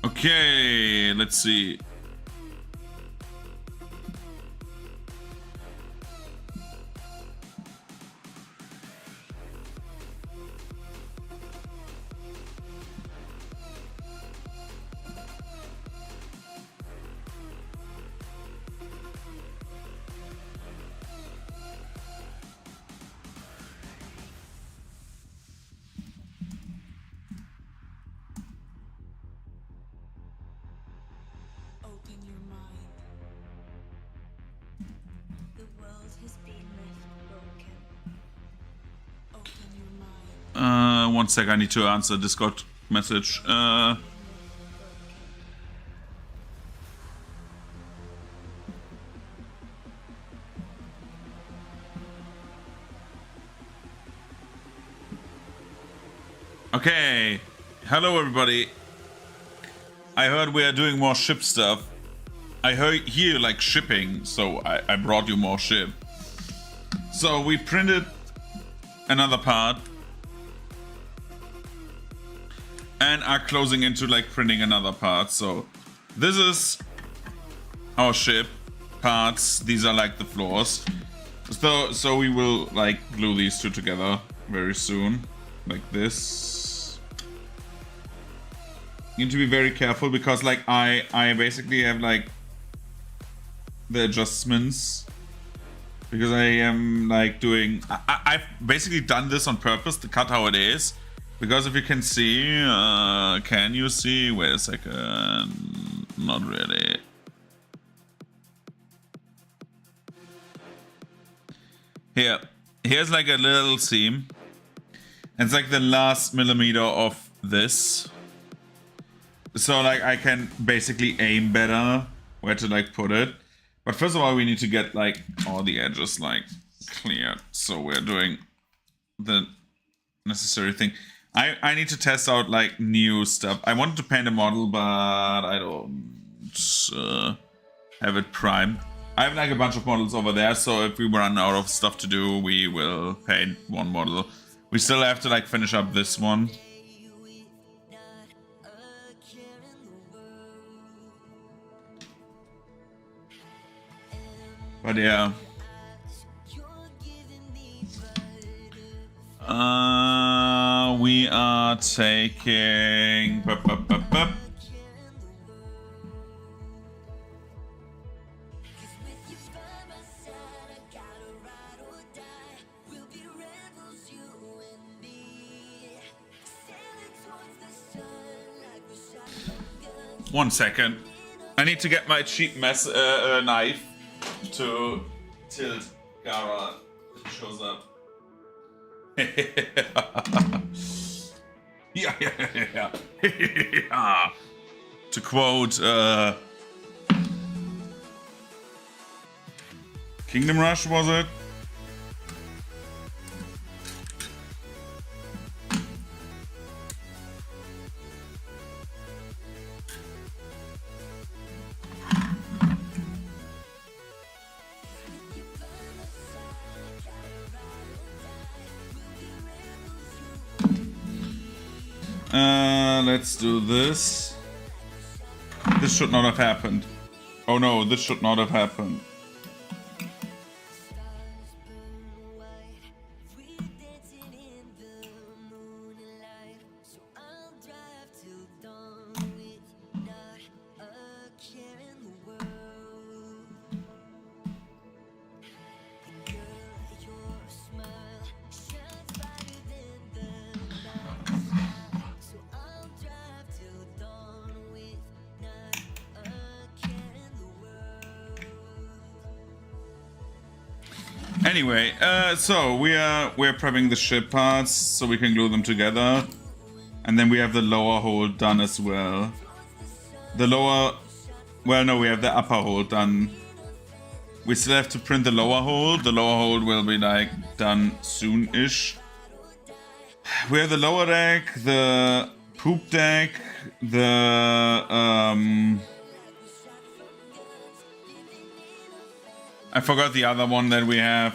Okay, let's see. One sec, I need to answer Discord message. Okay, hello everybody. I heard we are doing more ship stuff. I hear you like shipping, so I brought you more ship. So we printed another part and are closing into like printing another part. So this is our ship parts. These are like the floors. So we will like glue these two together very soon, like this. You need to be very careful because like I basically have like the adjustments because I am like doing I've basically done this on purpose to cut how it is, because if you can see, can you see? Wait a second, not really. Here's like a little seam, and it's like the last millimeter of this, so like I can basically aim better where to like put it. But first of all, we need to get like all the edges like cleared. So we're doing the necessary thing. I need to test out like new stuff. I wanted to paint a model, but I don't have it primed. I have like a bunch of models over there, so if we run out of stuff to do, we will paint one model. We still have to like finish up this one. But yeah. We are taking... One second. I need to get my cheap knife to tilt Gara. It shows up. Yeah. To quote Kingdom Rush, was it? Let's do this. This should not have happened. Oh no, this should not have happened. Anyway, so we're prepping the ship parts so we can glue them together, and then we have the lower hold done as well. The lower, well, no, we have the upper hold done. We still have to print the lower hold. The lower hold will be like done soon-ish. We have the lower deck, the poop deck, the I forgot the other one that we have.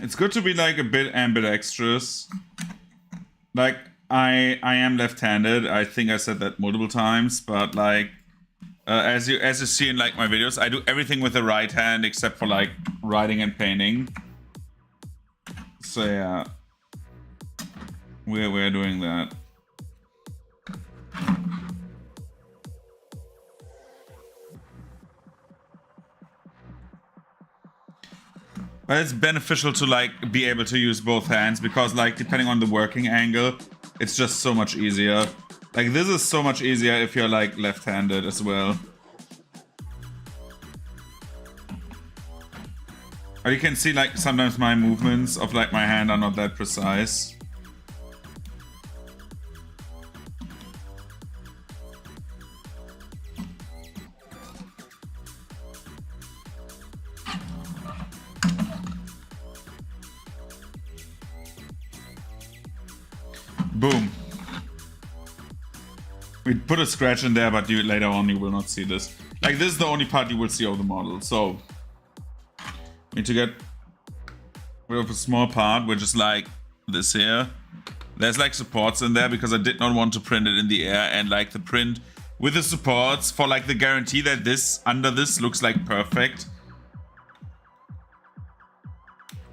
It's good to be like a bit ambidextrous. Like I am left-handed. I think I said that multiple times, but like as you see in like my videos, I do everything with the right hand except for like writing and painting. So yeah, we're doing that. But it's beneficial to like be able to use both hands because like depending on the working angle, it's just so much easier. Like this is so much easier if you're like left-handed as well. But you can see like sometimes my movements of like my hand are not that precise. Boom. We put a scratch in there, but later on you will not see this. Like this is the only part you will see of the model. So we need to get rid of a small part, which is like this here. There's like supports in there because I did not want to print it in the air, and like the print with the supports for like the guarantee that this under this looks like perfect.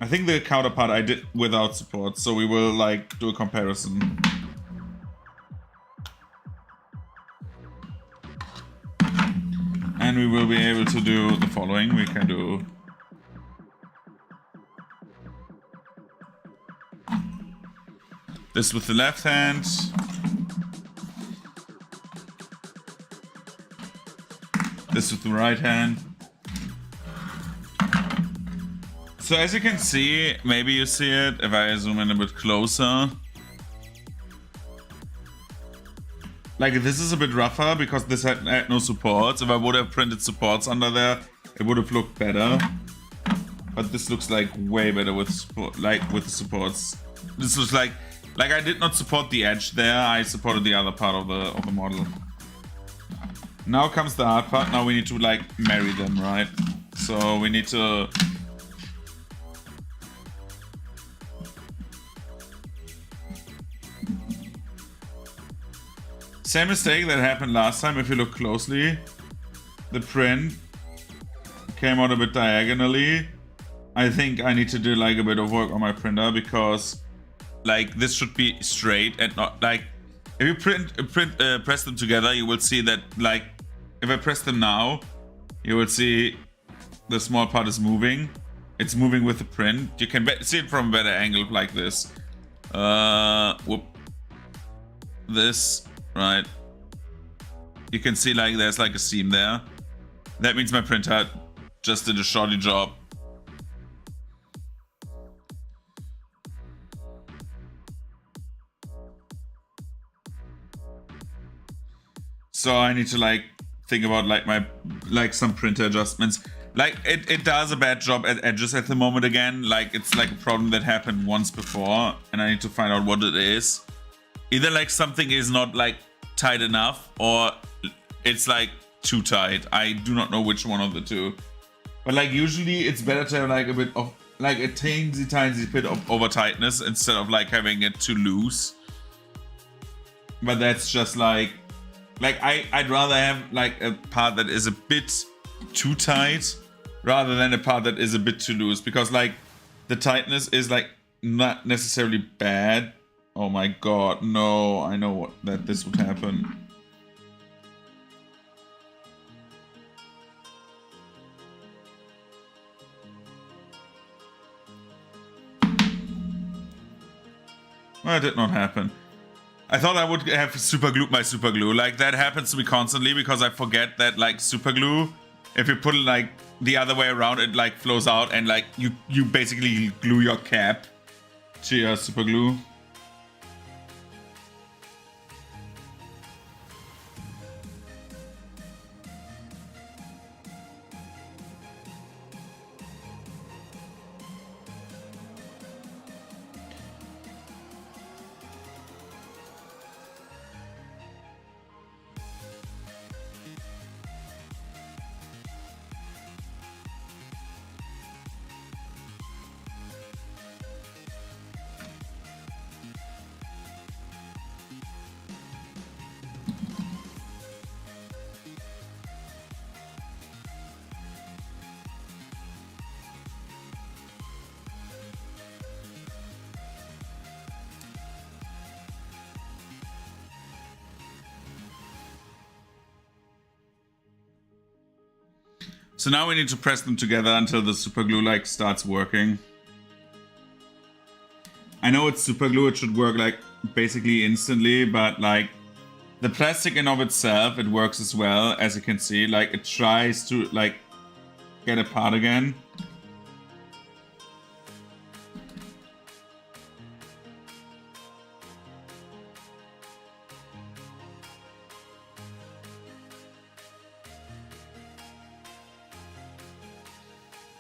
I think the counterpart I did without support, so we will like do a comparison. And we will be able to do the following. We can do this with the left hand. This with the right hand. So as you can see, maybe you see it if I zoom in a bit closer. Like this is a bit rougher because this had no supports. If I would have printed supports under there, it would have looked better. But this looks like way better with support, like with the supports. This looks like I did not support the edge there. I supported the other part of the model. Now comes the hard part. Now we need to like marry them, right? So we need to. Same mistake that happened last time. If you look closely, the print came out a bit diagonally. I think I need to do like a bit of work on my printer because like this should be straight and not like if you press them together, you will see that like if I press them now, you will see the small part is moving. It's moving with the print. You can see it from a better angle like this. Whoop. This. Right, you can see like there's like a seam there. That means my printer just did a shoddy job. So I need to like think about like some printer adjustments. Like it does a bad job at edges at the moment again. Like it's like a problem that happened once before and I need to find out what it is. Either like something is not like tight enough or it's like too tight. I do not know which one of the two. But like usually it's better to have like a bit of like a tiny bit of over tightness instead of like having it too loose. But that's just like I'd rather have like a part that is a bit too tight rather than a part that is a bit too loose, because like the tightness is like not necessarily bad. Oh my god, no, I know that this would happen. Well, it did not happen. I thought I would have superglued my superglue. Like that happens to me constantly because I forget that like superglue, if you put it like the other way around, it like flows out and like you basically glue your cap to your superglue. So now we need to press them together until the super glue like starts working. I know it's super glue, it should work like basically instantly, but like the plastic in of itself, it works as well, as you can see. Like it tries to like get apart again.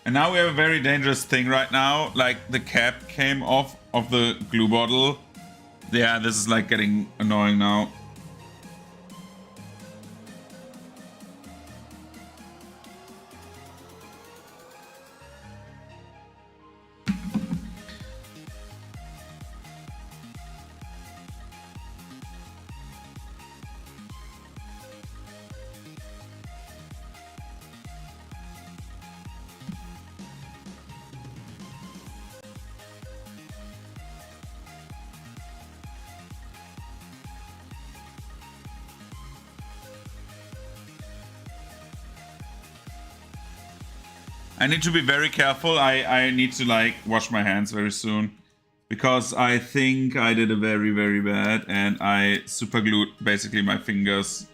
And now we have a very dangerous thing right now. Like the cap came off of the glue bottle. Yeah, this is like getting annoying now. I need to be very careful. I need to like wash my hands very soon. Because I think I did a very, very bad and I super glued basically my fingers.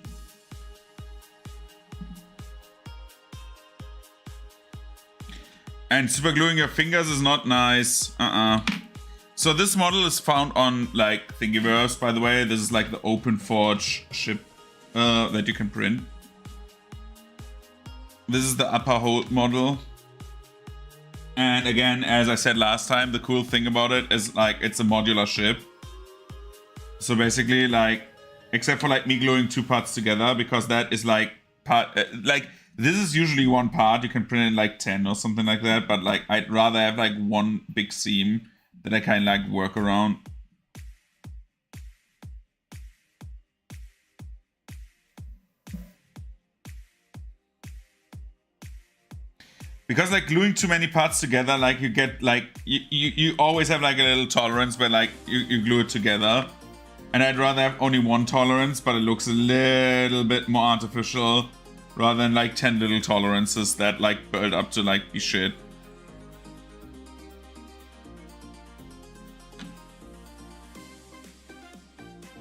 And super gluing your fingers is not nice. So this model is found on like Thingiverse, by the way. This is like the OpenForge ship that you can print. This is the upper hold model. And again, as I said last time, the cool thing about it is like it's a modular ship. So basically like, except for like me gluing two parts together, because that is like part, like this is usually one part, you can print in like 10 or something like that. But like I'd rather have like one big seam that I kind of like work around. Because like gluing too many parts together, like you get like, you always have like a little tolerance where like you glue it together. And I'd rather have only one tolerance, but it looks a little bit more artificial rather than like 10 little tolerances that like build up to like be shit.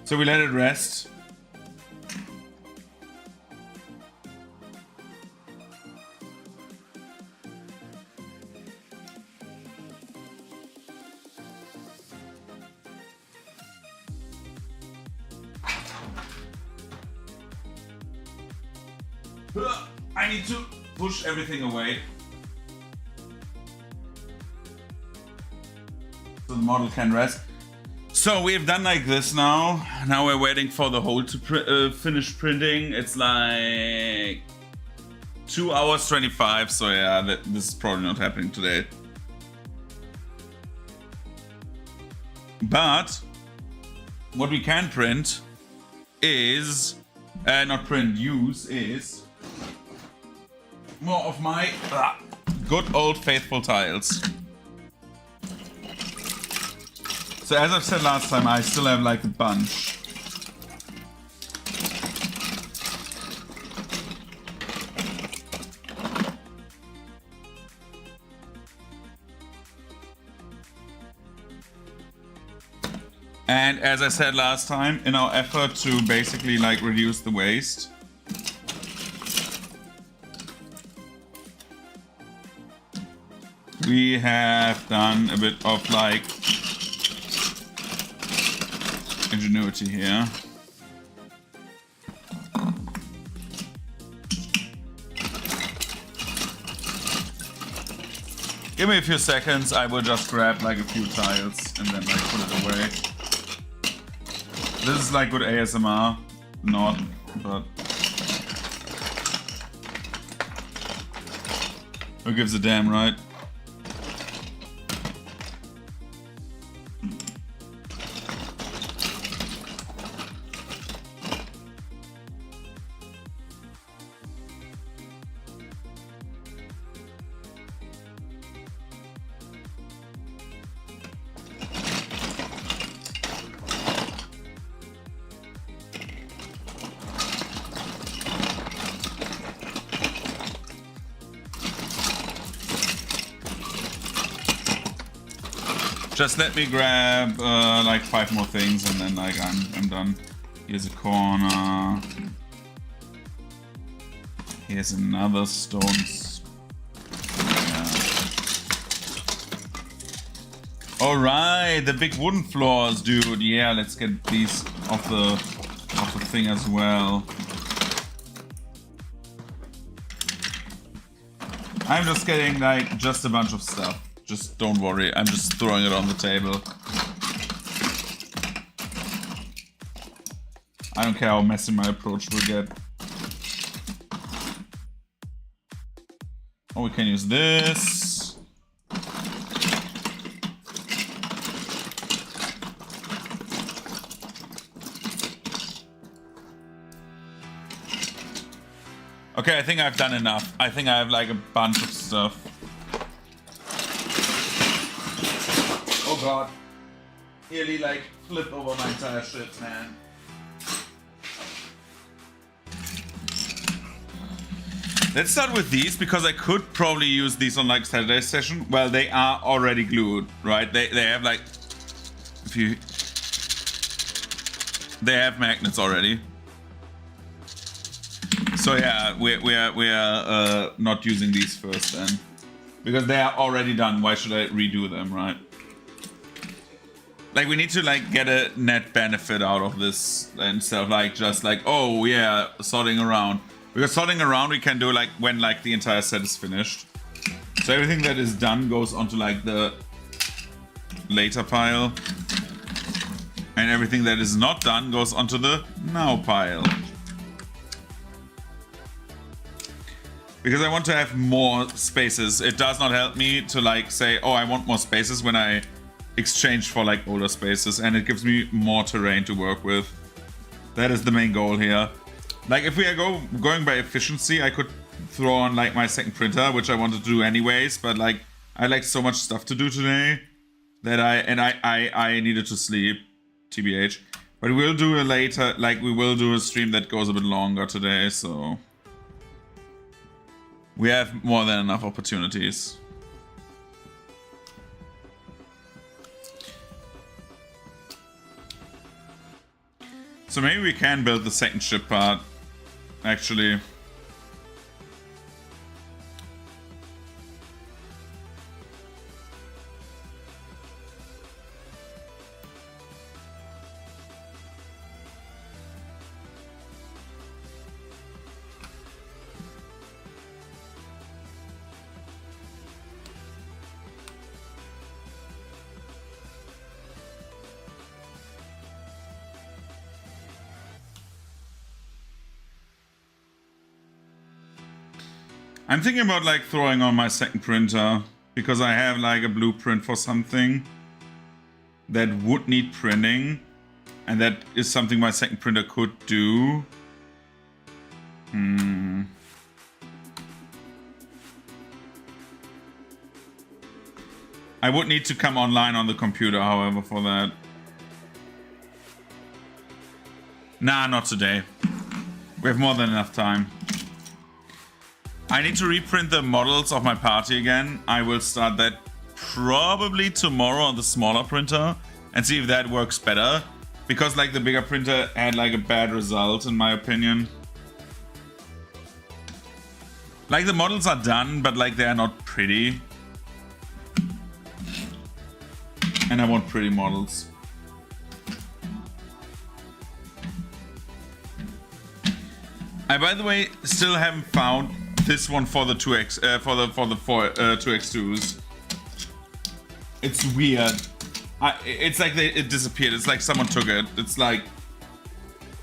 So we let it rest. I need to push everything away so the model can rest. So we've done like this now. Now we're waiting for the hole to finish printing. It's like 2 hours 25. So yeah, this is probably not happening today. But what we can print is, use more of my good old faithful tiles. So as I've said last time, I still have like a bunch. And as I said last time, in our effort to basically like reduce the waste, we have done a bit of like ingenuity here. Give me a few seconds, I will just grab like a few tiles and then like put it away. This is like good ASMR, not, but who gives a damn, right? Just let me grab like 5 more things and then like I'm done. Here's a corner. Here's another stone. Alright, the big wooden floors, dude. Yeah, let's get these off the thing as well. I'm just getting like just a bunch of stuff. Just don't worry, I'm just throwing it on the table. I don't care how messy my approach will get. Oh, we can use this. Okay, I think I've done enough. I think I have like a bunch of stuff. Oh god. Nearly like flip over my entire shit, man. Let's start with these because I could probably use these on like Saturday session. Well, they are already glued, right? They have like they have magnets already. So yeah, we are not using these first then, because they are already done. Why should I redo them, right? Like we need to like get a net benefit out of this instead of like just like, oh yeah, sorting around. Because sorting around we can do like when like the entire set is finished. So everything that is done goes onto like the later pile, and everything that is not done goes onto the now pile. Because I want to have more spaces. It does not help me to like say, oh, I want more spaces when I exchange for like older spaces, and it gives me more terrain to work with. That is the main goal here. Like if we are going by efficiency, I could throw on like my second printer, which I wanted to do anyways, but like I like so much stuff to do today that I needed to sleep, TBH. But we'll do a later, like we will do a stream that goes a bit longer today, so we have more than enough opportunities. So maybe we can build the second ship part, actually. I'm thinking about like throwing on my second printer because I have like a blueprint for something that would need printing, and that is something my second printer could do. I would need to come online on the computer, however, for that. Nah, not today. We have more than enough time. I need to reprint the models of my party again. I will start that probably tomorrow on the smaller printer and see if that works better. Because like the bigger printer had like a bad result in my opinion. Like the models are done, but like they are not pretty. And I want pretty models. I, by the way, still haven't found this one for the 2x for the 2x2s. It's weird. It's like it disappeared. It's like someone took it. It's like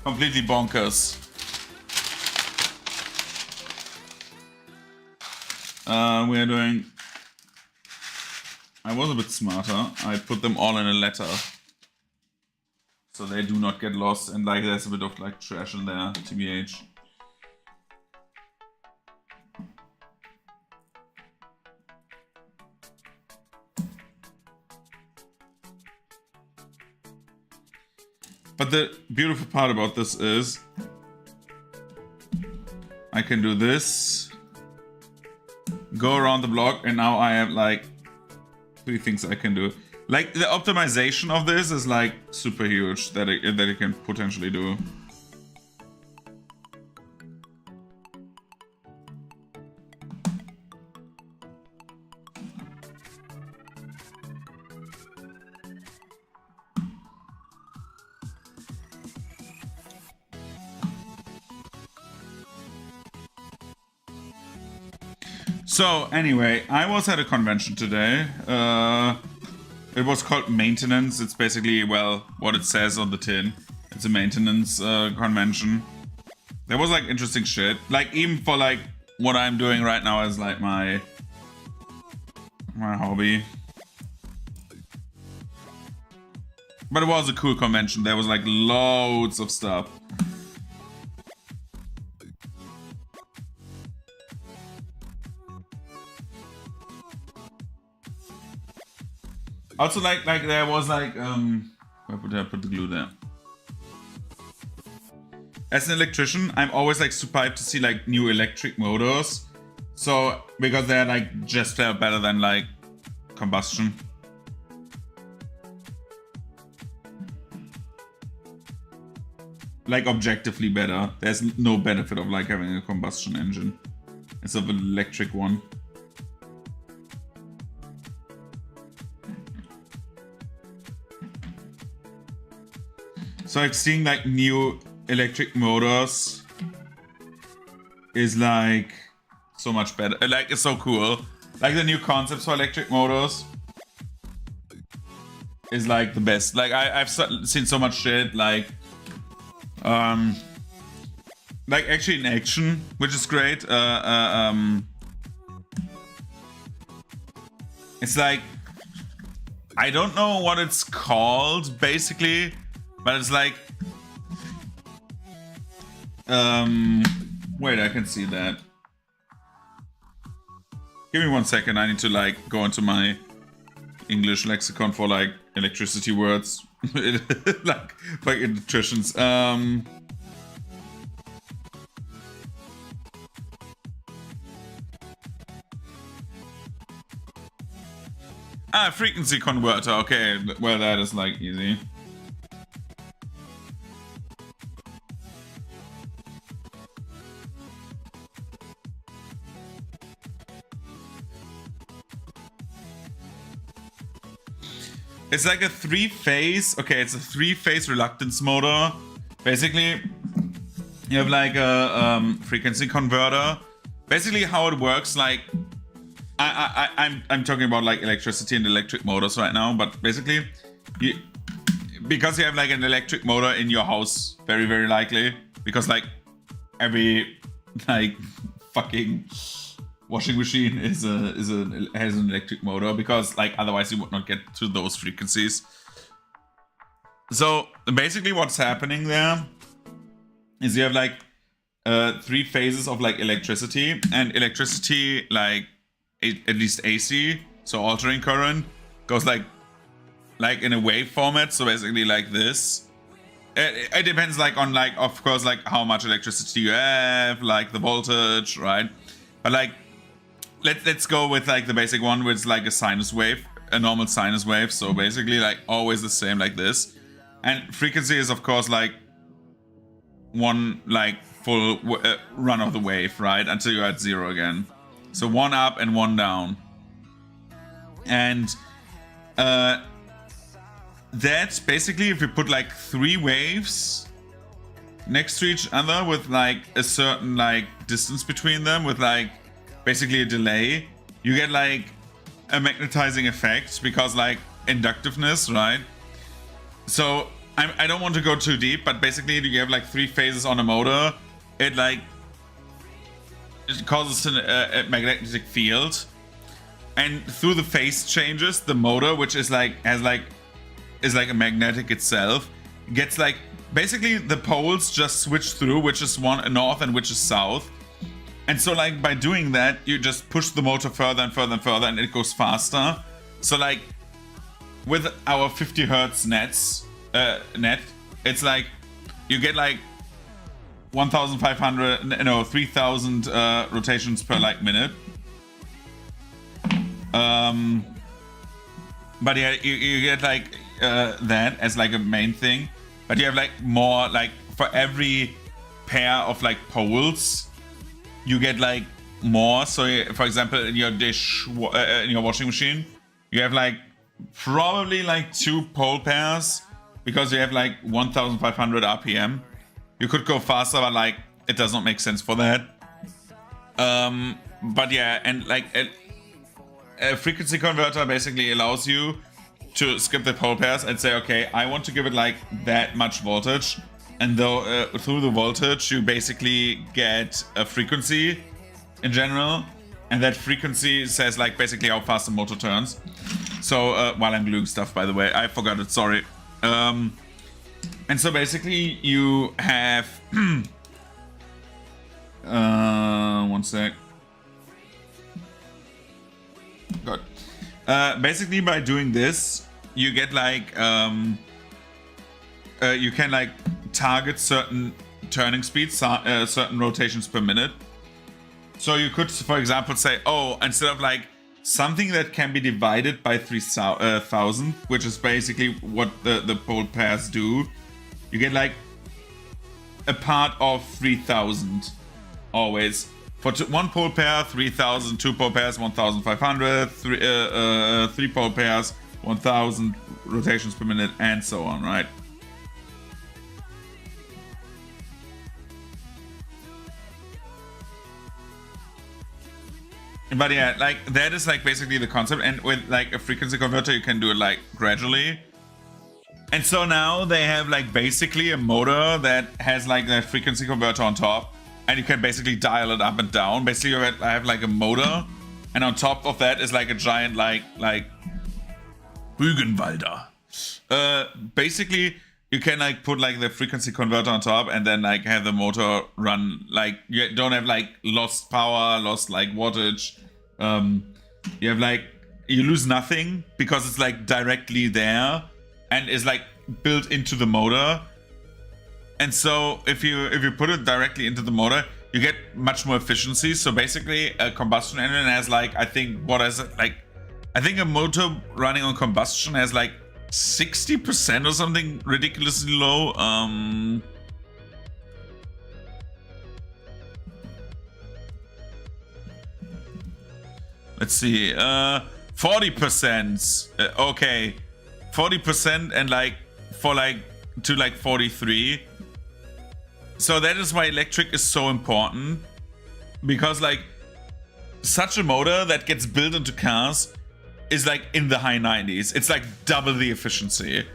completely bonkers. We are doing. I was a bit smarter. I put them all in a letter, so they do not get lost. And like there's a bit of like trash in there, tbh. But the beautiful part about this is I can do this, go around the block, and now I have like 3 things I can do. Like, the optimization of this is like super huge that it can potentially do. So anyway, I was at a convention today. It was called Maintenance. It's basically, well, what it says on the tin. It's a maintenance convention. There was like interesting shit. Like even for like what I'm doing right now is like my hobby. But it was a cool convention. There was like loads of stuff. Also, like there was like where would I put the glue there? As an electrician, I'm always like super hyped to see like new electric motors. So because they're like just better than like combustion. Like objectively better. There's no benefit of like having a combustion engine instead of an electric one. So like seeing like new electric motors is like so much better. Like it's so cool. Like the new concepts for electric motors is like the best. Like I've seen so much shit like actually in action, which is great. It's like I don't know what it's called basically. But it's like, wait, I can see that. Give me 1 second. I need to like go into my English lexicon for like electricity words, like electricians. Frequency converter. Okay, well that is like easy. It's like a 3-phase. Okay, it's a 3-phase reluctance motor. Basically, you have like a frequency converter. Basically, how it works, like I'm talking about like electricity and electric motors right now, but basically, because you have like an electric motor in your house, very very likely, because like every like fucking washing machine has an electric motor, because like otherwise you would not get to those frequencies. So basically what's happening there is you have like 3 phases of like electricity, and electricity, like at least AC, so altering current, goes like in a wave format. So basically like this. It depends like on like, of course, like how much electricity you have, like the voltage, right? But like let's go with like the basic one, which is like a sinus wave, a normal sinus wave. So basically like always the same like this. And frequency is of course like one like full run of the wave, right? Until you're at 0 again. So 1 up and 1 down. And that basically, if you put like 3 waves next to each other with like a certain like distance between them, with like basically a delay, you get like a magnetizing effect, because like inductiveness, right? So I don't want to go too deep, but basically you have like 3 phases on a motor. It like it causes a magnetic field, and through the phase changes, the motor, which is like is like a magnetic itself, gets like basically the poles just switch through, which is one north and which is south. And so like by doing that, you just push the motor further and further and further, and it goes faster. So like with our 50 hertz net, it's like you get like 3,000 rotations per like minute. But yeah, you get like that as like a main thing. But you have like more, like for every pair of like poles, you get like more. So for example, in your in your washing machine, you have like probably like 2 pole pairs because you have like 1500 RPM. You could go faster, but like it does not make sense for that. But yeah, and like a frequency converter basically allows you to skip the pole pairs and say, okay, I want to give it like that much voltage, and though through the voltage you basically get a frequency in general, and that frequency says like basically how fast the motor turns. So while I'm gluing stuff, by the way, I forgot it, sorry. And so basically you have one sec. Good. Basically by doing this, you get like you can like target certain turning speeds, certain rotations per minute. So you could, for example, say, oh, instead of like something that can be divided by 3000, which is basically what the pole pairs do, you get like a part of 3000 always. For 1 pole pair, 3000, 2 pole pairs, 1500, 3 pole pairs, 1000 rotations per minute, and so on, right? But yeah, like that is like basically the concept, and with like a frequency converter you can do it like gradually. And so now they have like basically a motor that has like a frequency converter on top, and you can basically dial it up and down. Basically I have like a motor, and on top of that is like a giant like Rügenwalder. Basically you can like put like the frequency converter on top and then like have the motor run, like you don't have like lost power, lost like wattage. You have like, you lose nothing because it's like directly there and is like built into the motor. And so if you put it directly into the motor, you get much more efficiency. So basically a combustion engine has like, I think a motor running on combustion has like 60% or something ridiculously low. Let's see, 40%. Okay, 40%, and like for like to like 43. So that is why electric is so important, because like such a motor that gets built into cars is like in the high 90s. It's like double the efficiency.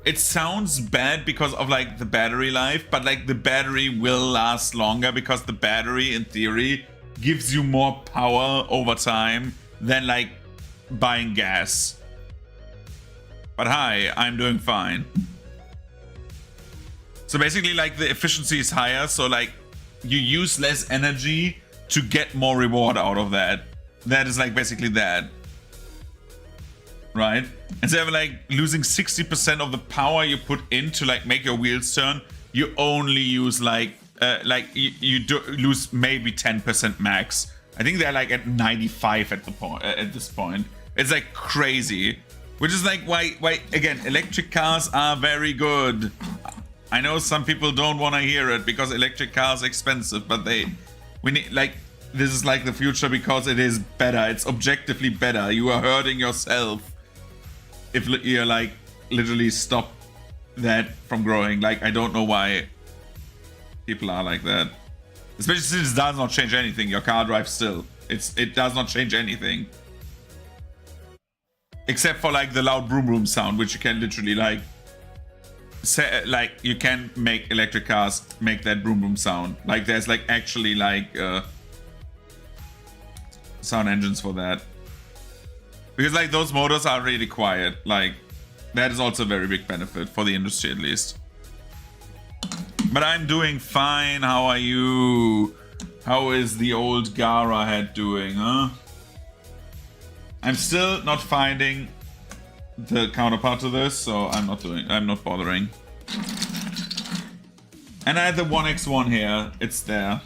It sounds bad because of like the battery life, but like the battery will last longer because the battery in theory gives you more power over time than like buying gas. But hi, I'm doing fine. So basically like the efficiency is higher, so like you use less energy to get more reward out of that. That is like basically that. Right? Instead of like losing 60% of the power you put in to like make your wheels turn, you only use like you do lose maybe 10% max. I think they're like at 95 at the point at this point. It's like crazy, which is like why again electric cars are very good. I know some people don't want to hear it because electric cars are expensive, but we need like, this is like the future because it is better. It's objectively better. You are hurting yourself if you're like literally stop that from growing. Like I don't know why people are like that, especially since it does not change anything. Your car drives still. It does not change anything except for like the loud vroom vroom sound, which you can literally like say, like you can make electric cars make that vroom vroom sound. Like there's like actually like sound engines for that, because like those motors are really quiet. Like that is also a very big benefit for the industry at least. But I'm doing fine. How are you? How is the old Gara head doing, huh? I'm still not finding the counterpart to this, so I'm not bothering. And I had the 1x1 here. It's there.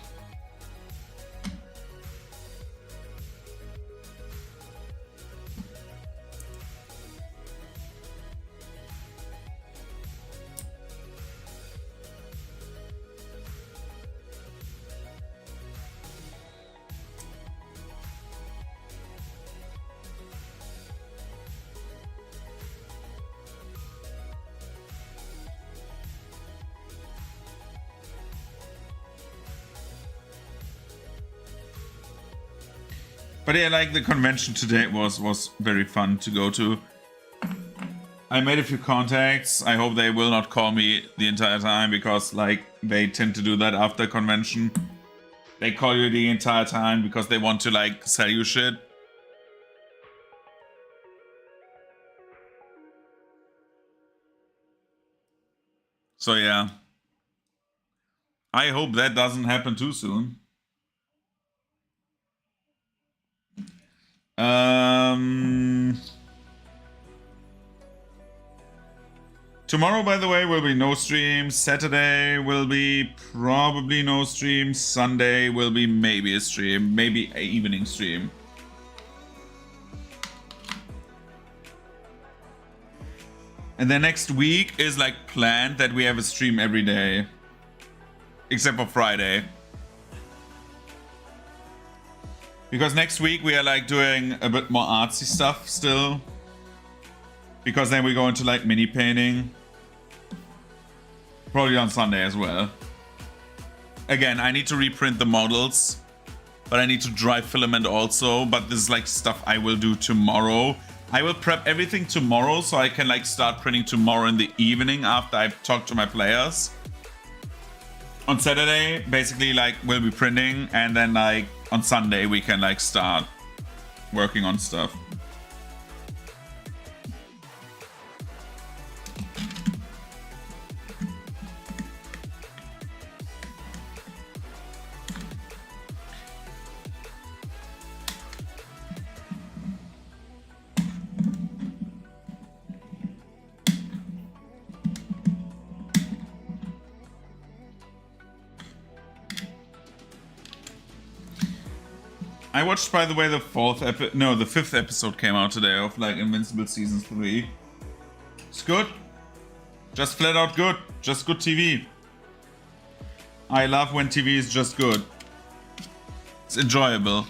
But yeah, like the convention today was very fun to go to. I made a few contacts. I hope they will not call me the entire time, because like they tend to do that after convention. They call you the entire time because they want to like sell you shit. So yeah. I hope that doesn't happen too soon. Tomorrow, by the way, will be no stream. Saturday will be probably no stream. Sunday will be maybe a stream, maybe an evening stream. And then next week is like planned that we have a stream every day. Except for Friday. Because next week we are like doing a bit more artsy stuff still. Because then we go into like mini painting. Probably on Sunday as well. Again, I need to reprint the models. But I need to dry filament also. But this is like stuff I will do tomorrow. I will prep everything tomorrow so I can like start printing tomorrow in the evening after I've talked to my players. On Saturday, basically like we'll be printing, and then like on Sunday we can like start working on stuff. I watched, by the way, the fifth episode came out today of like Invincible Season 3. It's good. Just flat out good. Just good TV. I love when TV is just good. It's enjoyable.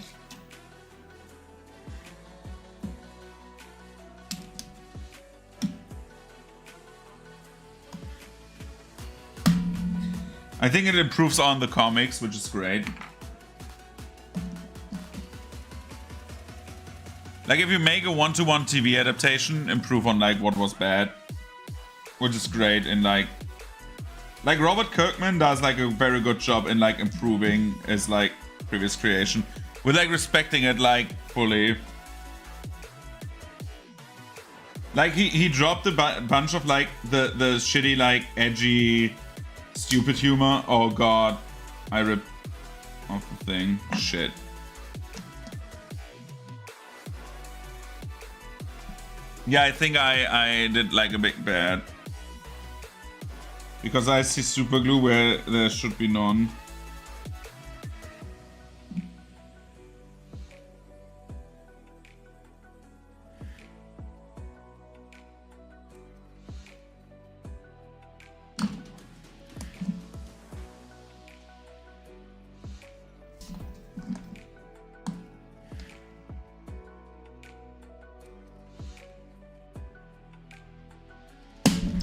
I think it improves on the comics, which is great. Like if you make a one-to-one TV adaptation, improve on like what was bad, which is great. And like Robert Kirkman does like a very good job in like improving his like previous creation with like respecting it like fully. Like he dropped a bunch of like the shitty like edgy stupid humor. Oh god, I ripped off the thing. Shit. Yeah, I think I did like a big bad. Because I see super glue where there should be none.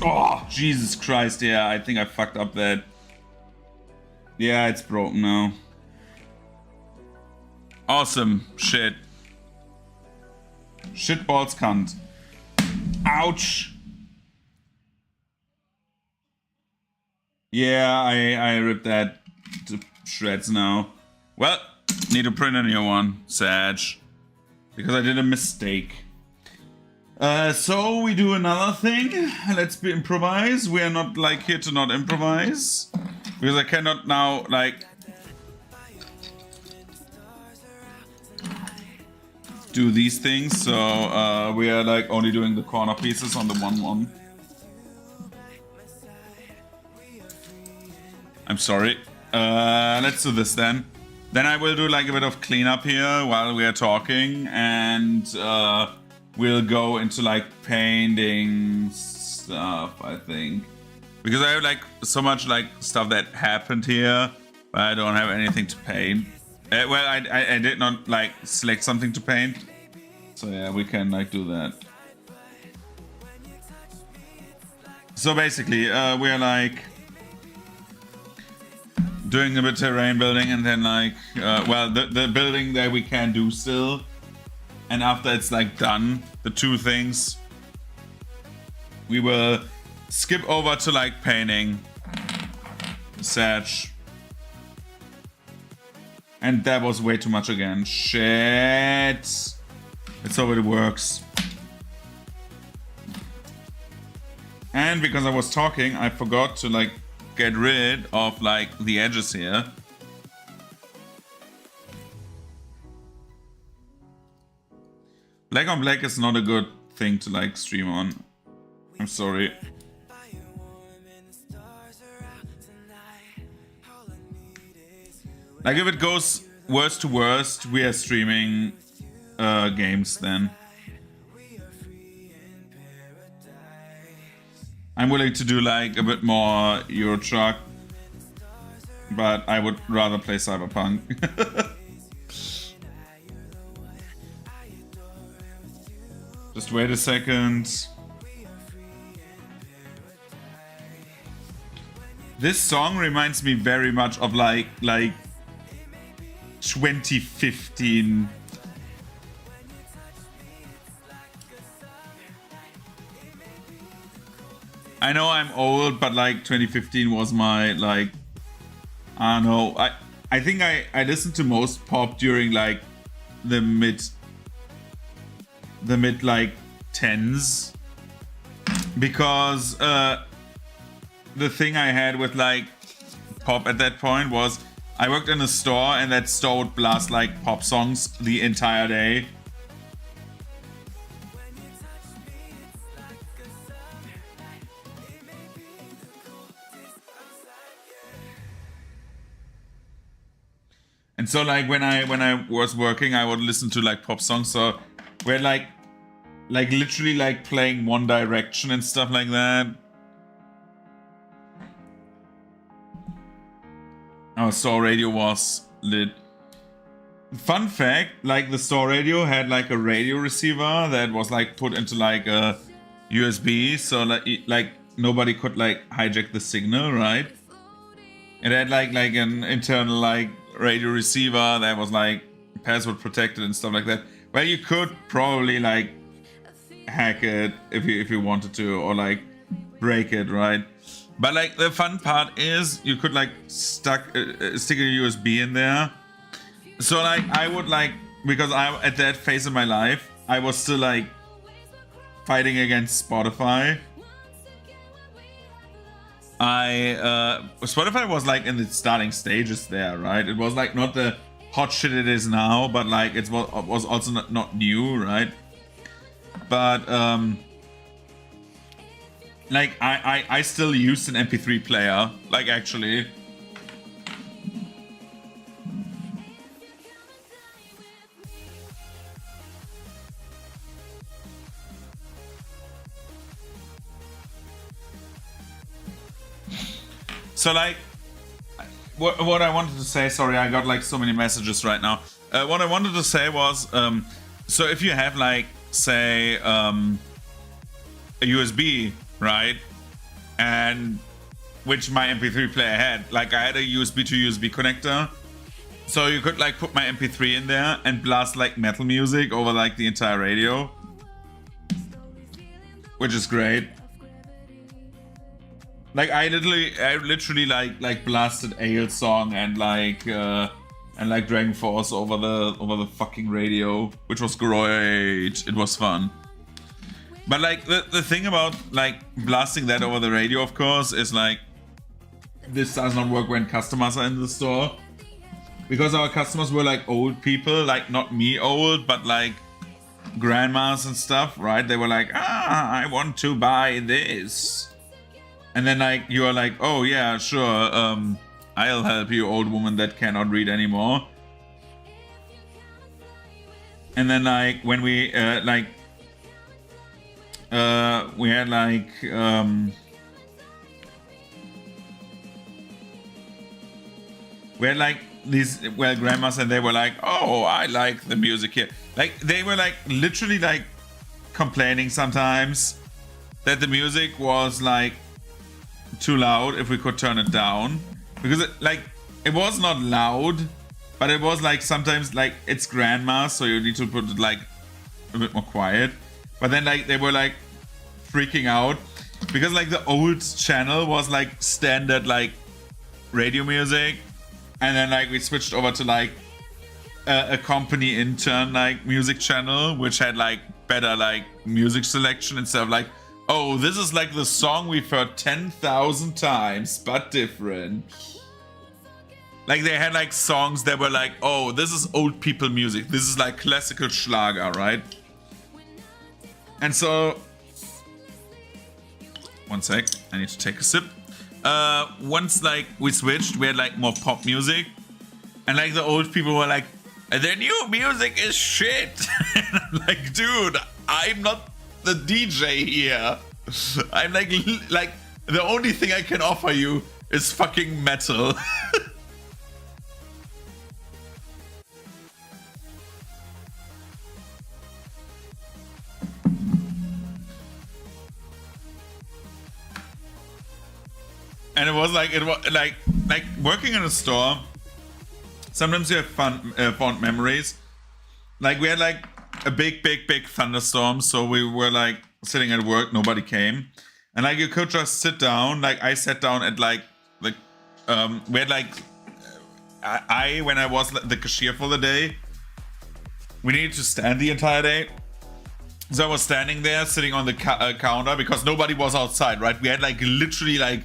Oh, Jesus Christ, yeah, I think I fucked up that. Yeah, it's broken now. Awesome, shit. Shitballs cunt. Ouch! Yeah, I ripped that to shreds now. Well, need to print a new one, Sag. Because I did a mistake. So we do another thing. Let's improvise. We are not like here to not improvise. Because I cannot now like do these things. So we are like only doing the corner pieces on the 1-1. I'm sorry. Let's do this then. Then I will do like a bit of cleanup here while we are talking, and we'll go into like painting stuff, I think. Because I have like so much like stuff that happened here, but I don't have anything to paint. Well, I did not like select something to paint. So yeah, we can like do that. So basically, we are like doing a bit terrain building, and then like well, the building that we can do still, and after it's like done, the two things, we will skip over to like painting Sag. And that was way too much again. Shit. Let's hope it works. And because I was talking, I forgot to like get rid of like the edges here. Black on black is not a good thing to like stream on. I'm sorry. Like if it goes worst to worst, we are streaming games then. I'm willing to do like a bit more Euro Truck, but I would rather play Cyberpunk. Just wait a second. This song reminds me very much of like 2015. I know I'm old, but like 2015 was my like, I don't know. I think I listened to most pop during like the mid like 10s, because the thing I had with like pop at that point was I worked in a store, and that store would blast like pop songs the entire day. And so like when I was working, I would listen to like pop songs. So we're like literally like playing One Direction and stuff like that. Our store radio was lit. Fun fact, like the store radio had like a radio receiver that was like put into like a USB, so like nobody could like hijack the signal, right? It had like an internal like radio receiver that was like password protected and stuff like that. Well, you could probably like hack it if you wanted to, or like break it, right? But like the fun part is you could like stick a USB in there. So like I would like, because I at that phase of my life I was still like fighting against Spotify. Spotify was like in the starting stages there, right? It was like not the hot shit it is now, but like it was also not new, right? But like I still used an MP3 player, like actually. So like, what I wanted to say, sorry, I got like so many messages right now. What I wanted to say was, so if you have like, say, a USB, right? And which my MP3 player had, like I had a USB to USB connector. So you could like put my MP3 in there and blast like metal music over like the entire radio. Which is great. Like I literally like blasted Ale Song and like Dragon Force over the fucking radio, which was great. It was fun. But like the thing about like blasting that over the radio, of course, is like this does not work when customers are in the store, because our customers were like old people, like not me old, but like grandmas and stuff, right? They were like, I want to buy this. And then like you are like, oh yeah, sure, I'll help you, old woman that cannot read anymore. And then like when we had like we had these grandmas, and they were like, oh, I like the music here. Like they were like literally like complaining sometimes that the music was like too loud if we could turn it down, because it, like it was not loud, but it was like sometimes like it's grandma, so you need to put it like a bit more quiet. But then like they were like freaking out because like the old channel was like standard like radio music, and then like we switched over to like a company intern like music channel, which had like better like music selection instead of like, oh, this is like the song we've heard 10,000 times but different. Like they had like songs that were like, oh, this is old people music, this is like classical Schlager, right? And so, one sec, I need to take a sip. Once like we switched, we had like more pop music, and like the old people were like, the new music is shit. And I'm like, dude, I'm not the DJ here. I'm like the only thing I can offer you is fucking metal. And it was like working in a store. Sometimes you have fond memories. Like we had like a big thunderstorm, so we were like sitting at work, nobody came, and like you could just sit down. Like I sat down at like we had like when I was the cashier for the day, we needed to stand the entire day. So I was standing there, sitting on the counter because nobody was outside. Right? We had like literally like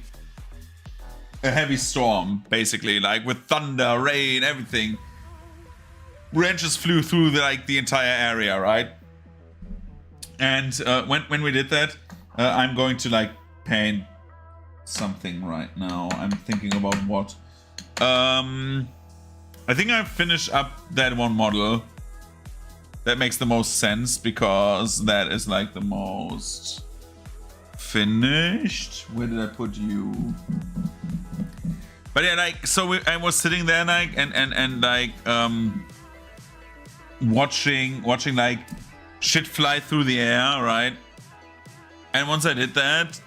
a heavy storm, basically, like with thunder, rain, everything. Branches flew through the entire area, right? And when we did that, I'm going to like paint something right now. I'm thinking about what. I think I finished up that one model. That makes the most sense because that is like the most finished. Where did I put you? But yeah, like, so I was sitting there like and like watching like shit fly through the air, right? And once I did that,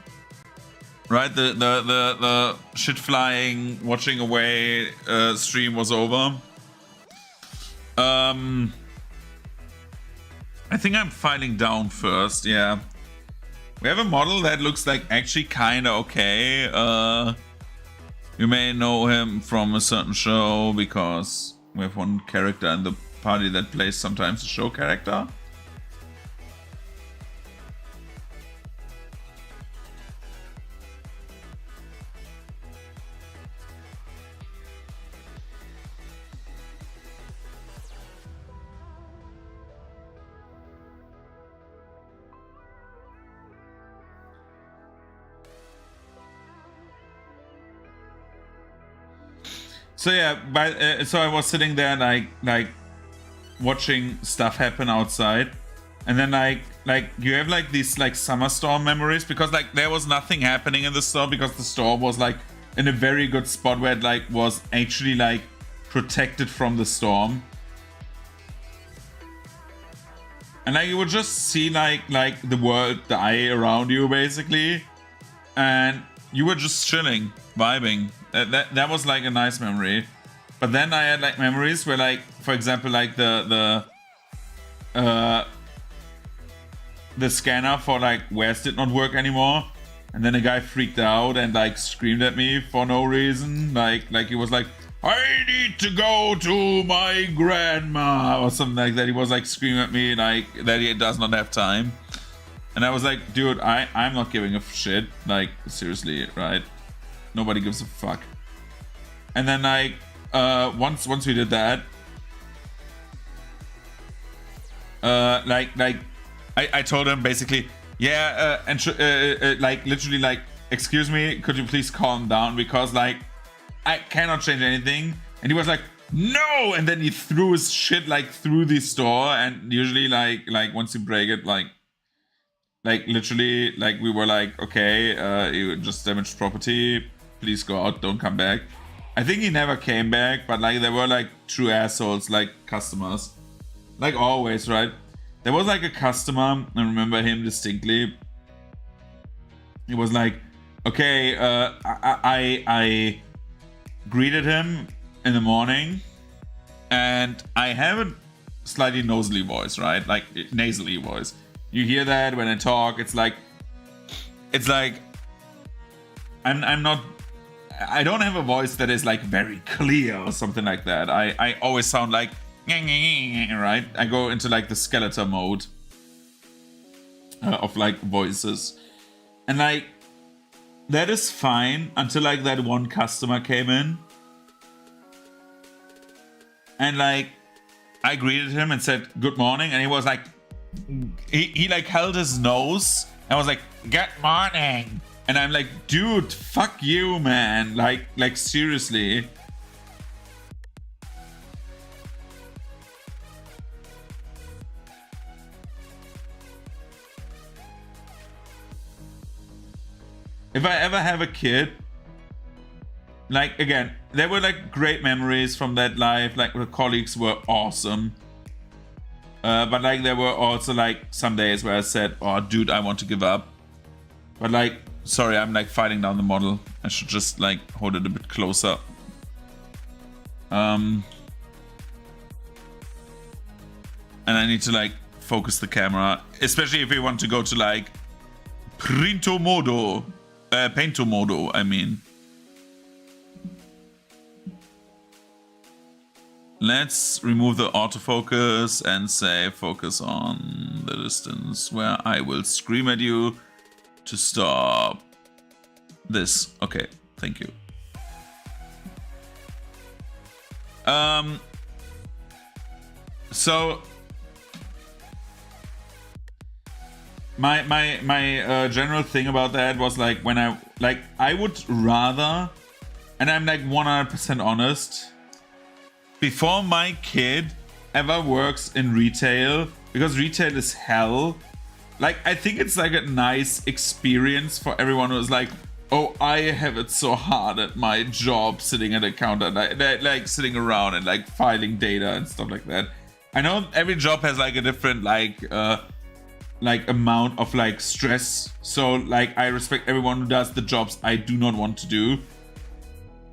right, the shit flying, watching away stream was over. I think I'm filing down first, yeah. We have a model that looks like actually kinda okay. You may know him from a certain show because we have one character in the party that plays sometimes a show character. So yeah, so I was sitting there like watching stuff happen outside, and then like you have like these like summer storm memories because like there was nothing happening in the store because the store was like in a very good spot where it like was actually like protected from the storm, and like you would just see like the world die around you basically, and you were just chilling, vibing. That was like a nice memory. But then I had like memories where like, for example, like the scanner for like wares did not work anymore, and then a guy freaked out and like screamed at me for no reason. Like he was like, I need to go to my grandma or something like that. He was like screaming at me like that he does not have time. And I was like, dude, I'm not giving a shit. Like, seriously, right? Nobody gives a fuck. And then like once we did that, I told him basically, yeah, like literally like, excuse me, could you please calm down because like I cannot change anything. And he was like, no, and then he threw his shit like through the store. And usually like once you break it, like literally like we were like, okay, you just damaged property, please go out, don't come back. I think he never came back, but like there were like true assholes, like customers, like always, right? There was like a customer, I remember him distinctly. He was like, okay, I greeted him in the morning, and I have a slightly nasally voice, right? Like nasally voice. You hear that when I talk. It's like I'm not. I don't have a voice that is like very clear or something like that. I always sound like right. I go into like the skeleton mode of like voices, and like that is fine until like that one customer came in, and like I greeted him and said good morning, and he was like he like held his nose and was like good morning. And I'm like, dude, fuck you, man. Like seriously. If I ever have a kid, like, again, there were like great memories from that life. Like, the colleagues were awesome. But like, there were also like some days where I said, oh, dude, I want to give up. But like, sorry, I'm like fighting down the model. I should just like hold it a bit closer. And I need to like focus the camera, especially if we want to go to like painto modo, I mean. Let's remove the autofocus and say focus on the distance where I will scream at you to stop this. Okay, thank you. So my general thing about that was like, when I would rather, and I'm like 100% honest, before my kid ever works in retail, because retail is hell. Like, I think it's like a nice experience for everyone who's like, oh, I have it so hard at my job, sitting at a counter, like sitting around and like filing data and stuff like that. I know every job has like a different like amount of like stress. So like, I respect everyone who does the jobs I do not want to do.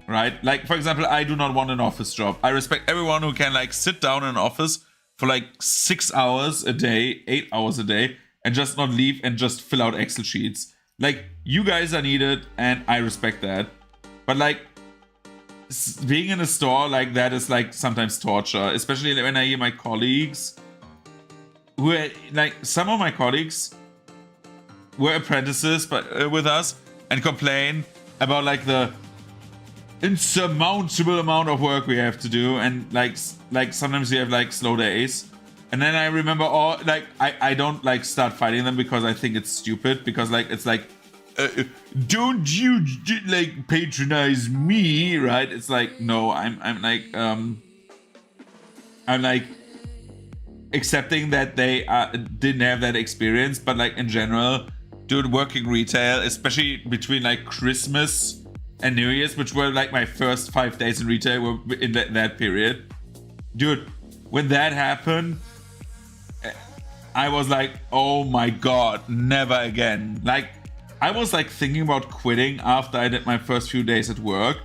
Right? Like, for example, I do not want an office job. I respect everyone who can like sit down in an office for like 6 hours a day, 8 hours a day, and just not leave and just fill out Excel sheets. Like, you guys are needed, and I respect that. But like, being in a store like that is like sometimes torture, especially when I hear my colleagues who are, like, some of my colleagues were apprentices but with us, and complain about like the insurmountable amount of work we have to do, and like sometimes we have like slow days. And then I remember, I don't like start fighting them because I think it's stupid, because like it's like don't you like patronize me, right? It's like, no, I'm like accepting that they didn't have that experience. But like, in general, dude, working retail, especially between like Christmas and New Year's, which were like my first 5 days in retail, were in that period. Dude, when that happened, I was like, oh my god, never again. Like, I was like thinking about quitting after I did my first few days at work.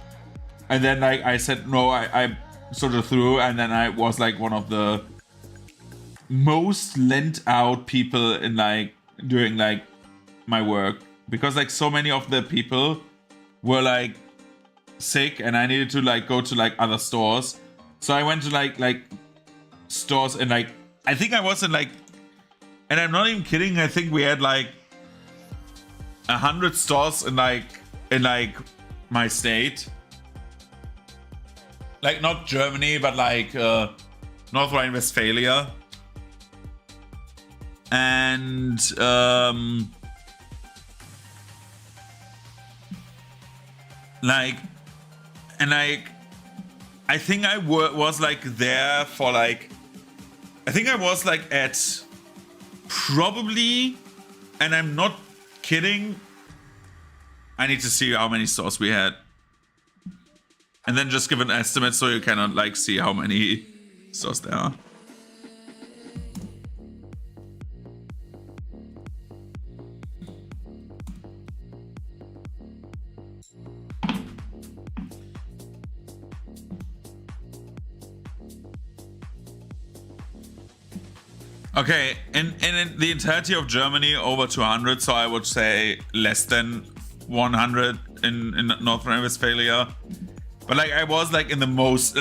And then like I said, no, I sort of through, and then I was like one of the most lent out people in like doing like my work, because like so many of the people were like sick, and I needed to like go to like other stores. So I went to like stores, and like I think I was in like, and I'm not even kidding, I think we had like 100 stores in like my state. Like, not Germany, but like North Rhine-Westphalia. And I think I was like there for like, I think I was like at probably, and I'm not kidding, I need to see how many stores we had, and then just give an estimate so you cannot like see how many stores there are. Okay, in the entirety of Germany, over 200, so I would say less than 100 in North Rhine-Westphalia. But like I was like in most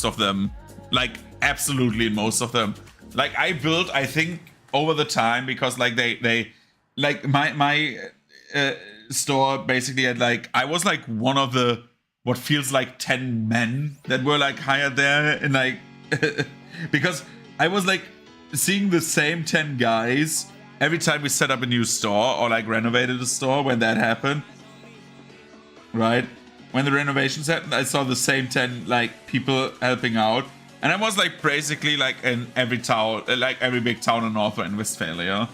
of them, like absolutely in most of them. Like I built, I think over the time, because like they like my store basically had like, I was like one of the what feels like 10 men that were like hired there, and like because I was like seeing the same 10 guys every time we set up a new store or like renovated a store. When that happened, right, when the renovations happened, I saw the same 10 like people helping out, and I was like basically like in every town, like every big town in North Rhine-Westphalia.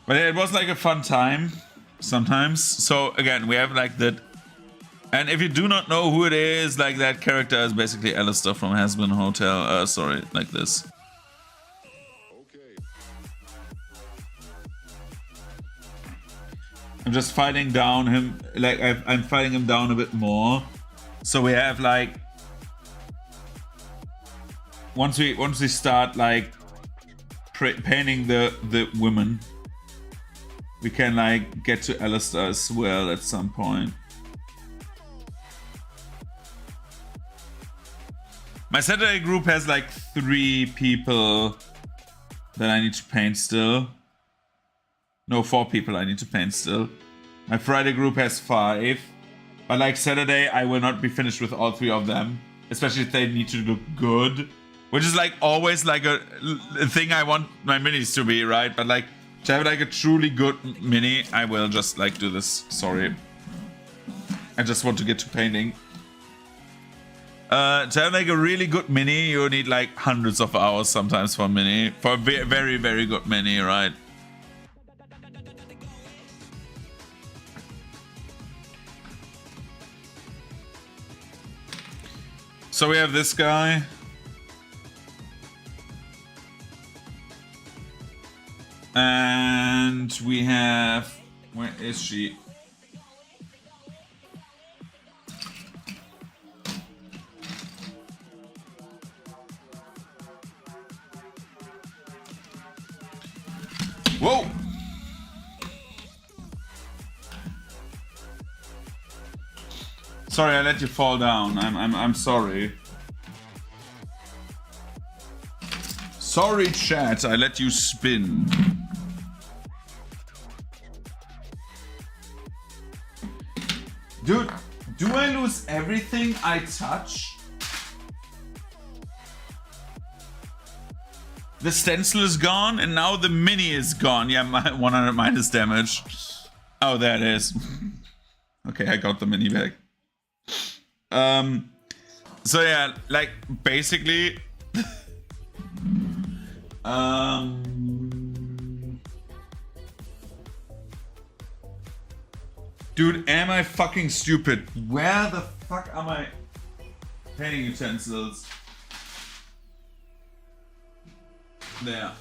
But it was like a fun time sometimes. So again, we have like that. And if you do not know who it is, like that character is basically Alistair from Has-Been Hotel. Sorry, like this. I'm just fighting down him, like I'm fighting him down a bit more. So we have like, once we start like painting the women, we can like get to Alistair as well at some point. My Saturday group has like 3 people that I need to paint still. No, 4 people I need to paint still. My Friday group has 5. But like Saturday, I will not be finished with all 3 of them. Especially if they need to look good. Which is like always like a thing I want my minis to be, right? But like to have like a truly good mini, I will just like do this. Sorry. I just want to get to painting. To have like a really good mini, you need like hundreds of hours sometimes for a mini. For a very, very good mini, right? So we have this guy. And we have... Where is she? Whoa! Sorry, I let you fall down. I'm sorry. Sorry, chat. I let you spin. Dude, do I lose everything I touch? The stencil is gone, and now the mini is gone. Yeah, 100 minus damage. Oh, there it is. Okay, I got the mini back. So yeah, like basically, dude, am I fucking stupid? Where the fuck are my painting utensils? There.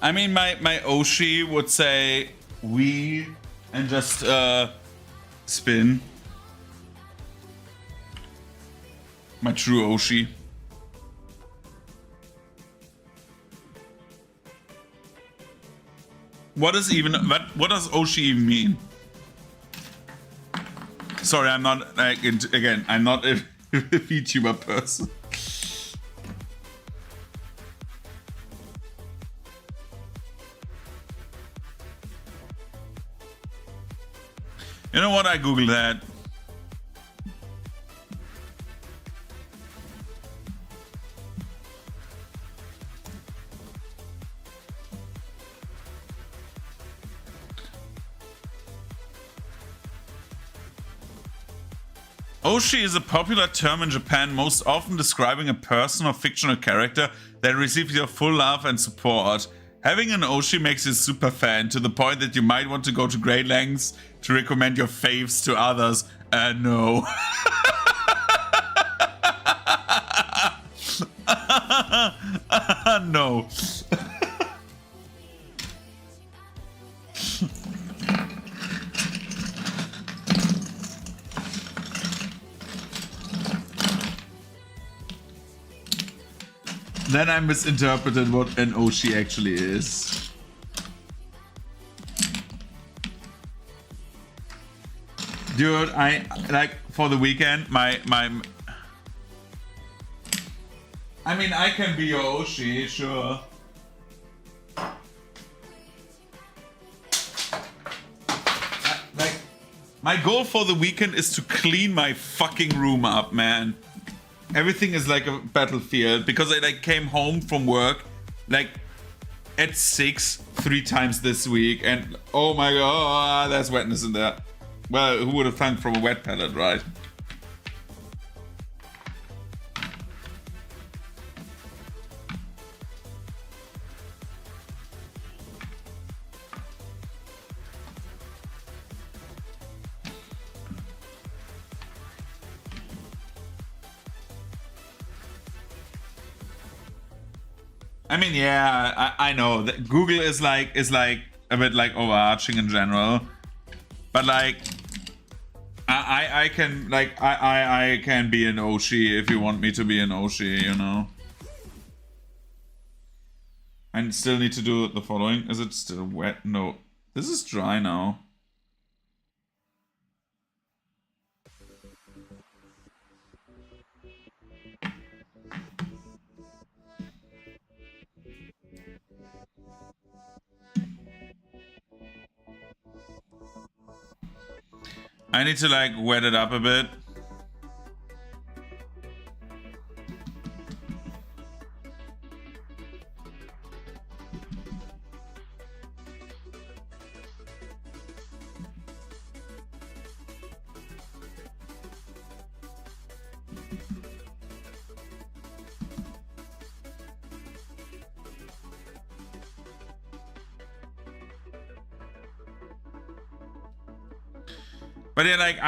I mean, my Oshi would say we and just spin. My true Oshi. What does Oshi even mean? Sorry, I'm not like again. I'm not a VTuber person. You know what? I googled that. Oshi is a popular term in Japan, most often describing a person or fictional character that receives your full love and support. Having an Oshi makes you a super fan to the point that you might want to go to great lengths to recommend your faves to others. No. No. Then I misinterpreted what an Oshi actually is. Dude, I like for the weekend my I mean, I can be your Oshi, sure. Like, my goal for the weekend is to clean my fucking room up, man. Everything is like a battlefield because I like came home from work like at 6 3 times this week, and oh my god, there's wetness in there. Well, who would have thunk from a wet pallet, right? I mean, yeah, I know that Google is like a bit like overarching in general, but like I can like I can be an Oshi if you want me to be an Oshi, you know. I still need to do the following. Is it still wet? No, this is dry now. I need to like wet it up a bit. But yeah, like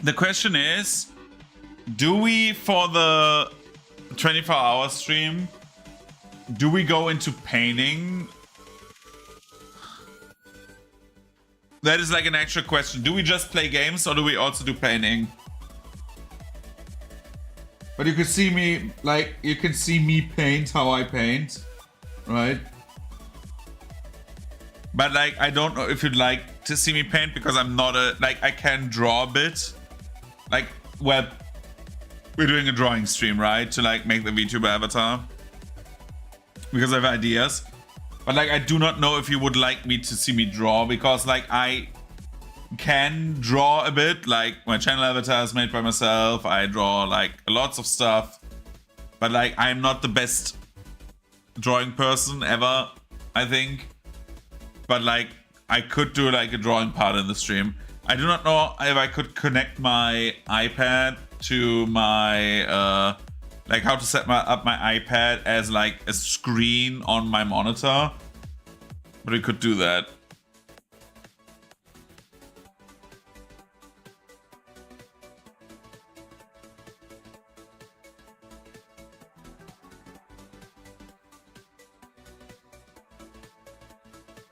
the question is, do we, for the 24-hour stream, do we go into painting? That is like an actual question. Do we just play games or do we also do painting? But you can see me, like, you can see me paint how I paint, right? But like, I don't know if you'd like to see me paint because I'm not like, I can draw a bit. Like, well, we're doing a drawing stream, right? To like make the VTuber avatar. Because I have ideas. But like, I do not know if you would like me to see me draw because like, I can draw a bit. Like, my channel avatar is made by myself. I draw like lots of stuff. But like, I'm not the best drawing person ever, I think. But like, I could do like a drawing part in the stream. I do not know if I could connect my iPad to my, like how to set up my iPad as like a screen on my monitor. But we could do that.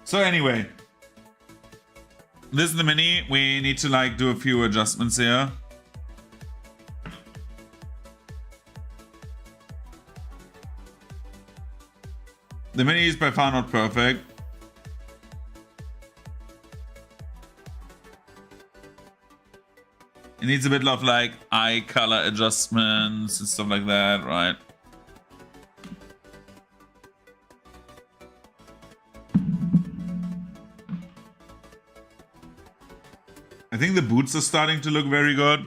So anyway, this is the mini. We need to like do a few adjustments here. The mini is by far not perfect. It needs a bit of like eye color adjustments and stuff like that, right? I think the boots are starting to look very good.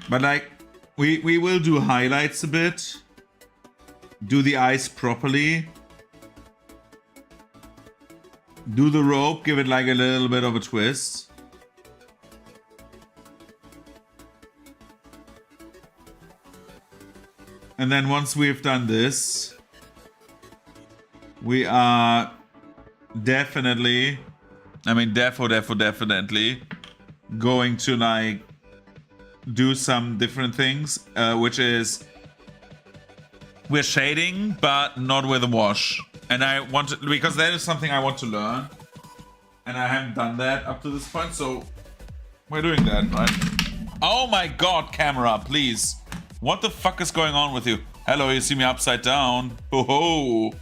But like, we will do highlights a bit. Do the eyes properly. Do the rope, give it like a little bit of a twist. And then once we've done this, we are definitely, definitely going to like do some different things, which is we're shading, but not with a wash. And I want to, because that is something I want to learn. And I haven't done that up to this point, so we're doing that, right? Oh my god, camera, please. What the fuck is going on with you? Hello, you see me upside down. Ho ho.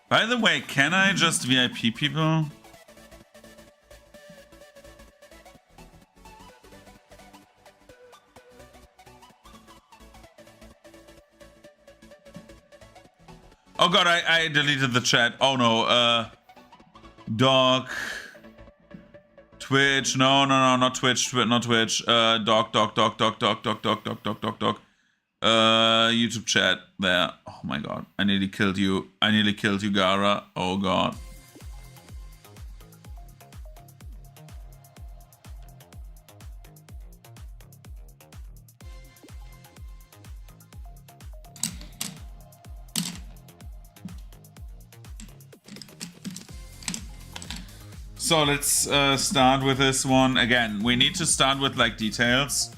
By the way, can I just VIP people? Oh god, I deleted the chat. Oh no, dog. Twitch, no, not Twitch, not Twitch. Dog. YouTube chat there. Oh my god, I nearly killed you. Gara. Oh god. So let's start with this one. Again, we need to start with like details.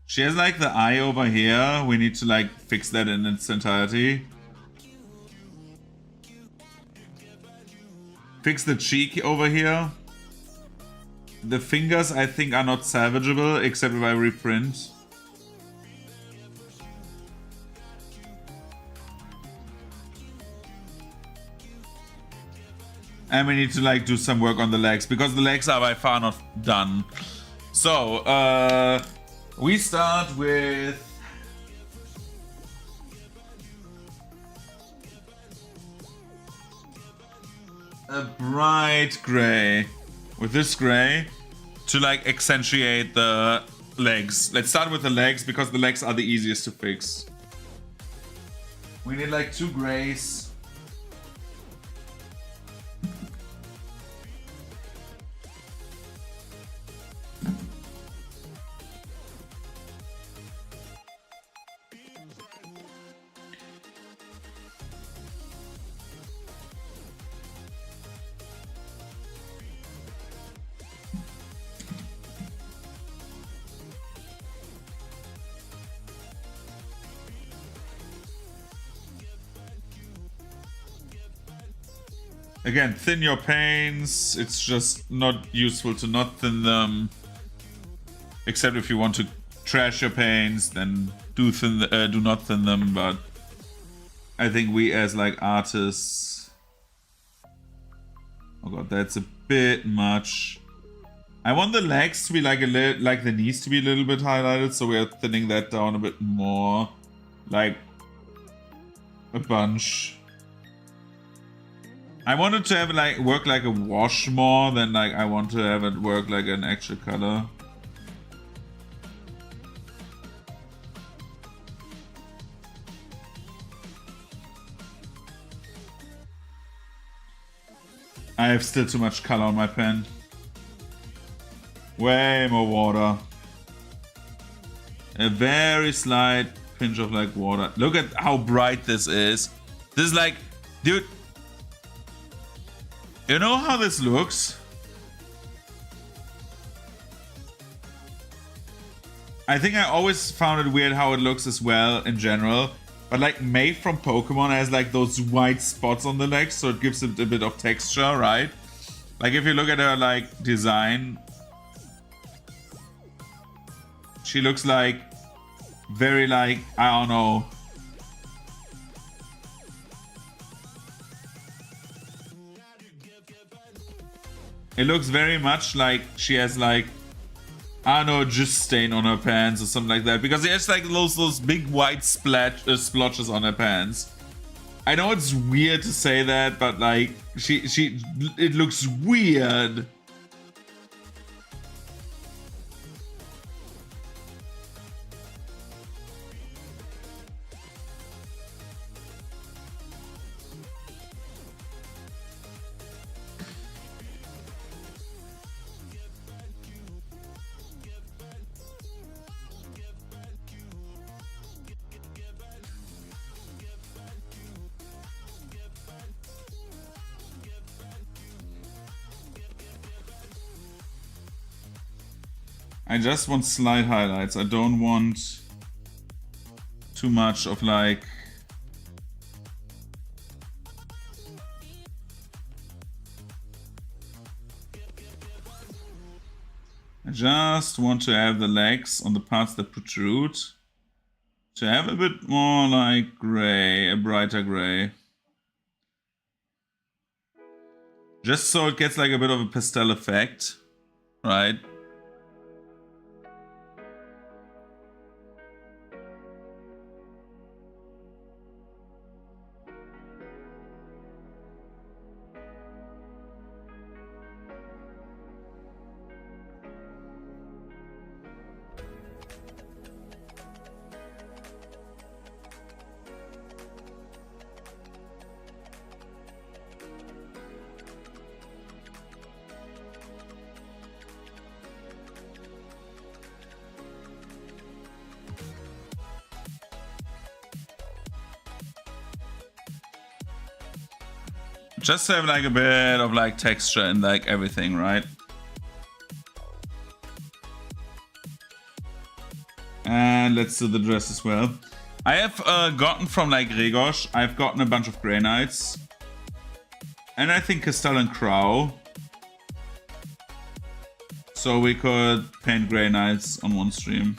She has like the eye over here. We need to like fix that in its entirety. Fix the cheek over here. The fingers I think are not salvageable except if I reprint. And we need to like do some work on the legs because the legs are by far not done. So, we start with a bright gray. With this gray to like accentuate the legs. Let's start with the legs because the legs are the easiest to fix. We need like 2 grays. Again, thin your panes. It's just not useful to not thin them. Except if you want to trash your panes, then do not thin them. But I think we as like artists... Oh god, that's a bit much. I want the legs to be like a little, like the knees to be a little bit highlighted, so we are thinning that down a bit more. Like a bunch. I wanted to have it like work like a wash more than like I want to have it work like an actual color. I have still too much color on my pen. Way more water. A very slight pinch of like water. Look at how bright this is. This is like, dude. You know how this looks? I think I always found it weird how it looks as well in general. But like May from Pokemon has like those white spots on the legs, so it gives it a bit of texture, right? Like if you look at her like design, she looks like very like, I don't know. It looks very much like she has like I don't know, just stain on her pants or something like that. Because there's like those big white splotches on her pants. I know it's weird to say that, but like it looks weird. I just want slight highlights. I don't want too much of like... I just want to have the legs on the parts that protrude to have a bit more like gray, a brighter gray. Just so it gets like a bit of a pastel effect, right? Just to have like a bit of like texture in like everything, right? And let's do the dress as well. I have gotten from like Regosh, I've gotten a bunch of Grey Knights. And I think Castell and Crow. So we could paint Grey Knights on one stream.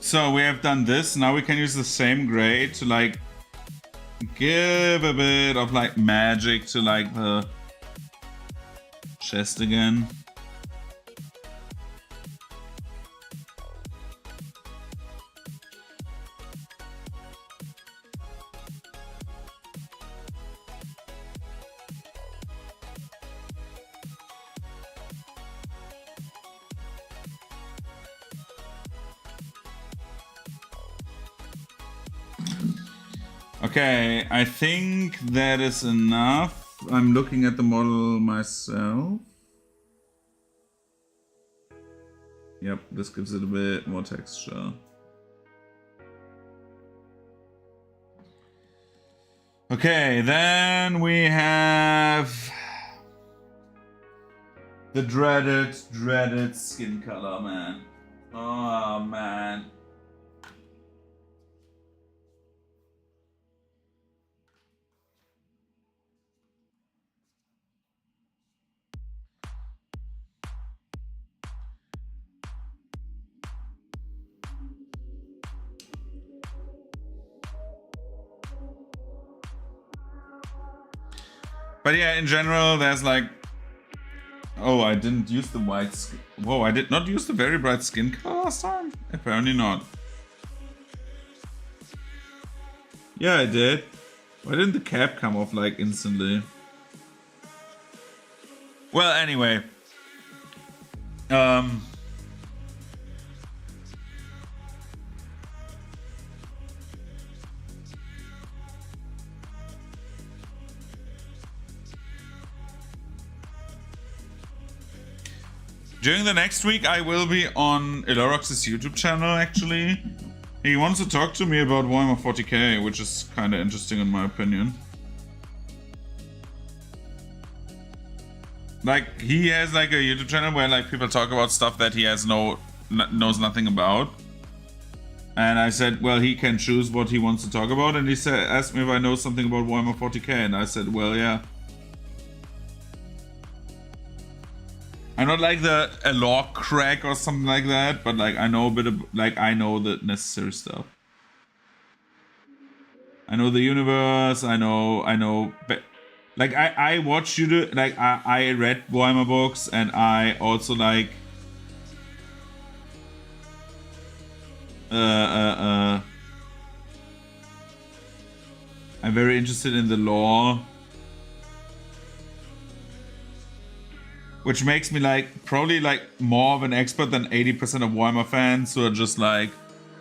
So we have done this. Now we can use the same gray to like give a bit of like magic to like the chest again. Okay, I think that is enough. I'm looking at the model myself. Yep, this gives it a bit more texture. Okay, then we have the dreaded skin color, man. Oh, man. But yeah, in general, there's like... Oh, I didn't use the white skin. Whoa, I did not use the very bright skin color last time? Apparently not. Yeah, I did. Why didn't the cap come off like instantly? Well, anyway. During the next week, I will be on Ilorox's YouTube channel, actually. He wants to talk to me about Warhammer 40k, which is kind of interesting in my opinion. Like, he has like a YouTube channel where like people talk about stuff that he has knows nothing about. And I said, well, he can choose what he wants to talk about. And he asked me if I know something about Warhammer 40k, and I said, well, yeah. I'm not like a lore crack or something like that, but like I know a bit of, like, I know the necessary stuff. I know the universe, I know, like I watch you like I read Warhammer books, and I also like I'm very interested in the lore, which makes me like probably like more of an expert than 80% of Warhammer fans who are just like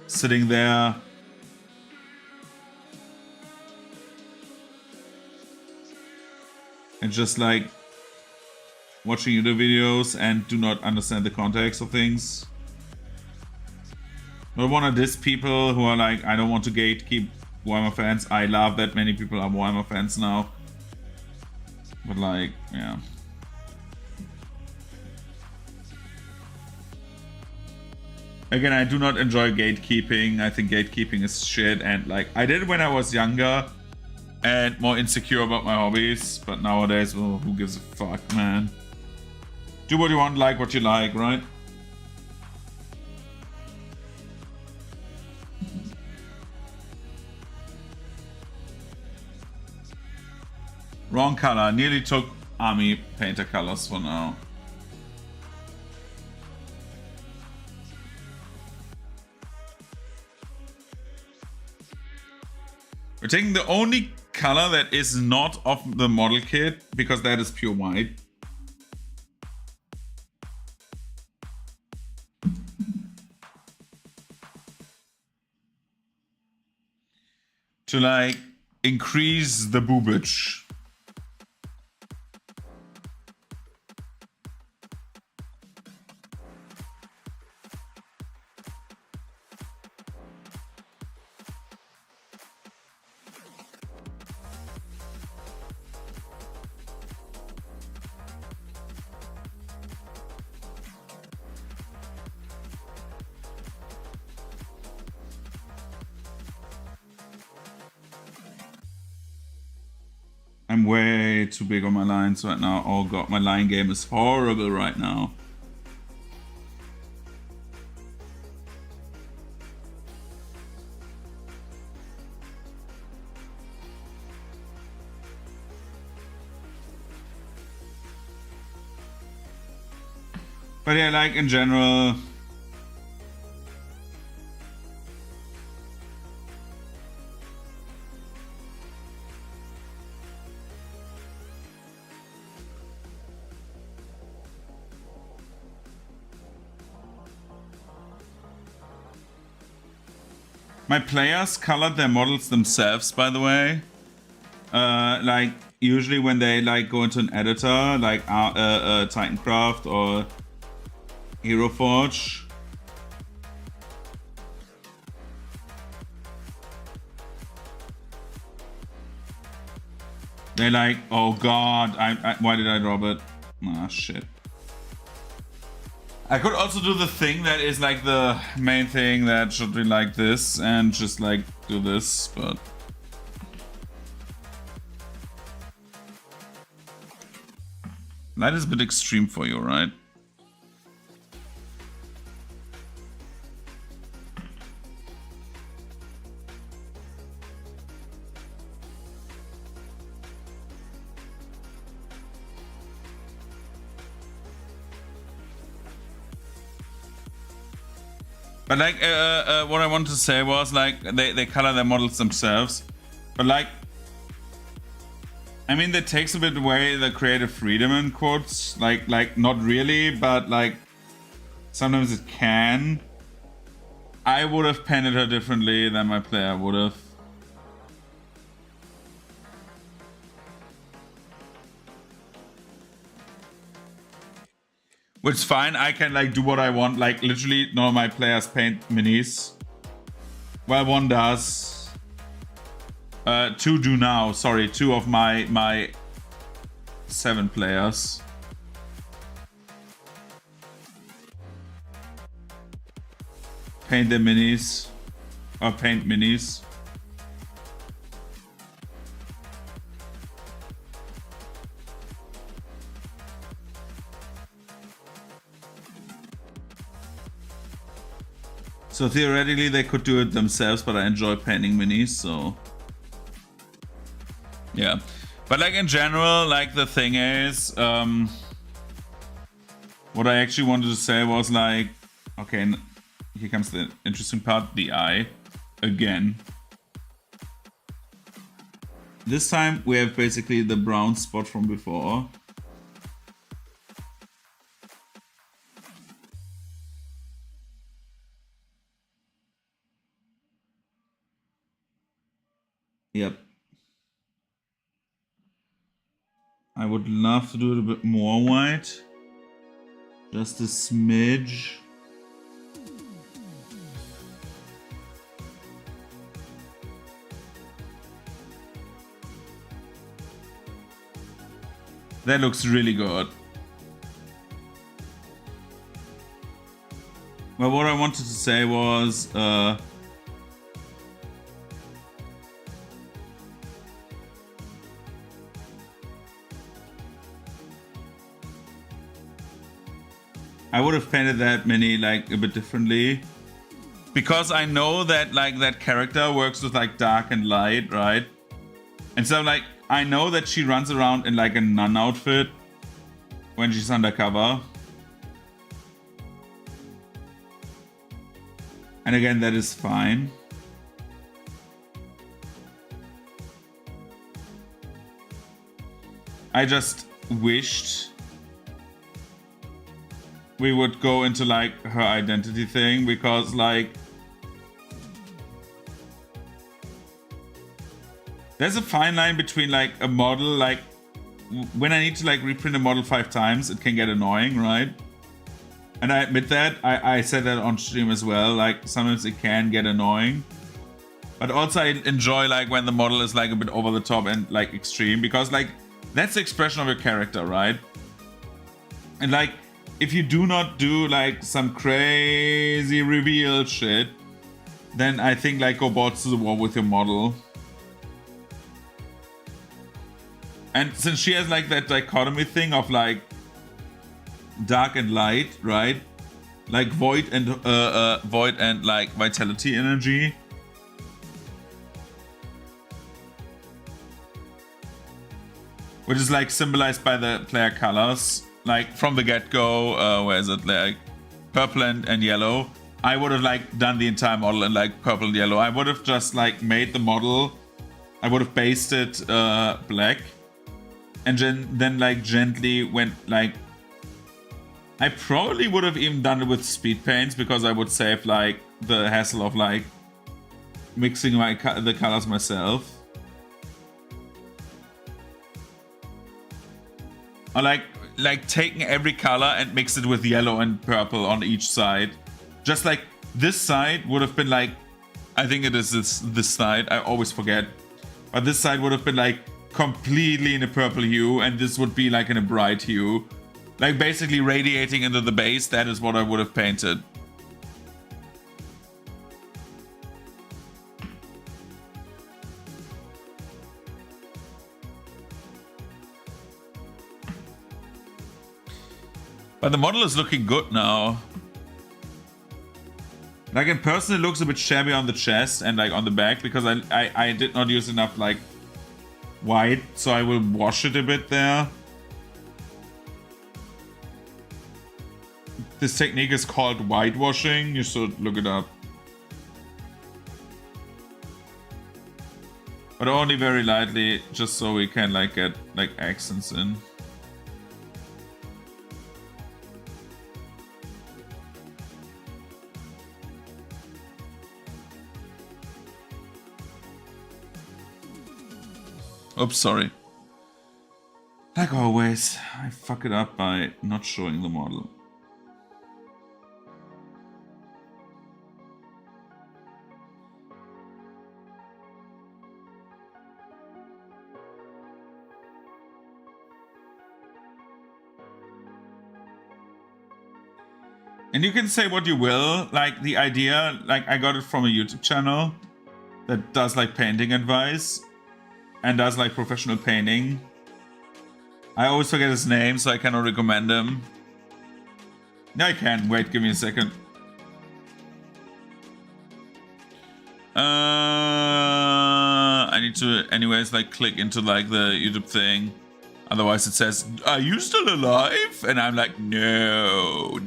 sitting there and just like watching YouTube videos and do not understand the context of things. I don't want to diss people who are like, I don't want to gatekeep Warhammer fans. I love that many people are Warhammer fans now. But like, yeah. Again, I do not enjoy gatekeeping. I think gatekeeping is shit, and like I did it when I was younger and more insecure about my hobbies, but nowadays, well, who gives a fuck, man? Do what you want, like what you like, right? Wrong color. Nearly took army painter colors for now. We're taking the only color that is not of the model kit, because that is pure white. To like increase the boobage. I'm way too big on my lines right now. Oh god, my line game is horrible right now. But yeah, like in general, my players colored their models themselves, by the way. Like usually when they like go into an editor, like Titancraft or Hero Forge, they're like, oh god, why did I drop it? Ah, shit. I could also do the thing that is like the main thing that should be like this, and just like do this, but that is a bit extreme for you, right? But like, what I wanted to say was like, they color their models themselves. But like, I mean, that takes a bit away the creative freedom in quotes. Like not really, but like, sometimes it can. I would have painted her differently than my player would have. Which is fine, I can like do what I want. Like literally none of my players paint minis. Well, one does. Two do now. Sorry, two of my 7 players. Paint their minis. Or paint minis. So theoretically they could do it themselves, but I enjoy painting minis, so yeah. But like in general, like the thing is, what I actually wanted to say was like, okay, here comes the interesting part, the eye, again. This time we have basically the brown spot from before. Yep. I would love to do it a bit more white. Just a smidge. That looks really good. Well, what I wanted to say was, I would have painted that mini like a bit differently, because I know that like that character works with like dark and light, right? And so like I know that she runs around in like a nun outfit when she's undercover. And again, that is fine. I just wished we would go into like her identity thing, because like there's a fine line between like a model, like when I need to like reprint a model 5 times, it can get annoying, right? And I admit that, I said that on stream as well, like sometimes it can get annoying. But also I enjoy like when the model is like a bit over the top and like extreme, because like that's the expression of your character, right? And like if you do not do like some crazy reveal shit, then I think like go balls to the wall with your model. And since she has like that dichotomy thing of like dark and light, right? Like void and like vitality energy. Which is like symbolized by the player colors. Like from the get-go, where is it? Like purple and yellow. I would have like done the entire model in like purple and yellow. I would have just like made the model. I would have based it black. And then like gently went like, I probably would have even done it with speed paints, because I would save like the hassle of like mixing the colors myself. Or like taking every color and mix it with yellow and purple on each side. Just like this side would have been like, I think it is this side, I always forget. But this side would have been like completely in a purple hue, and this would be like in a bright hue. Like basically radiating into the base, that is what I would have painted. But the model is looking good now. Like in person it looks a bit shabby on the chest and like on the back, because I did not use enough like white, so I will wash it a bit there. This technique is called whitewashing. You should look it up. But only very lightly, just so we can like get like accents in. Oops, sorry. Like always, I fuck it up by not showing the model. And you can say what you will, like the idea, like I got it from a YouTube channel that does like painting advice and does like professional painting. I always forget his name, so I cannot recommend him. No, I can. Wait, give me a second. I need to anyways like click into like the YouTube thing. Otherwise it says, "Are you still alive?" And I'm like, no,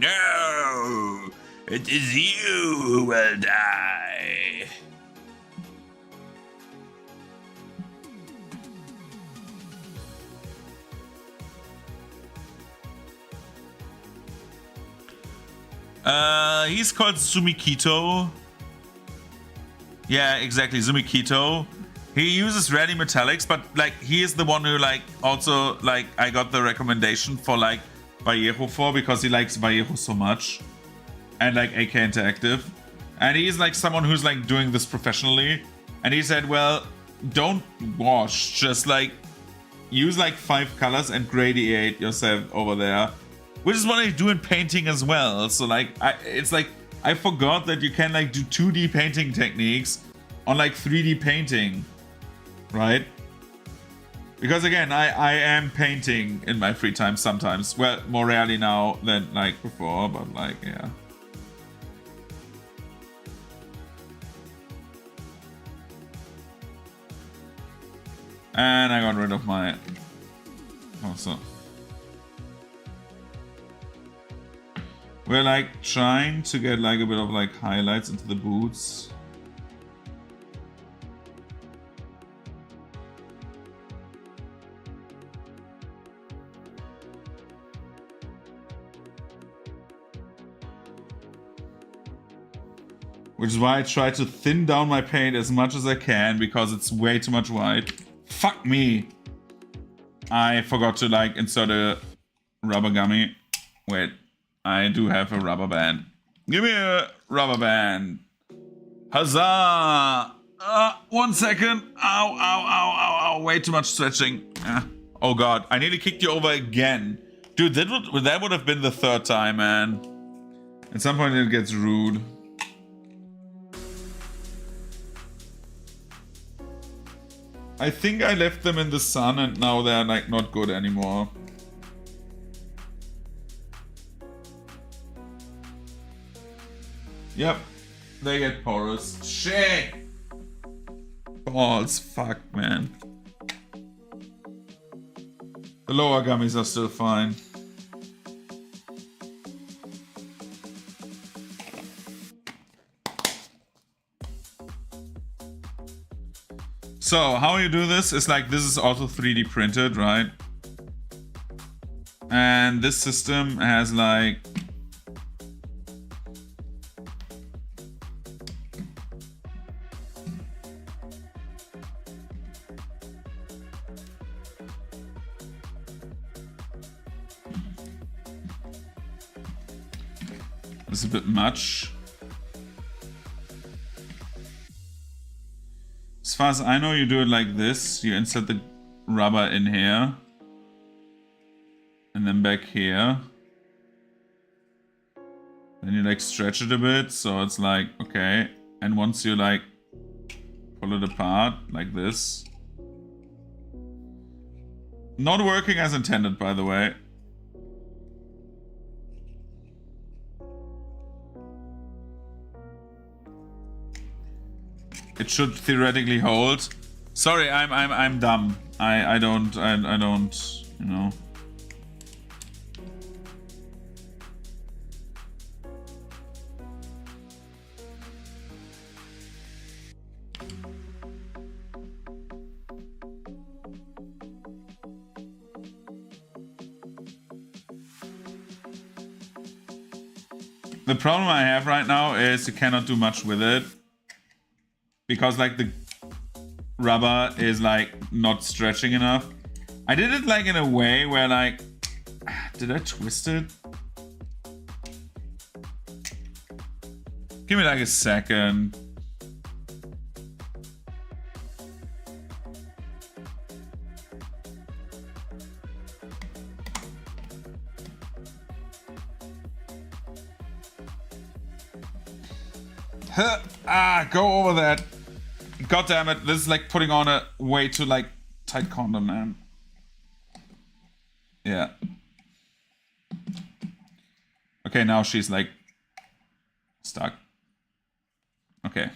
it is you who will die. He's called Sumikito. Yeah, exactly, Sumikito. He uses ready metallics, but like he is the one who like also like I got the recommendation for like Vallejo for, because he likes Vallejo so much and like AK Interactive, and he's like someone who's like doing this professionally, and he said, well, don't wash, just like use like 5 colors and gradiate yourself over there, which is what I do in painting as well. So like it's like I forgot that you can like do 2D painting techniques on like 3D painting, right? Because again, I am painting in my free time sometimes. Well, more rarely now than like before, but like, yeah. And I got rid of my... Also. We're like trying to get like a bit of like highlights into the boots. Which is why I try to thin down my paint as much as I can, because it's way too much white. Fuck me! I forgot to like insert a rubber gummy. Wait, I do have a rubber band. Give me a rubber band. Huzzah! 1 second. Ow, ow, ow, ow, ow. Way too much stretching. Oh god, I nearly kicked you over again. Dude, that would have been the 3rd time, man. At some point it gets rude. I think I left them in the sun and now they're like not good anymore. Yep, they get porous. Shit! Balls, fuck, man. The lower gummies are still fine. So how you do this is like, this is also 3D printed, right? And this system has like it's a bit much. As far as I know, you do it like this. You insert the rubber in here. And then back here. Then you like stretch it a bit. So it's like, okay. And once you like pull it apart like this. Not working as intended, by the way. It should theoretically hold. Sorry, I'm dumb. I don't, you know. The problem I have right now is you cannot do much with it. Because like the rubber is like not stretching enough. I did it like in a way where like, did I twist it? Give me like a second. Go over that. God damn it, this is like putting on a way too like tight condom, man. Yeah. Okay, now she's like stuck. Okay.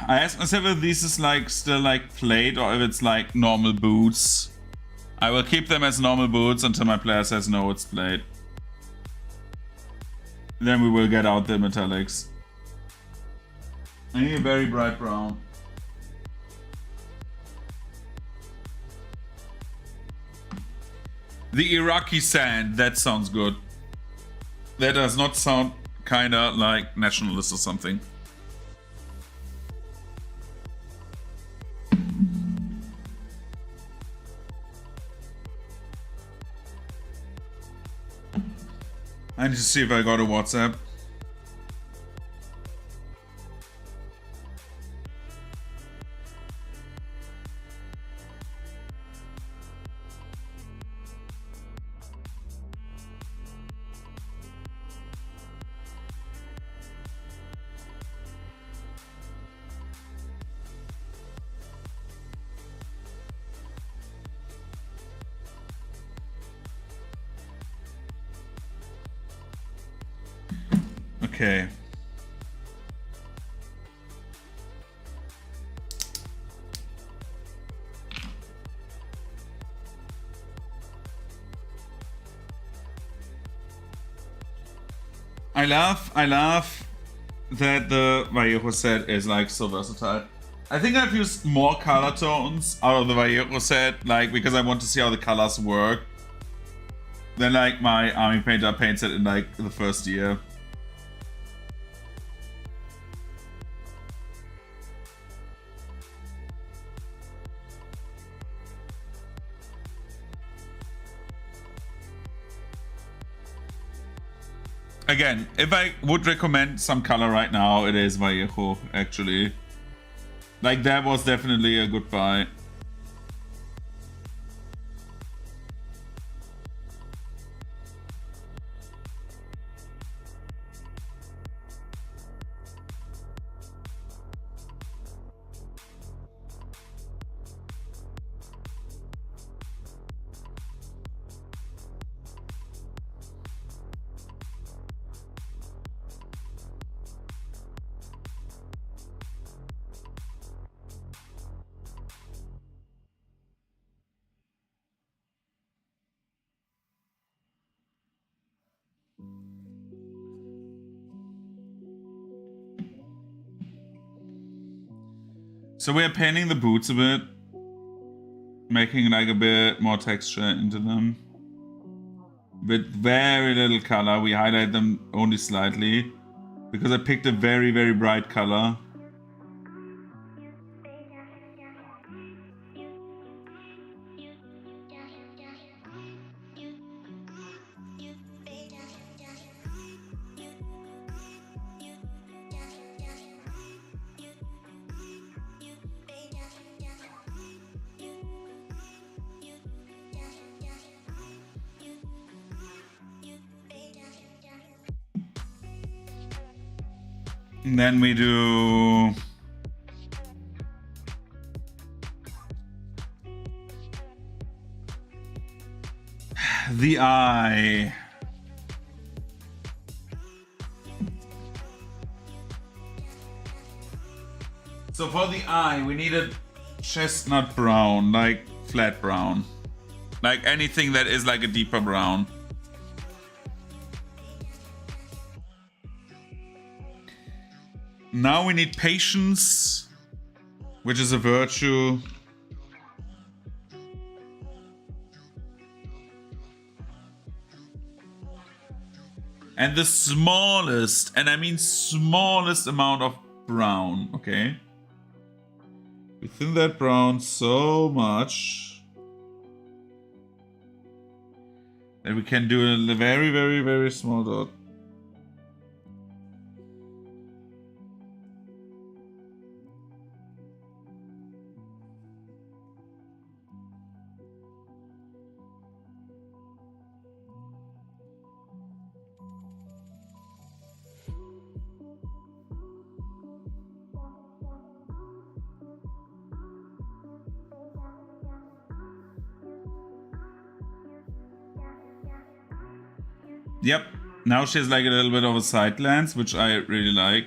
I asked myself if this is like still like plate or if it's like normal boots. I will keep them as normal boots until my player says no, it's plate. Then we will get out the metallics. I need a very bright brown. The Iraqi sand, that sounds good. That does not sound kinda like nationalist or something. I need to see if I got a WhatsApp. Okay. I love that the Vallejo set is like so versatile. I think I've used more color tones out of the Vallejo set, like because I want to see how the colors work, than like my Army Painter paint set in like the first year. Again, if I would recommend some color right now, it is Vallejo, actually. Like, that was definitely a good buy. So we're painting the boots a bit, making like a bit more texture into them. With very little color, we highlight them only slightly, because I picked a very, very bright color. And then we do the eye. So for the eye, we needed chestnut brown, like flat brown. Like anything that is like a deeper brown. Now we need patience, which is a virtue. And the smallest, and I mean smallest amount of brown, okay? We thin that brown so much that we can do a very, very, very small dot. Yep, now she has like a little bit of a side glance, which I really like.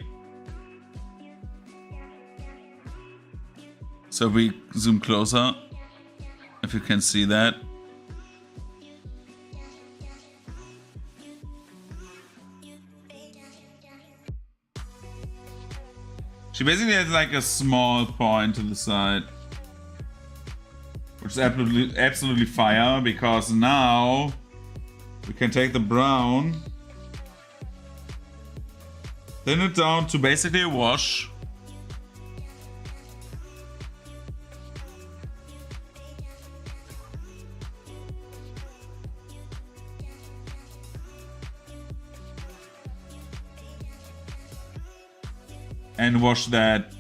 So we zoom closer, if you can see that. She basically has like a small point to the side, which is absolutely fire, because now we can take the brown, thin it down to basically a wash. And wash that.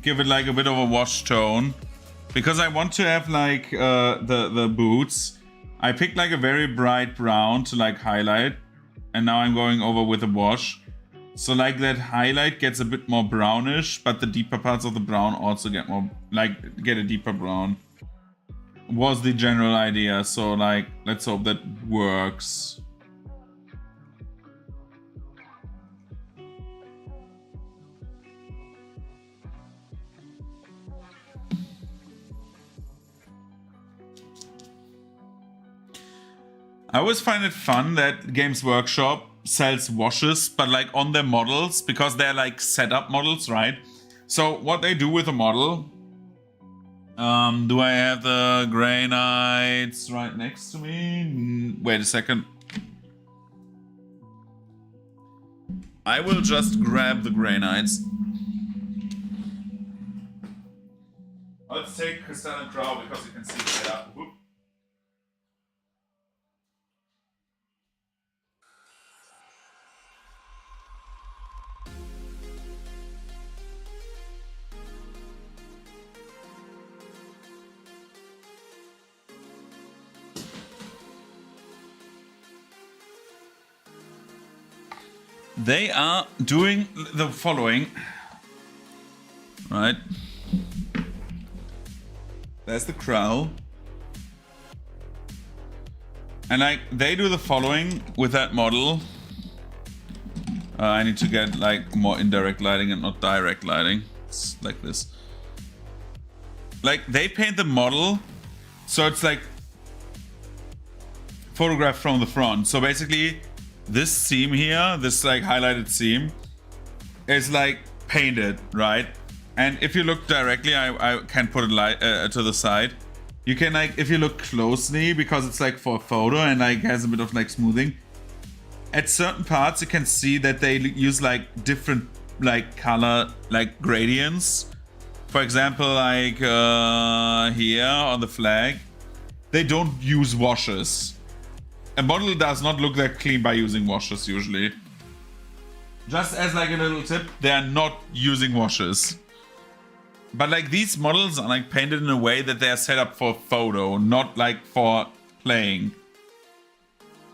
Give it like a bit of a wash tone, because I want to have like the boots. I picked like a very bright brown to like highlight, and now I'm going over with a wash. So like that highlight gets a bit more brownish, but the deeper parts of the brown also get more, like, get a deeper brown. Was the general idea. So like, let's hope that works. I always find it fun that Games Workshop sells washes, but like on their models, because they're like setup models, right? So what they do with a model, do I have the granites right next to me? Wait a second. I will just grab the granites. Let's take Crystalline Crow because you can see it better. Whoop. They are doing the following, right? There's the crow. And like, they do the following with that model. I need to get like more indirect lighting and not direct lighting. It's like this. Like, they paint the model, so it's like photographed from the front. So basically, this seam here, this like highlighted seam, is like painted, right? And if you look directly, I can put it to the side. You can like, if you look closely, because it's like for a photo and like has a bit of like smoothing, at certain parts you can see that they use like different like color like gradients. For example, like here on the flag, they don't use washes. A model does not look that clean by using washes usually. Just as like a little tip, they are not using washes. But like, these models are like painted in a way that they are set up for photo, not like for playing.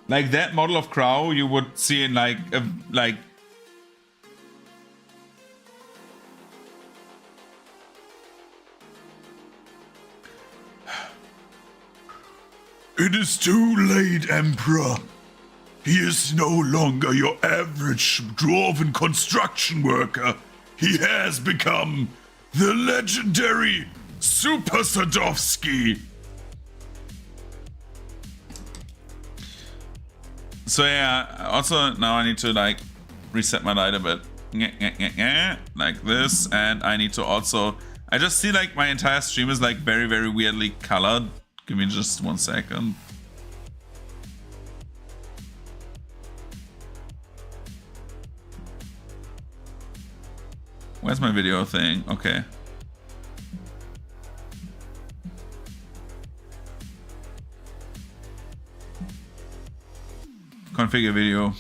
Like that model of Crow you would see in like It is too late, Emperor. He is no longer your average dwarven construction worker. He has become The legendary Super Sadovsky. So yeah, also now I need to like reset my light a bit. Like this, and I need to also, I just see like my entire stream is like very, very weirdly colored. Give me just 1 second. Where's my video thing? Okay. Configure video.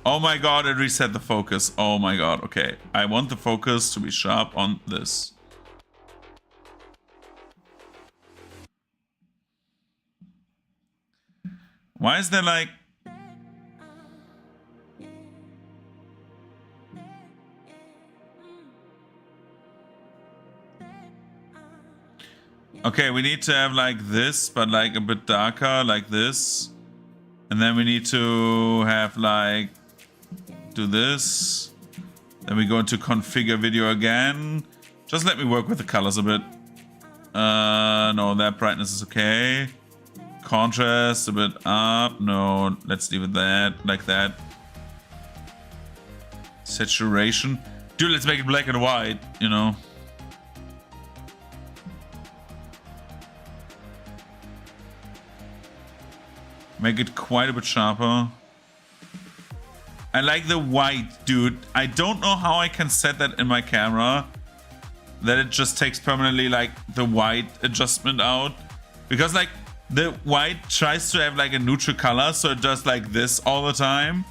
Oh my god, it reset the focus. Oh my god, okay. I want the focus to be sharp on this. Why is there like... Okay, we need to have like this, but like a bit darker, like this. And then we need to have like... do this. Then we go into configure video again. Just let me work with the colors a bit. No, that brightness is okay. Contrast a bit up. No, let's leave it that, like that. Saturation. Dude, let's make it black and white, you know. Make it quite a bit sharper. I like the white, dude. I don't know how I can set that in my camera. That it just takes permanently like the white adjustment out. Because like the white tries to have like a neutral color. So it does like this all the time.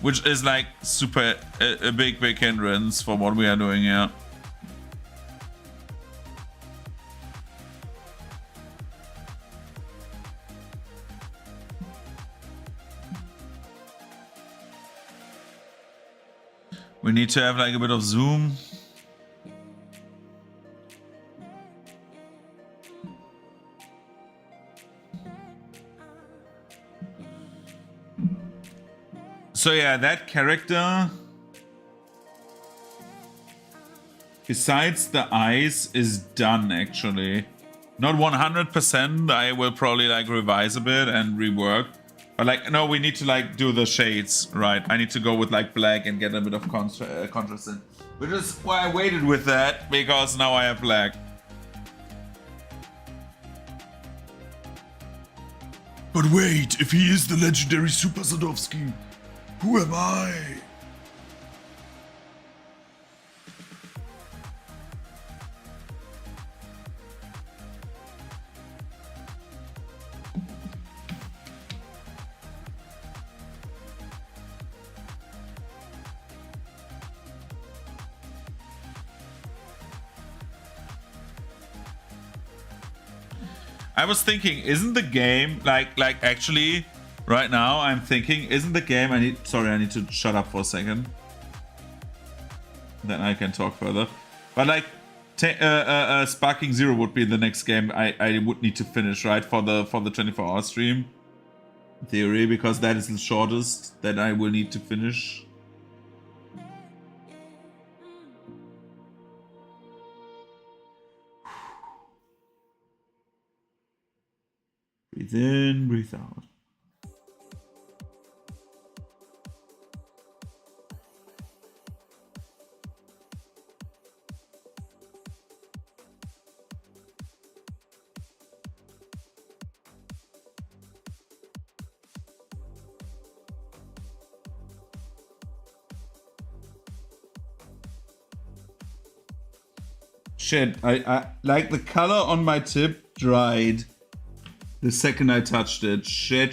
Which is like super, a big hindrance for what we are doing here. We need to have like a bit of zoom. So yeah, that character, besides the eyes, is done actually. Not 100%, I will probably like revise a bit and rework. But like, no, we need to like do the shades, right? I need to go with like black and get a bit of contrast in. Which is why I waited with that, because now I have black. But wait, if he is the legendary Super Sadovsky, who am I? I was thinking, isn't the game like actually right now I'm thinking, isn't the game, I need to shut up for a second. Then I can talk further. But like Sparking Zero would be the next game I would need to finish, right? For the 24-hour stream. In theory, because that is the shortest that I will need to finish. Breathe in, breathe out. Shit, I like the color on my tip dried the second I touched it. Shit.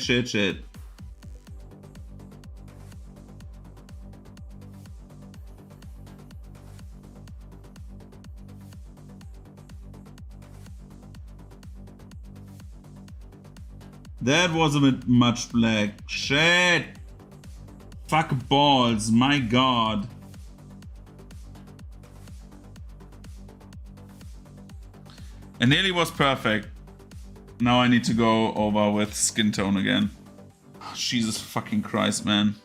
That was a bit much black. Shit. Fuck balls, my god. It nearly was perfect. Now I need to go over with skin tone again. Jesus fucking Christ, man.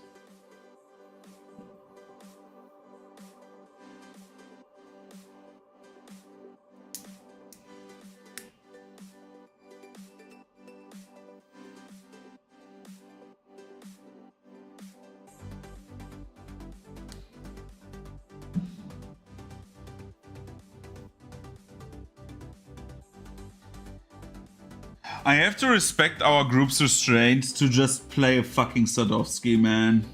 I have to respect our group's restraint to just play a fucking Sadovsky, man.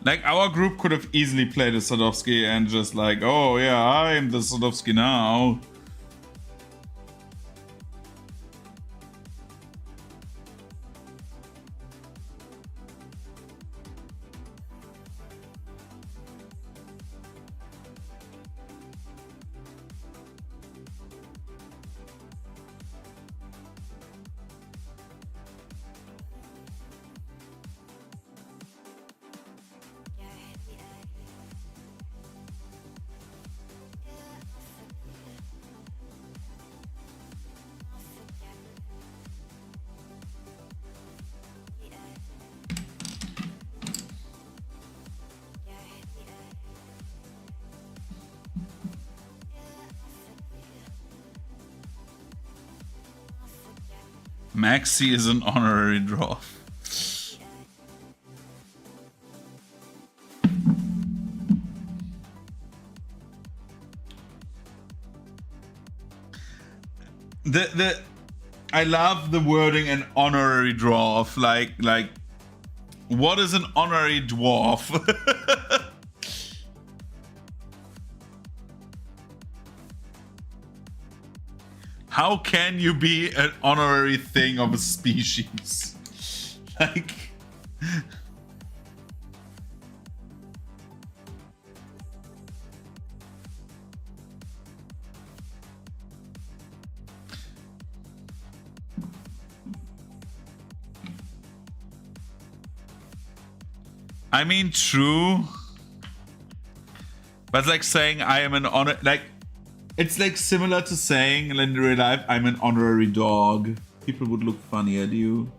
Like, our group could have easily played a Sadovsky and just like, oh yeah, I'm the Sadovsky now. Maxi is an honorary draw. I love the wording an honorary dwarf. Like what is an honorary dwarf? How can you be an honorary thing of a species? Like... I mean, true. But it's like saying I am an honor... Like, it's like similar to saying in real life, I'm an honorary dog. People would look funny at you.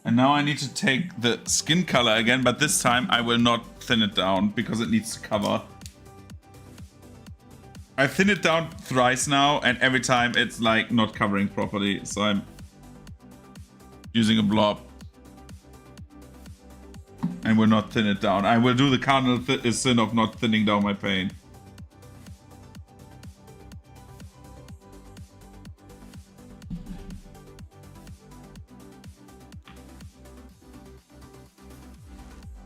And now I need to take the skin color again, but this time I will not thin it down because it needs to cover. I thinned it down thrice now, and every time it's like not covering properly, so I'm using a blob. And will not thin it down. I will do the cardinal sin of not thinning down my paint.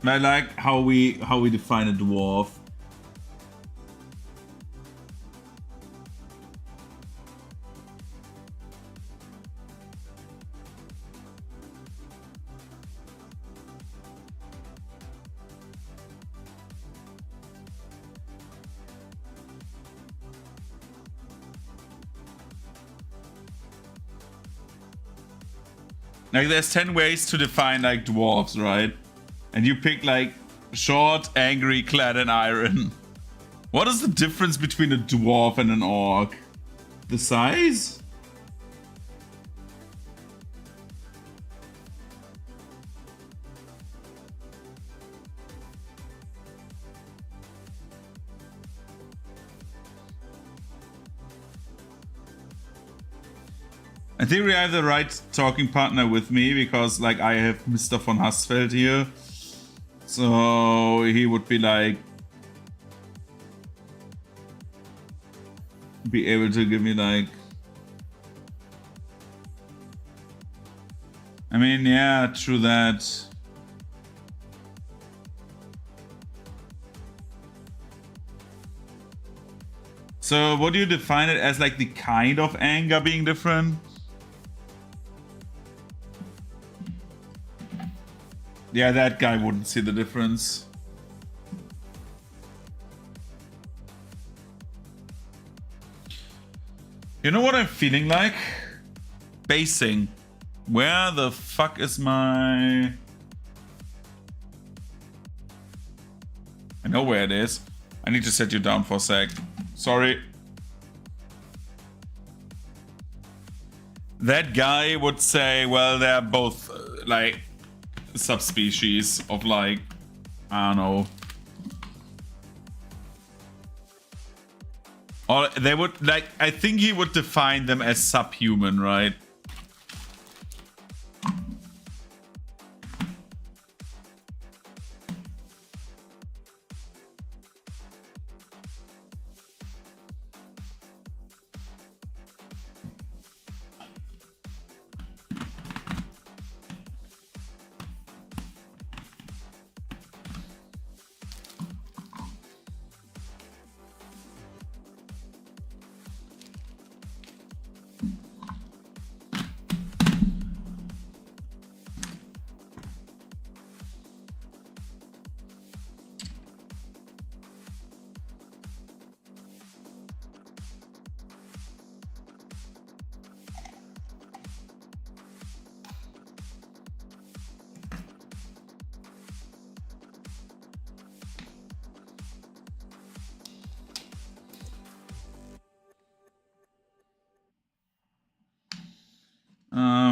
I like how we define a dwarf. Like, there's 10 ways to define like dwarves, right? And you pick like short, angry, clad in iron. What is the difference between a dwarf and an orc? The size? I think we have the right talking partner with me because, like, I have Mr. von Hassfeld here. So he would be like, be able to give me like, I mean, yeah, true that. So what do you define it as, like the kind of anger being different? Yeah, that guy wouldn't see the difference. You know what I'm feeling like? Basing. Where the fuck is my... I know where it is. I need to set you down for a sec. Sorry. That guy would say, well, they're both like subspecies of like, I don't know. Or they would like, I think he would define them as subhuman, right?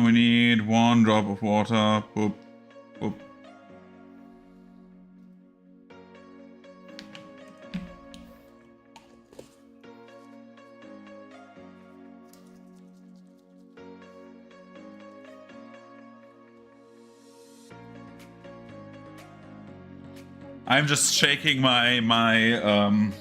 We need 1 drop of water. Boop, boop. I'm just shaking my mud.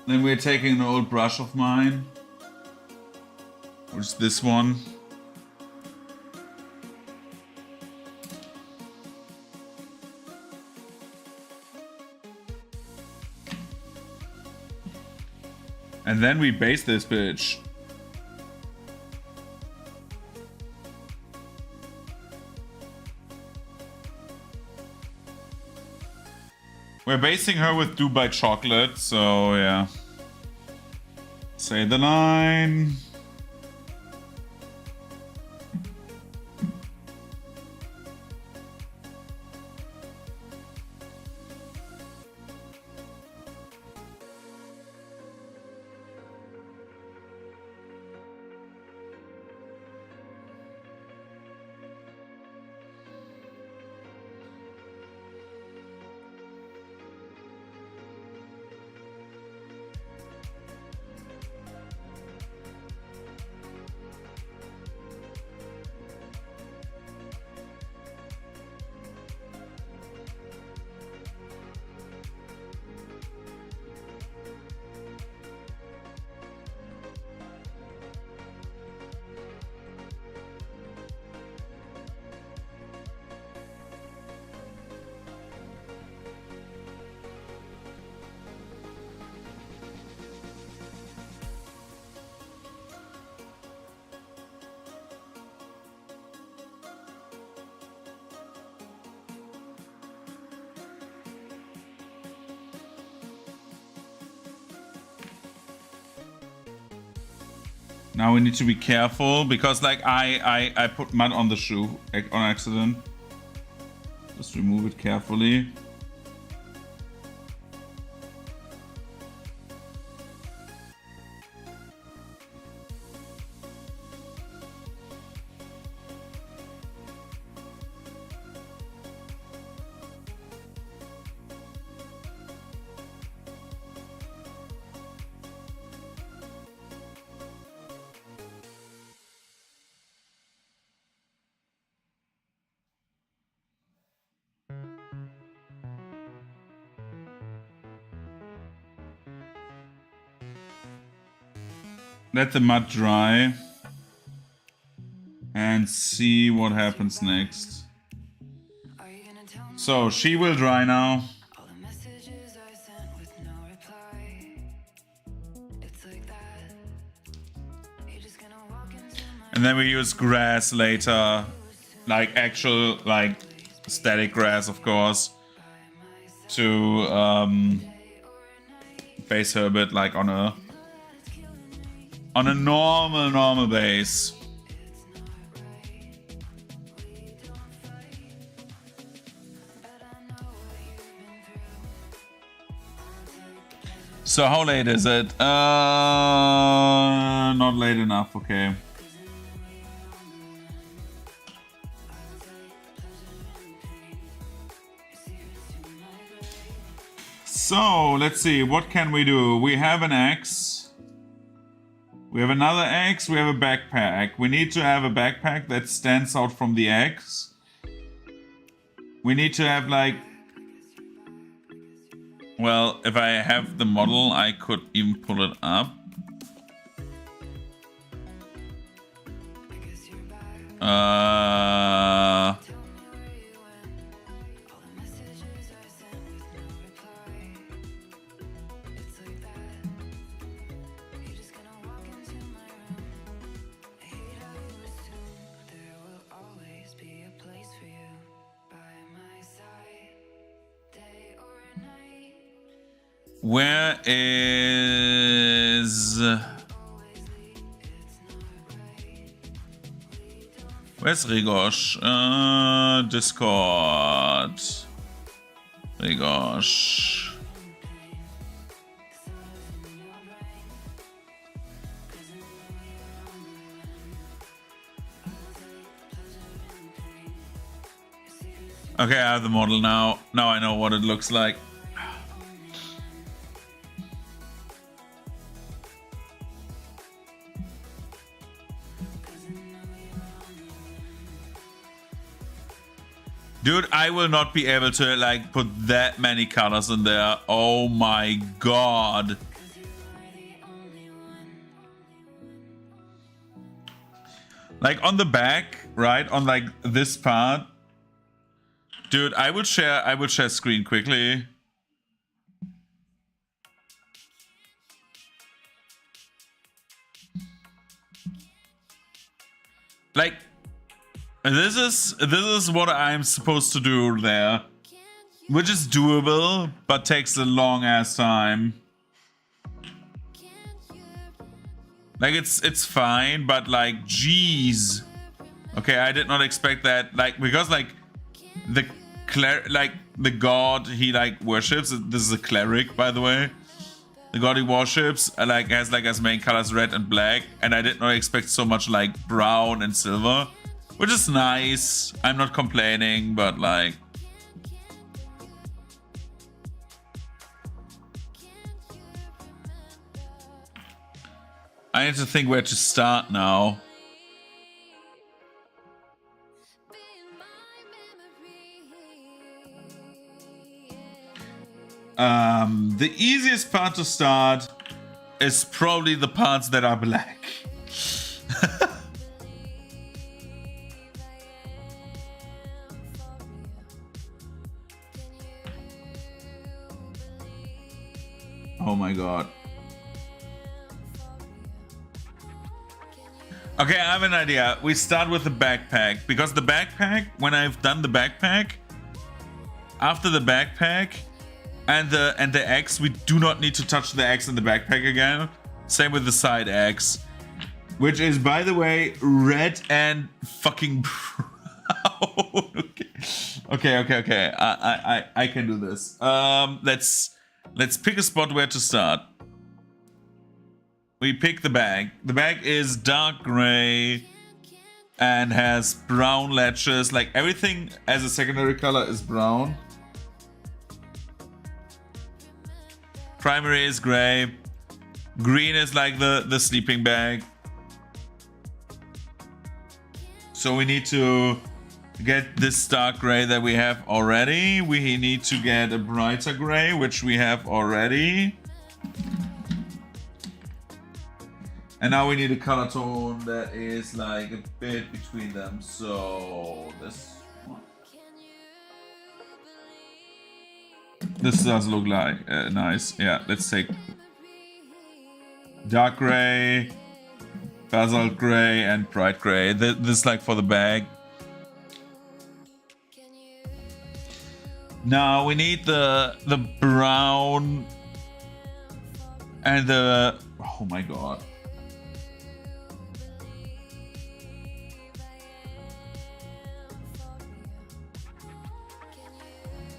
Then we're taking an old brush of mine, which is this one. And then we base this bitch. We're basing her with Dubai chocolate, so yeah. Say the line. Now we need to be careful because like I put mud on the shoe on accident. Just remove it carefully. let the mud dry and see what happens next. So she will dry now. And then we use grass later, like actual, like static grass, of course, to base her a bit like on a normal base. So how late is it? Not late enough, okay. So, let's see, what can we do? We have an axe. We have another axe, we have a backpack. We need to have a backpack that stands out from the axe. We need to have like... Well, if I have the model, I could even pull it up. Where is... Where's Rigosh? Discord. Rigosh. Okay, I have the model now. Now I know what it looks like. Dude, I will not be able to like put that many colors in there. Oh my god. Like on the back, right? On like this part. Dude, I will share screen quickly. Like this is what I'm supposed to do there, which is doable, but takes a long ass time. Like it's fine, but like, jeez. Okay, I did not expect that. Like because like the god he like worships. This is a cleric, by the way. The god he worships like has like as main colors red and black, and I did not expect so much like brown and silver. Which is nice. I'm not complaining, but like... I need to think where to start now. The easiest part to start is probably the parts that are black. Oh my god. Okay, I have an idea. We start with the backpack, because the backpack, when I've done the backpack, after the backpack and the axe, we do not need to touch the axe in the backpack again. Same with the side axe, which is, by the way, red and fucking brown. Okay. I can do this. Let's pick a spot where to start. We pick the bag. The bag is dark gray and has brown latches. Like everything as a secondary color is brown. Primary is gray. Green is like the sleeping bag. So we need to get this dark gray that we have already. We need to get a brighter gray, which we have already. And now we need a color tone that is like a bit between them. So this one. This does look like nice. Yeah, let's take dark gray, basalt gray, and bright gray. This like for the bag. Now we need the brown and the, oh my god.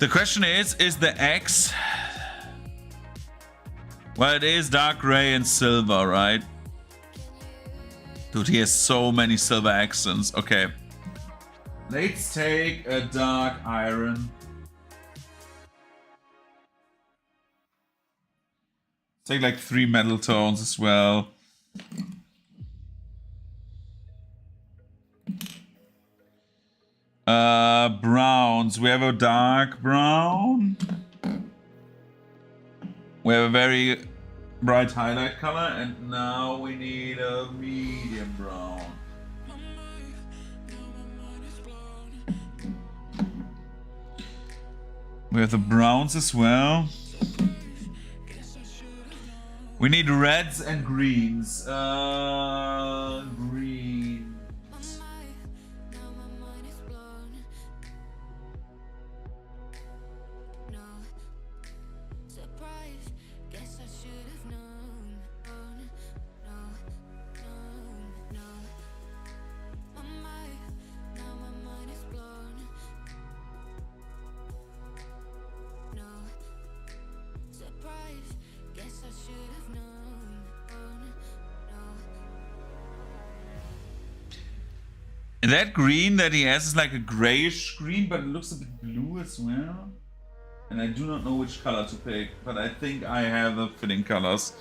The question is the X? Well, it is dark gray and silver, right? Dude, he has so many silver accents. Okay. Let's take a dark iron. Take like 3 metal tones as well. Browns. We have a dark brown. We have a very bright highlight color, and now we need a medium brown. We have the browns as well. We need reds and greens. Greens. That green that he has is like a grayish green, but it looks a bit blue as well. And I do not know which color to pick, but I think I have the fitting colors.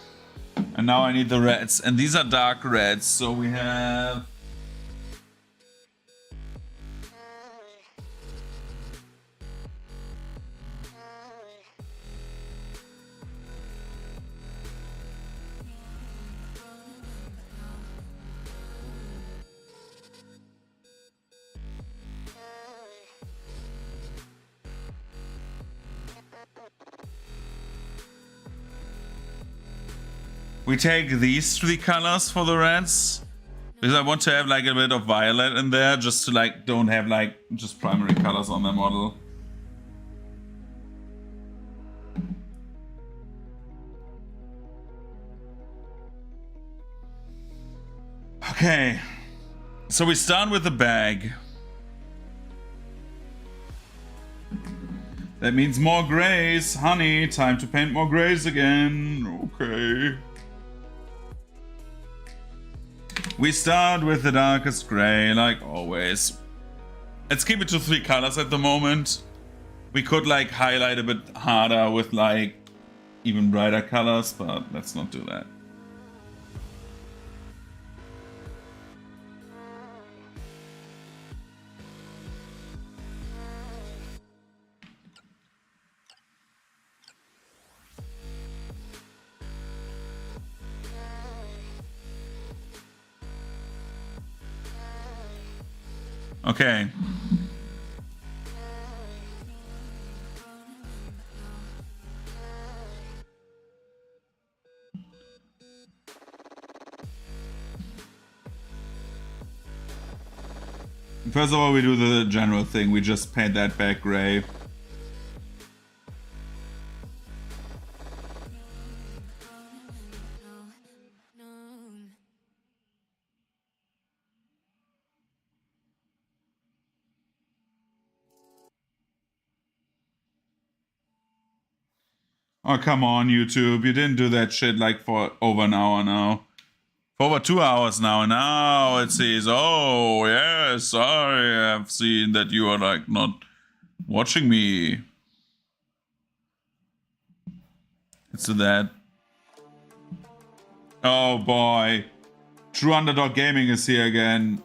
And now I need the reds, and these are dark reds, so we have... We take these 3 colors for the reds, because I want to have like a bit of violet in there, just to like don't have like just primary colors on the model. Okay, so we start with the bag. That means more grays, honey. Time to paint more grays again. Okay. We start with the darkest gray, like always. Let's keep it to 3 colors at the moment. We could like highlight a bit harder with like even brighter colors, but let's not do that. Okay. First of all, we do the general thing. We just paint that back gray. Oh, come on, YouTube. You didn't do that shit like for over an hour now. For over 2 hours now. And now it says, oh, yes, I have seen that you are like not watching me. Let's do that. Oh, boy. True Underdog Gaming is here again.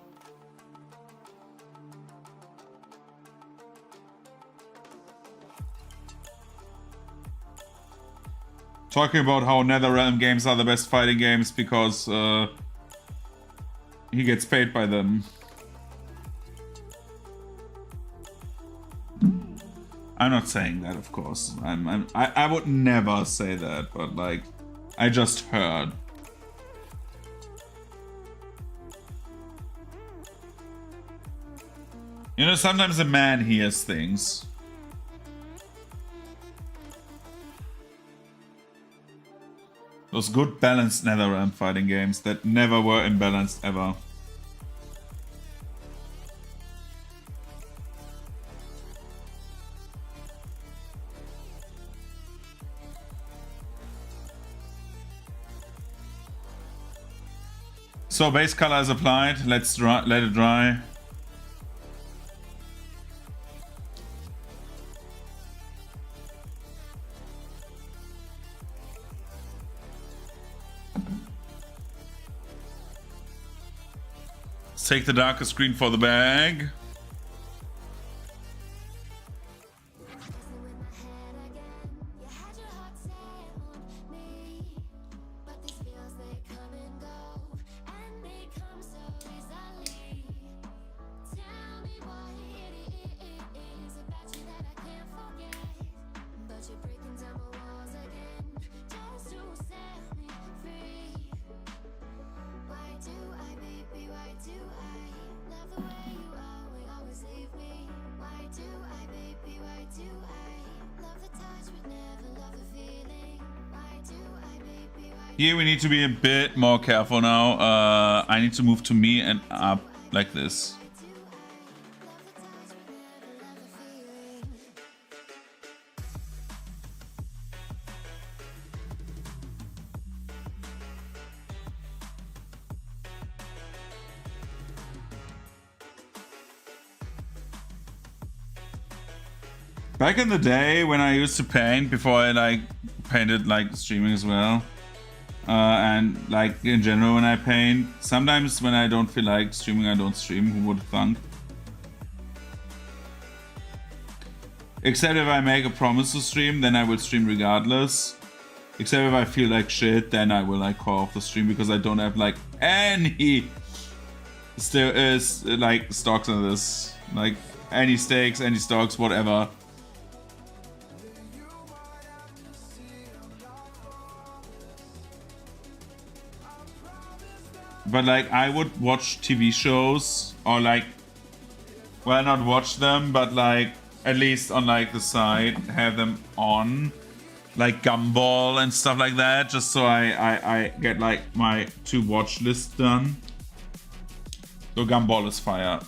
Talking about how NetherRealm games are the best fighting games because he gets paid by them. I'm not saying that, of course. I would never say that, but like, I just heard. You know, sometimes a man hears things. Those good balanced NetherRealm fighting games that never were imbalanced ever. So base color is applied. Let's dry, let it dry. Let's take the darkest green for the bag. Here we need to be a bit more careful now. I need to move to me and up like this. Back in the day when I used to paint, before I like painted like streaming as well, and like in general when I paint, sometimes when I don't feel like streaming, I don't stream. Who would have thunk? Except if I make a promise to stream, then I will stream regardless. Except if I feel like shit, then I will like call off the stream because I don't have like any still is like stocks on this, like any stakes, any stocks, whatever. But like I would watch TV shows or like, well, not watch them, but like at least on like the side have them on, like Gumball and stuff like that, just so I get like my to watch list done. So Gumball is fire.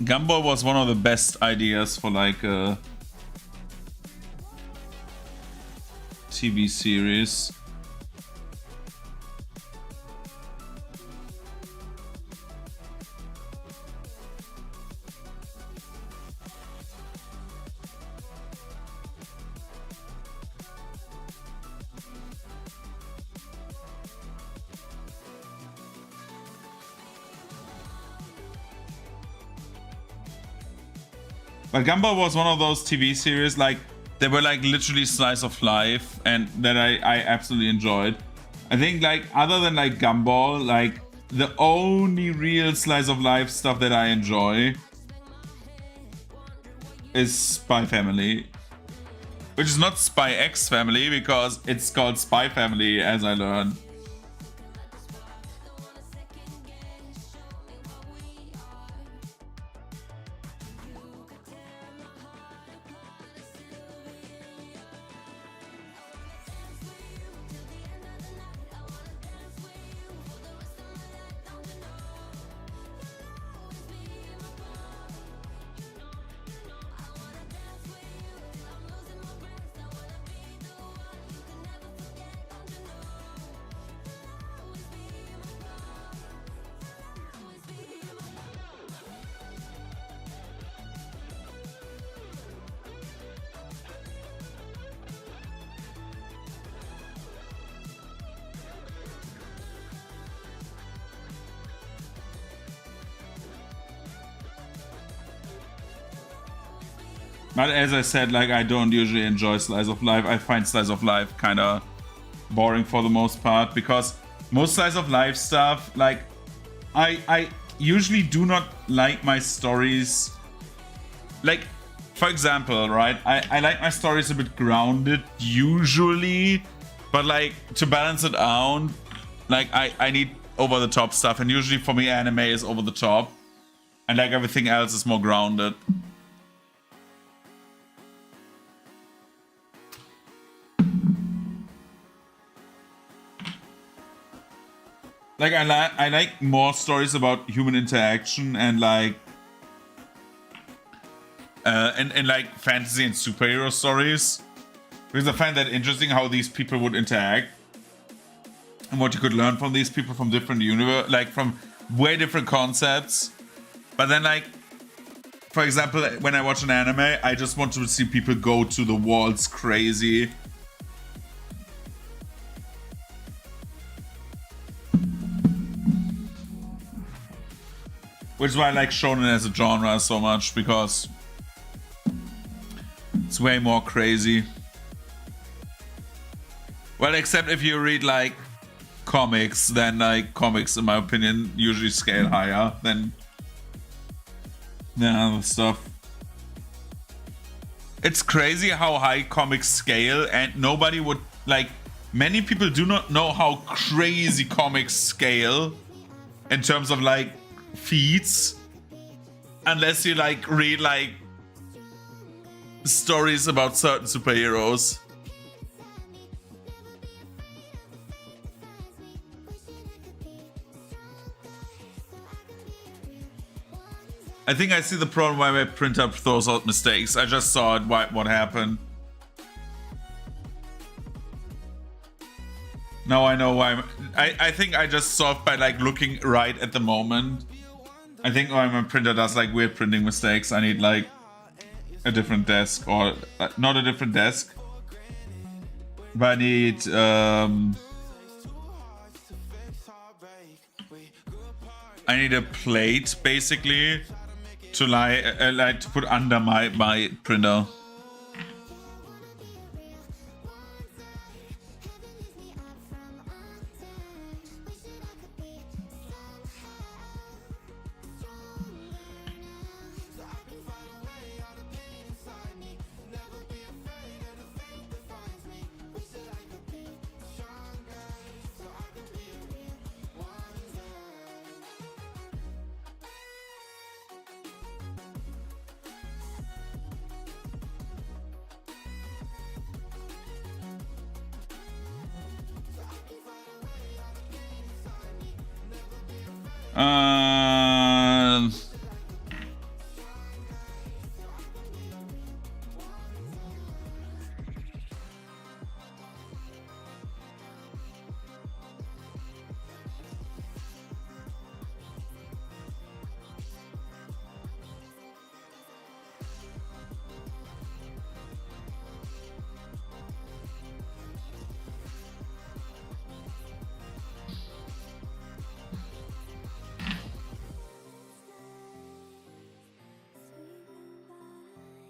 Gumball was one of the best ideas for like a TV series. But Gumball was one of those TV series, like, they were like literally slice of life and that I absolutely enjoyed. I think like, other than like Gumball, like, the only real slice of life stuff that I enjoy is Spy Family. Which is not Spy X Family because it's called Spy Family, as I learned. But as I said, like, I don't usually enjoy slice of life. I find slice of life kind of boring for the most part, because most slice of life stuff, like, I usually do not like my stories. Like, for example, right, I like my stories a bit grounded usually, but like, to balance it out, like, I need over the top stuff, and usually for me anime is over the top, and like everything else is more grounded. Like, I like more stories about human interaction and like and like fantasy and superhero stories, because I find that interesting how these people would interact and what you could learn from these people from different universe, like from way different concepts. But then, like, for example, when I watch an anime, I just want to see people go to the walls crazy. Which is why I like shonen as a genre so much, because it's way more crazy. Well, except if you read like comics, then like comics, in my opinion, usually scale higher than other stuff. It's crazy how high comics scale, and nobody would, like, many people do not know how crazy comics scale in terms of like feats, unless you like read like stories about certain superheroes. I think I see the problem why my printer throws out mistakes. I just saw it, what happened. Now I know why. I think I just solved by like looking right at the moment. I think why my printer does like weird printing mistakes. I need like a different desk, or not a different desk, but I need a plate basically to like to put under my printer.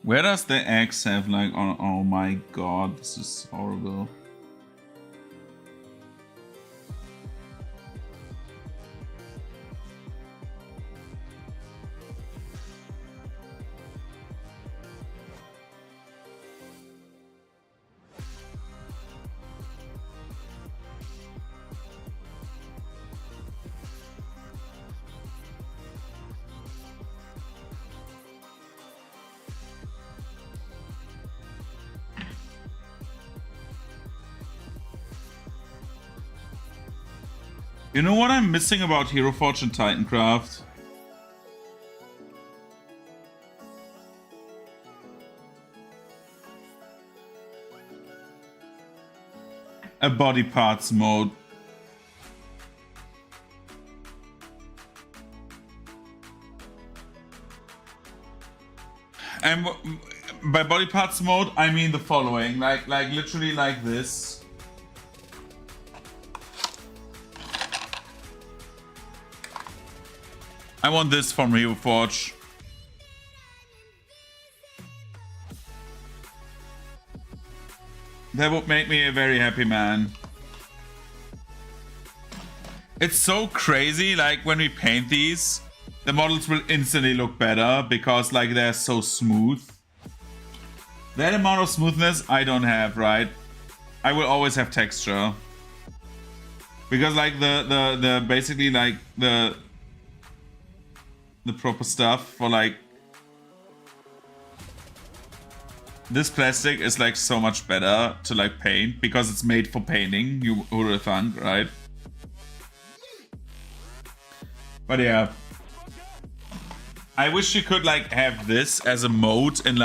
Where does the X have like, oh my god, this is horrible. You know what I'm missing about Hero Forge and Titancraft? A body parts mode. And by body parts mode, I mean the following, like literally like this. I want this from Hero Forge. That would make me a very happy man. It's so crazy, like when we paint these, the models will instantly look better because like they're so smooth. That amount of smoothness I don't have, right? I will always have texture. Because like the basically like the proper stuff for like this plastic is like so much better to like paint because it's made for painting, you would have thought, right? But yeah, I wish you could like have this as a mode in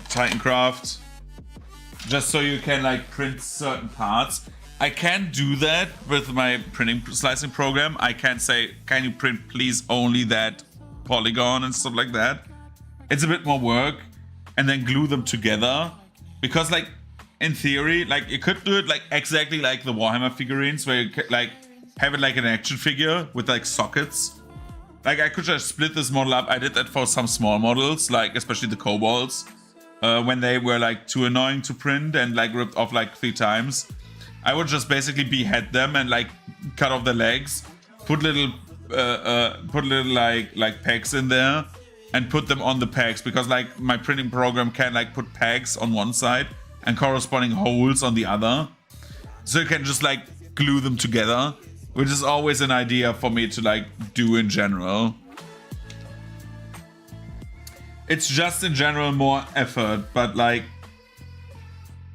Titancraft, just so you can like print certain parts. I can't do that with my printing slicing program. I can't say, can you print please only that polygon and stuff like that. It's a bit more work, and then glue them together because like in theory, like you could do it like exactly like the Warhammer figurines where you like have it like an action figure with like sockets. Like I could just split this model up. I did that for some small models, like especially the kobolds, when they were like too annoying to print and like ripped off like 3 times. I would just basically behead them and like cut off their legs, put little like pegs in there and put them on the pegs, because like my printing program can like put pegs on one side and corresponding holes on the other, so you can just like glue them together, which is always an idea for me to like do in general. It's just in general more effort, but like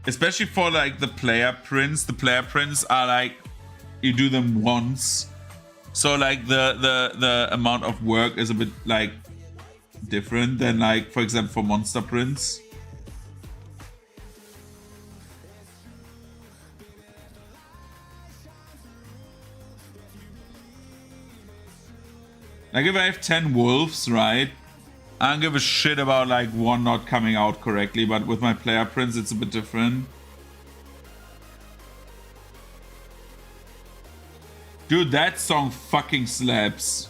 especially for like the player prints are like you do them once, so like the amount of work is a bit like different than like, for example, for monster prints. Like if I have 10 wolves, right, I don't give a shit about like one not coming out correctly, but with my player prints it's a bit different. Dude, that song fucking slaps.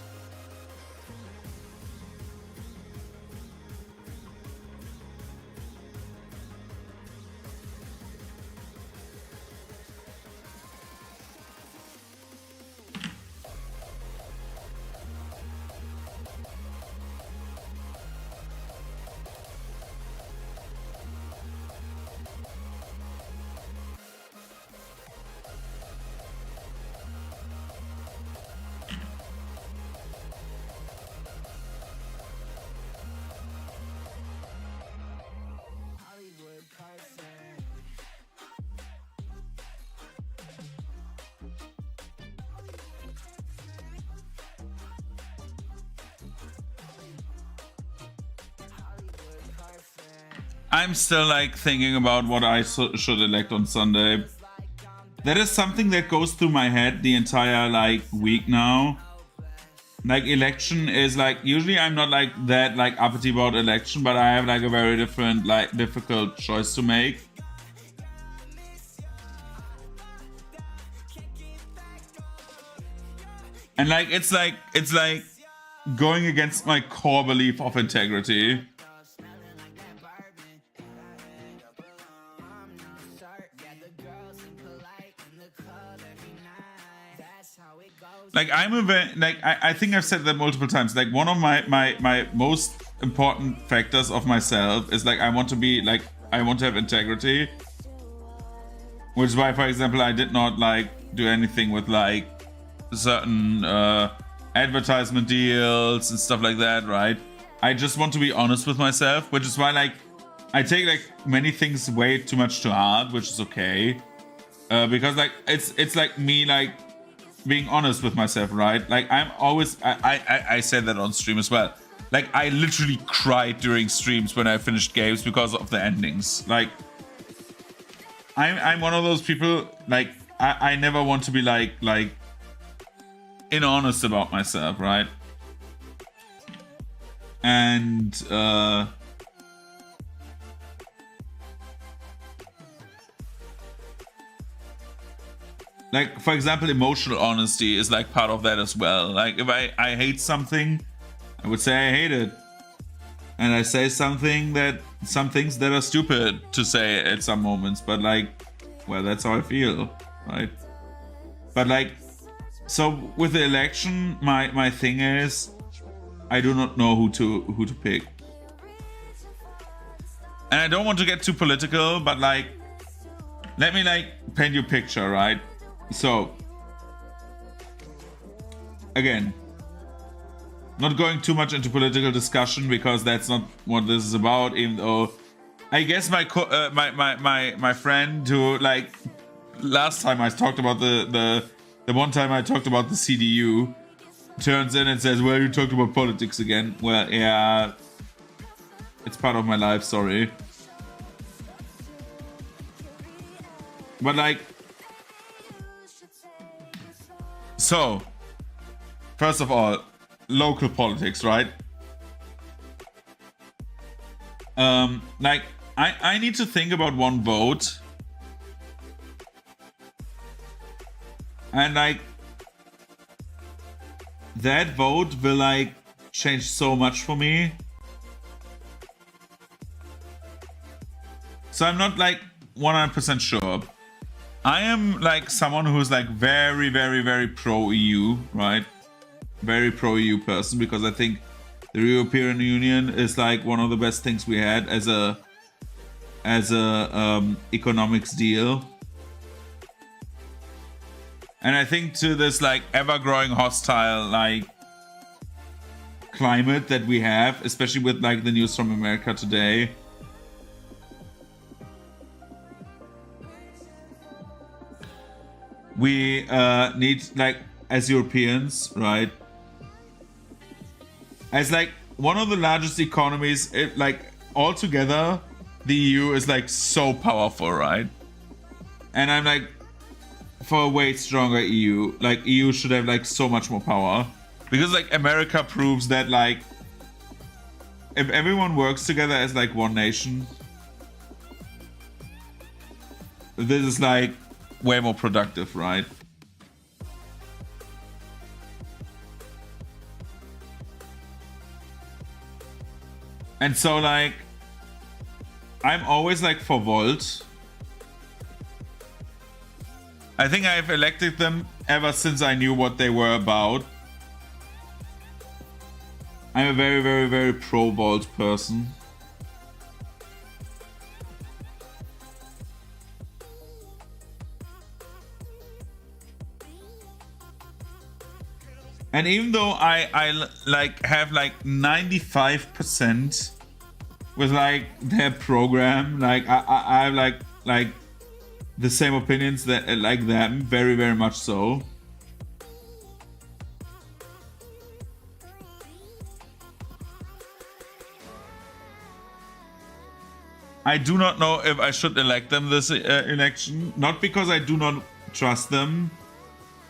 I'm still like thinking about what I should elect on Sunday. That is something that goes through my head the entire like week now. Like election is like, usually I'm not like that like uppity about election, but I have like a very different like difficult choice to make. And like it's like going against my core belief of integrity. Like I'm a very, like I think I've said that multiple times. Like one of my most important factors of myself is like I want to have integrity. Which is why, for example, I did not like do anything with like certain advertisement deals and stuff like that, right? I just want to be honest with myself, which is why like I take like many things way too much to heart, which is okay. Because like it's like me like being honest with myself, right? Like I'm always I said that on stream as well. Like I literally cried during streams when I finished games because of the endings. Like I'm one of those people, like I never want to be like inhonest about myself, right? And like, for example, emotional honesty is like part of that as well. Like if I hate something, I would say I hate it. and I say some things that are stupid to say at some moments, but like, well, that's how I feel, right? But like, so with the election, my thing is, I do not know who to pick. And I don't want to get too political, but like, let me like paint you a picture, right? So, again, not going too much into political discussion because that's not what this is about. Even though, I guess my friend who like last time I talked about the one time I talked about the CDU turns in and says, "Well, you talked about politics again." Well, yeah. It's part of my life, sorry. But like, so, first of all, local politics, right? Like, I need to think about one vote. And like, that vote will like change so much for me. So I'm not like 100% sure. I am like someone who's like very, very, very pro-EU, right? Very pro-EU person, because I think the European Union is like one of the best things we had as a economics deal. And I think to this like ever-growing hostile like climate that we have, especially with like the news from America today, we need, like, as Europeans, right, as like one of the largest economies, it, like, altogether the EU is like so powerful, right? And I'm like, for a way stronger EU, like EU should have like so much more power, because like America proves that like if everyone works together as like one nation, this is like way more productive, right? And so like, I'm always like for Volt. I think I've elected them ever since I knew what they were about. I'm a very, very, very pro-Volt person. And even though I like have like 95% with like their program, like I have like the same opinions that like them, very, very much so. I do not know if I should elect them this election, not because I do not trust them,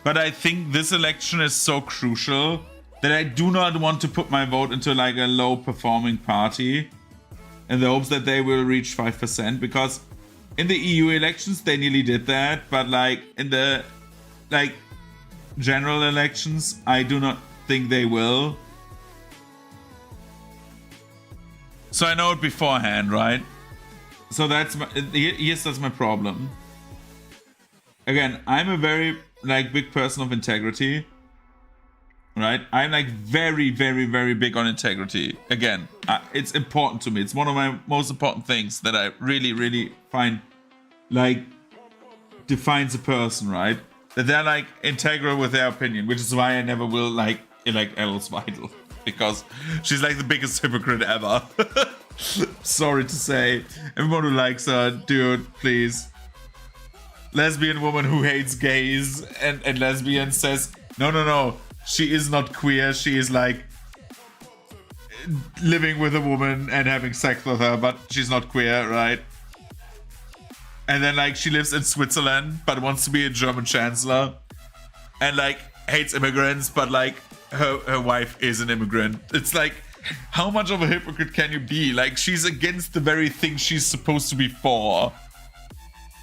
but I think this election is so crucial that I do not want to put my vote into like a low performing party in the hopes that they will reach 5%, because in the EU elections they nearly did that, but like in the like general elections I do not think they will. So I know it beforehand, right? So that's my problem. Again, I'm a very like big person of integrity, right? I'm like very, very, very big on integrity. Again, it's important to me. It's one of my most important things that I really, really find like defines a person, right? That they're like integral with their opinion, which is why I never will like elect Alice Weidel, because she's like the biggest hypocrite ever. Sorry to say. Everyone who likes her, dude, please. Lesbian woman who hates gays and lesbians says, no, she is not queer, she is like living with a woman and having sex with her, but she's not queer, right? And then like she lives in Switzerland but wants to be a German chancellor, and like hates immigrants, but like her wife is an immigrant. It's like, how much of a hypocrite can you be? Like, she's against the very thing she's supposed to be for.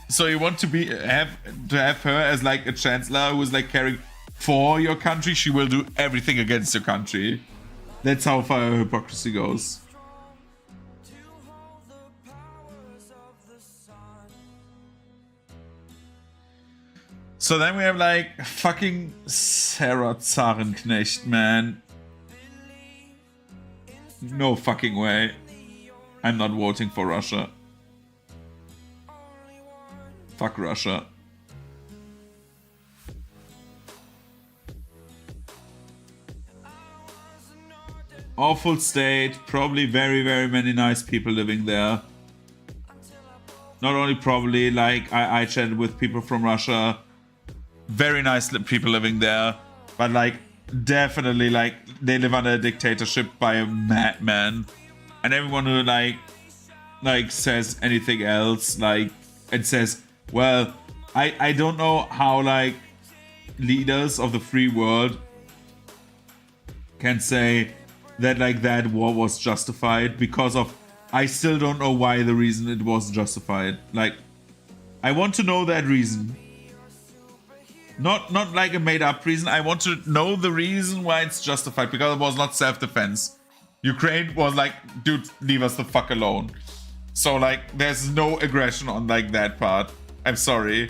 So you want to have her as like a chancellor who is like caring for your country? She will do everything against your country. That's how far hypocrisy goes. So then we have like fucking Sarah Zarenknecht, man. No fucking way. I'm not voting for Russia. Fuck Russia. Awful state, probably very, very many nice people living there. Not only probably, like, I chatted with people from Russia. Very nice people living there. But, like, definitely, like, they live under a dictatorship by a madman. And everyone who, like says anything else, like, and says, well, I don't know how, like, leaders of the free world can say that, like, that war was justified because of... I still don't know why the reason it was justified. Like, I want to know that reason. Not like a made-up reason. I want to know the reason why it's justified, because it was not self-defense. Ukraine was like, dude, leave us the fuck alone. So, like, there's no aggression on, like, that part. I'm sorry.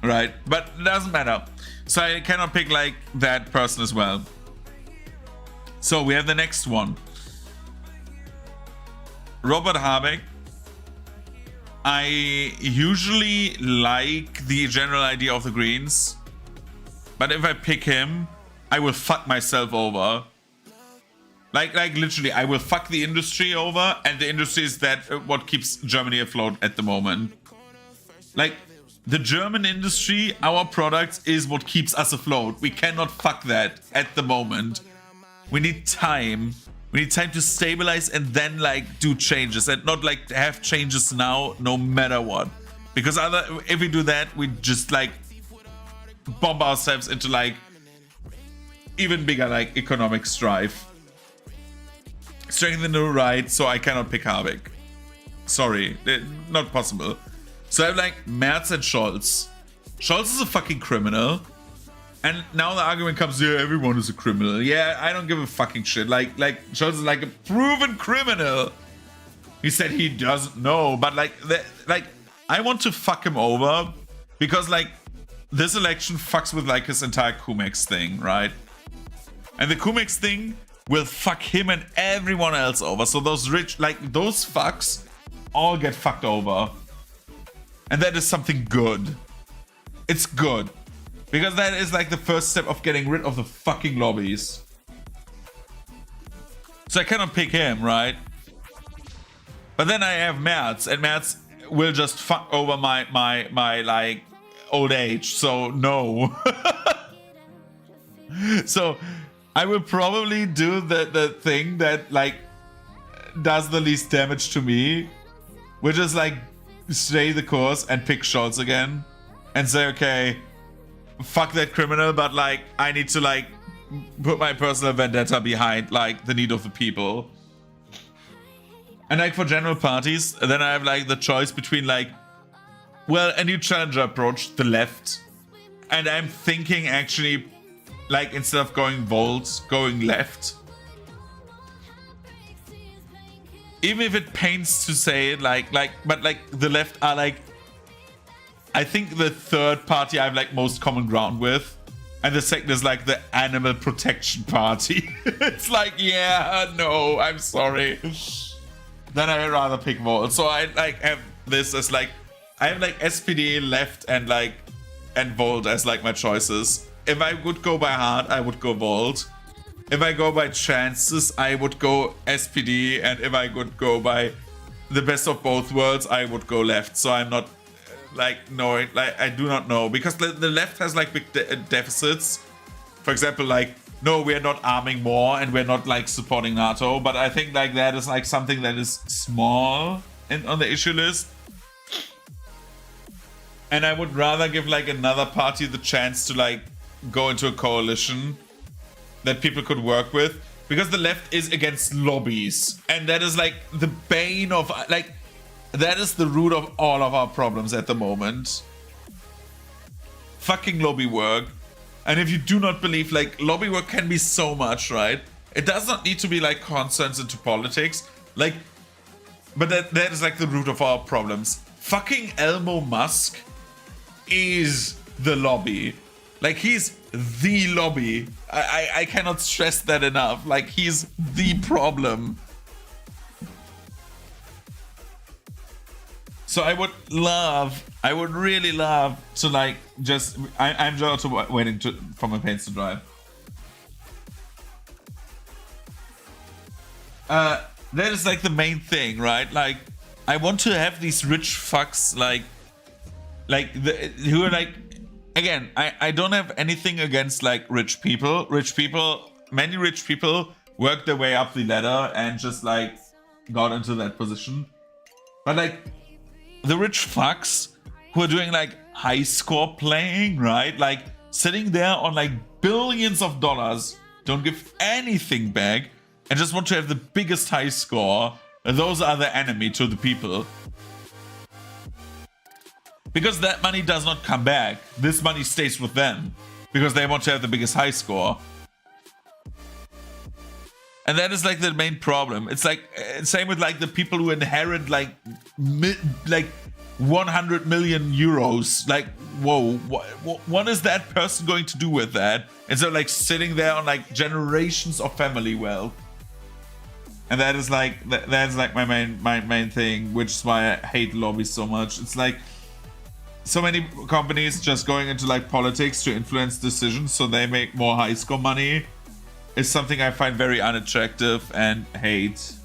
Right? But it doesn't matter. So I cannot pick, like, that person as well. So we have the next one. Robert Habeck. I usually like the general idea of the Greens. But if I pick him, I will fuck myself over. Like literally, I will fuck the industry over, and the industry is that what keeps Germany afloat at the moment. Like, the German industry, our products, is what keeps us afloat. We cannot fuck that at the moment. We need time. We need time to stabilize and then, like, do changes, and not, like, have changes now, no matter what. Because if we do that, we just, like, bomb ourselves into, like, even bigger, like, economic strife. Strengthen the right, so I cannot pick Habeck. Sorry, not possible. So I have, like, Merz and Scholz. Scholz is a fucking criminal. And now the argument comes, yeah, everyone is a criminal. Yeah, I don't give a fucking shit. Like Scholz is like a proven criminal. He said he doesn't know, but like I want to fuck him over because, like, this election fucks with, like, his entire Cumex thing, right? And the Cumex thing will fuck him and everyone else over. So those rich, like, those fucks all get fucked over. And that is something good. It's good. Because that is, like, the first step of getting rid of the fucking lobbies. So I cannot pick him, right? But then I have Merz, and Merz will just fuck over my like, old age. So no. So I will probably do the thing that, like, does the least damage to me, which is, like, stay the course and pick Scholz again and say, okay, fuck that criminal, but, like, I need to, like, put my personal vendetta behind, like, the need of the people. And, like, for general parties, then I have, like, the choice between, like, well, a new challenger approach, the left. And I'm thinking, actually, like, instead of going Volt, going left. Even if it pains to say it, but, like, the left are, like, I think the third party I have, like, most common ground with. And the second is, like, the animal protection party. It's like, yeah, no, I'm sorry. Then I'd rather pick Volt. So I, like, have this as, like, I have, like, SPD, left, and, like, and Volt as, like, my choices. If I would go by heart, I would go Volt. If I go by chances, I would go SPD. And if I would go by the best of both worlds, I would go left. So I'm not, like, knowing, like, I do not know, because the left has, like, big deficits. For example, like, no, we're not arming more and we're not, like, supporting NATO, but I think, like, that is, like, something that is small on the issue list. And I would rather give, like, another party the chance to, like, go into a coalition that people could work with, because the left is against lobbies, and that is, like, the bane of, like, that is the root of all of our problems at the moment. Fucking lobby work. And if you do not believe, like, lobby work can be so much, right? It does not need to be, like, concerns into politics. Like, but that is, like, the root of our problems. Fucking Elmo Musk is the lobby. Like, he's the lobby. I cannot stress that enough. Like, he's the problem. So I would really love to, like, just... I'm just waiting for my paints to dry. That is, like, the main thing, right? Like, I want to have these rich fucks, who are, like... Again, I don't have anything against, like, rich people. Many rich people worked their way up the ladder and just, like, got into that position. But, like, the rich fucks who are doing, like, high score playing, right? Like, sitting there on, like, billions of dollars, don't give anything back, and just want to have the biggest high score. Those are the enemy to the people. Because that money does not come back. This money stays with them. Because they want to have the biggest high score. And that is, like, the main problem. It's like, same with, like, the people who inherit, like 100 million euros. Like, whoa, what is that person going to do with that? And so, like, sitting there on, like, generations of family wealth. And that is, like, that's, like, my main thing, which is why I hate lobbies so much. It's like, so many companies just going into, like, politics to influence decisions so they make more high score money is something I find very unattractive and hate.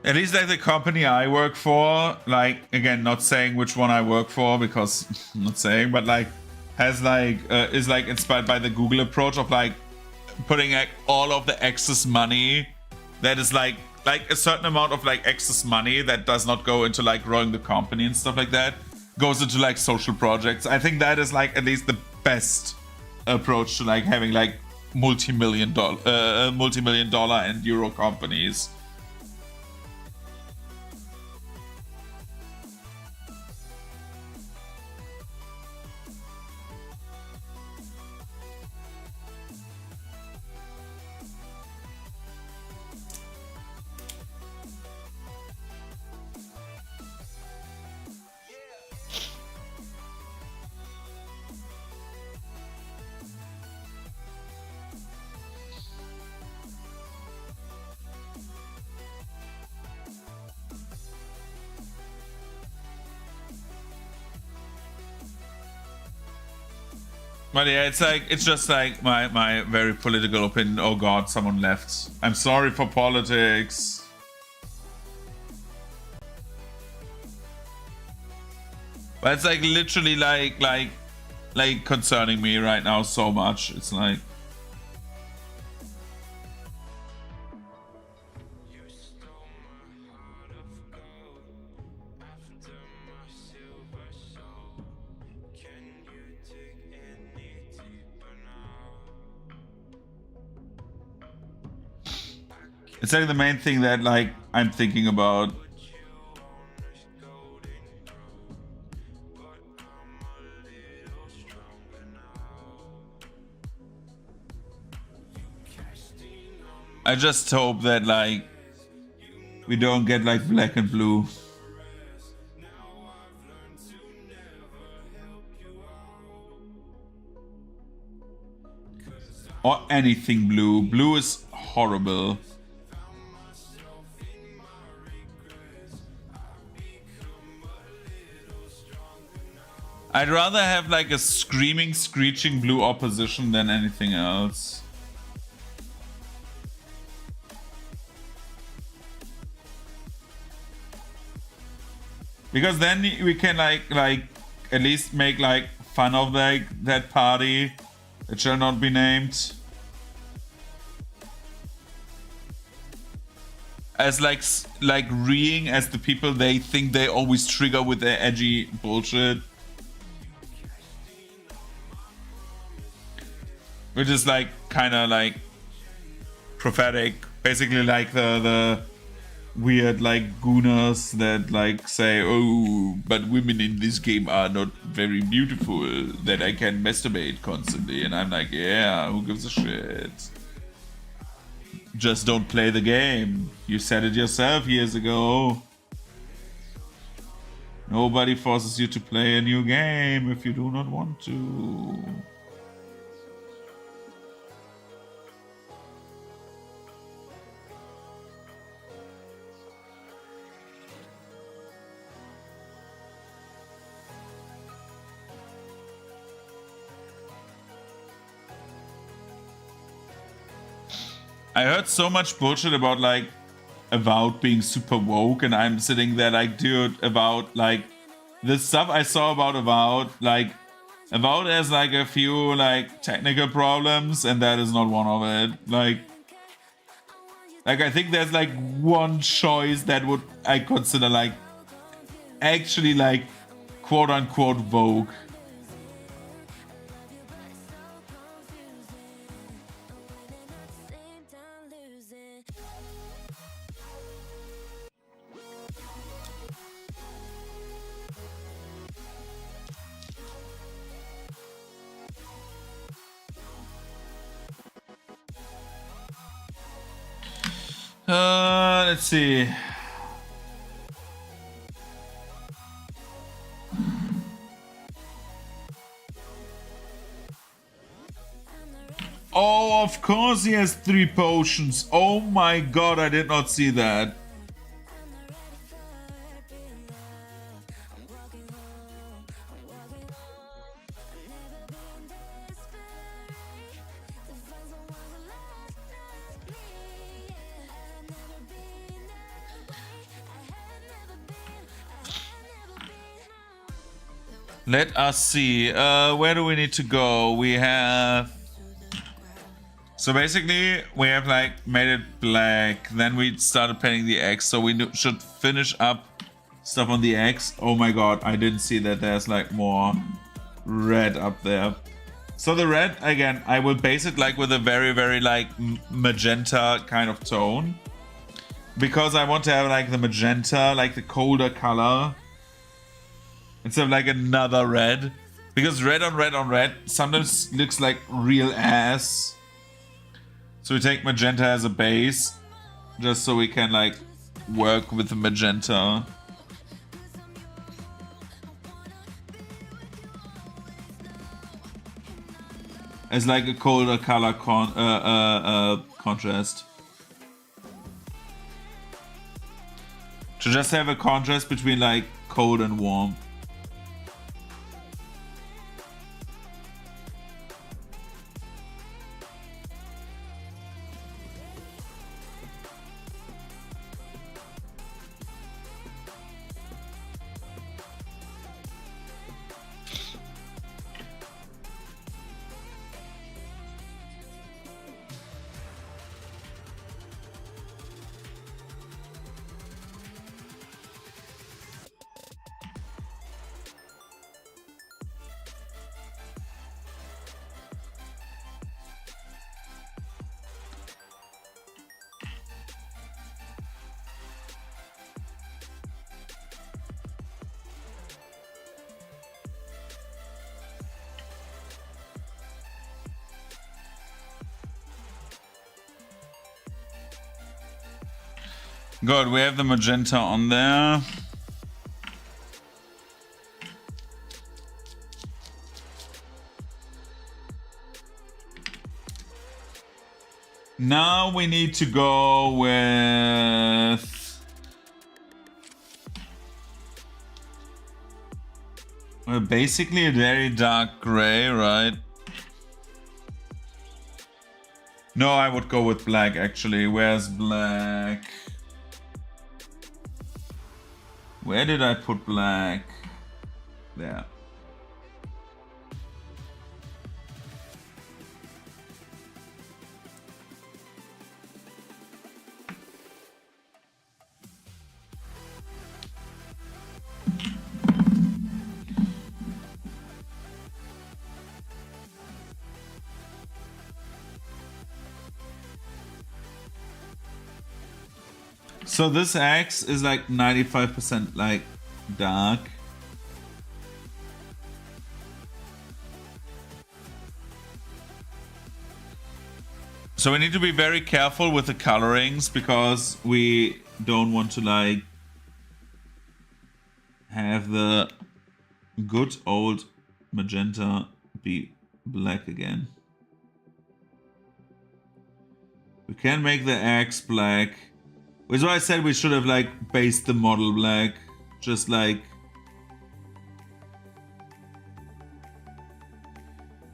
At least, like, the company I work for, like, again, not saying which one I work for because I'm not saying, but, like, has, like, is, like, inspired by the Google approach of, like, putting, like, all of the excess money that is, like a certain amount of, like, excess money that does not go into, like, growing the company and stuff like that goes into, like, social projects. I think that is, like, at least the best approach to, like, having, like, multi-million dollar and euro companies. But yeah, it's just like my very political opinion. Oh god, someone left. I'm sorry for politics. But it's like literally like concerning me right now so much. It's like it's like the main thing that, like, I'm thinking about. I just hope that, like, we don't get, like, black and blue. Or anything blue. Blue is horrible. I'd rather have, like, a screaming, screeching blue opposition than anything else. Because then we can, like at least make, like, fun of, like, that party. It shall not be named. As, like reeing as the people they think they always trigger with their edgy bullshit. Which is, like, kind of, like, prophetic. Basically, like, the weird like gooners that like say, oh, but women in this game are not very beautiful, that I can masturbate constantly. And I'm like, yeah, who gives a shit? Just don't play the game. You said it yourself years ago. Nobody forces you to play a new game if you do not want to. I heard so much bullshit about like Avowed being super woke, and I'm sitting there like, dude, about like the stuff I saw about Avowed, like Avowed has like a few like technical problems, and that is not one of it. Like I think there's like one choice that would I consider like actually like quote unquote woke. Let's see. Oh, of course he has 3 potions. Oh my god, I did not see that. Let us see. Where do we need to go? We have... So basically, we have like made it black. Then we started painting the X. So we should finish up stuff on the X. Oh my god, I didn't see that there's like more red up there. So the red, again, I will base it like with a very, very like magenta kind of tone. Because I want to have like the magenta, like the colder color. Instead of like another red. Because red on red on red sometimes looks like real ass. So we take magenta as a base. Just so we can like work with the magenta. As like a colder color contrast. To just have a contrast between like cold and warm. Good, we have the magenta on there. Now we need to go with... Well, basically a very dark gray, right? No, I would go with black actually. Where's black? Where did I put black? There. So this X is like 95% like dark. So we need to be very careful with the colorings because we don't want to like have the good old magenta be black again. We can make the X black. Which is why I said we should have like based the model black. Just like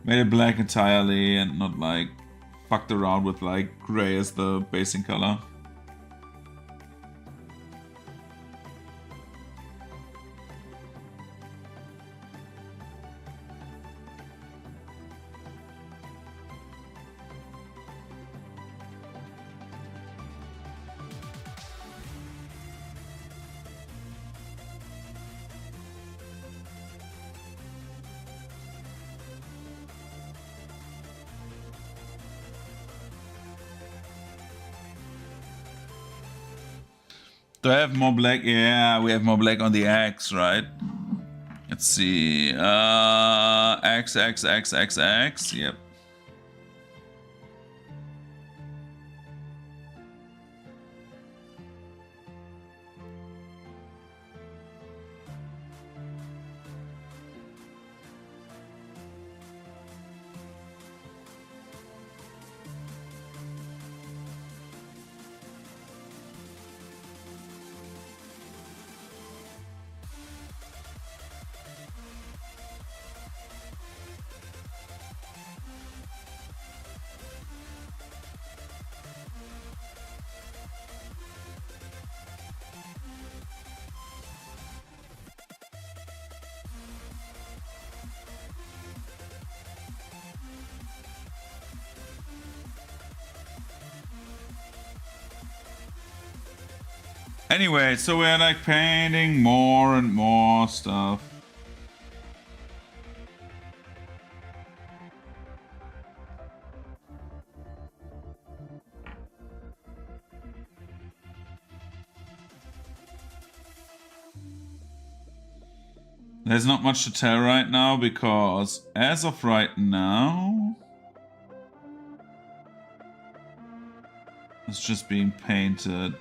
made it black entirely and not like fucked around with like gray as the basing color. Do I have more black? Yeah, we have more black on the X, right? Let's see. X, X, X, X, X. Yep. Anyway, so we're like painting more and more stuff. There's not much to tell right now because as of right now, it's just being painted.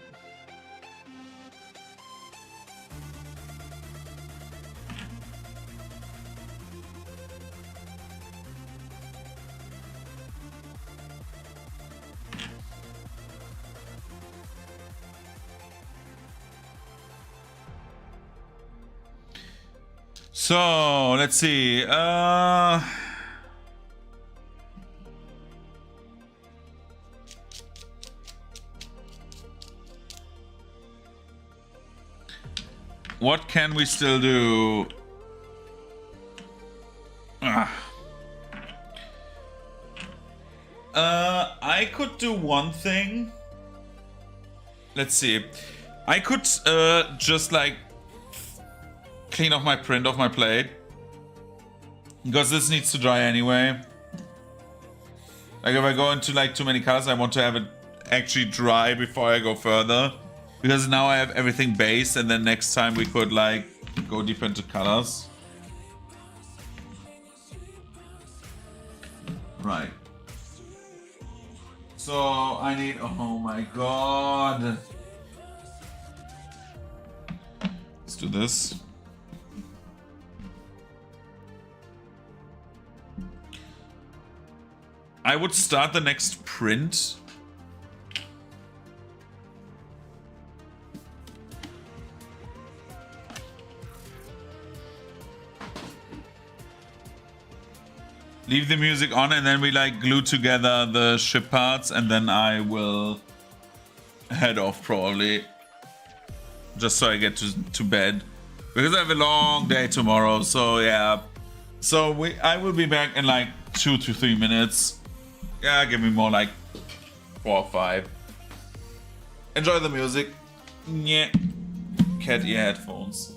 So let's see. What can we still do? I could do one thing. Let's see. I could just like clean off my print off my plate. Because this needs to dry anyway. Like if I go into like too many colors, I want to have it actually dry before I go further. Because now I have everything based and then next time we could like go deeper into colors. Right. So I need, oh my god. Let's do this. I would start the next print. Leave the music on and then we like glue together the ship parts and then I will head off probably. Just so I get to bed. Because I have a long day tomorrow, so yeah. So I will be back in like 2 to 3 minutes. Yeah, give me more like 4 or 5. Enjoy the music. Yeah. Cat ear headphones.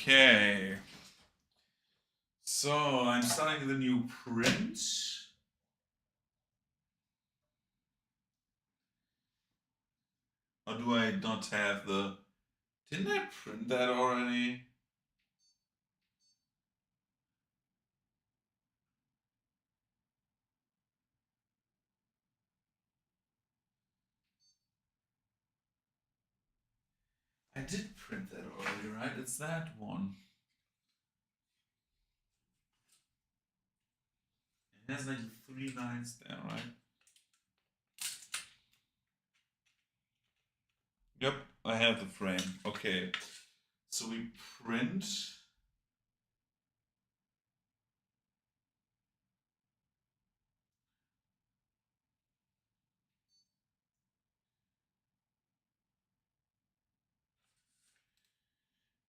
Okay. So I'm starting the new print. Or do I not have the... Didn't I print that already? I did print that already, right? It's that one. It has like 3 lines there, right? Yep, I have the frame. Okay. So we print.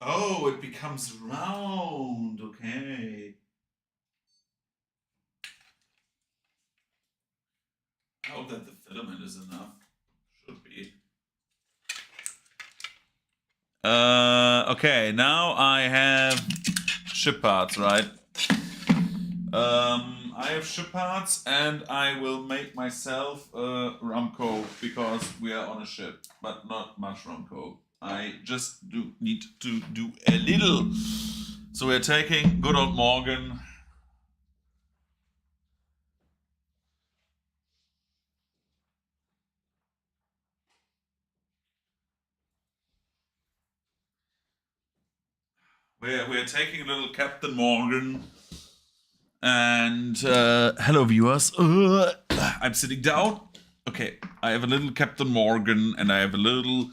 Oh, it becomes round. Okay. I hope that the filament is enough. Should be. Okay, now I have ship parts, right? I have ship parts and I will make myself a rum coke because we are on a ship, but not much rum coke. I just need to do a little. So we're taking good old Morgan. We're taking a little Captain Morgan. And hello viewers. I'm sitting down. Okay, I have a little Captain Morgan and I have a little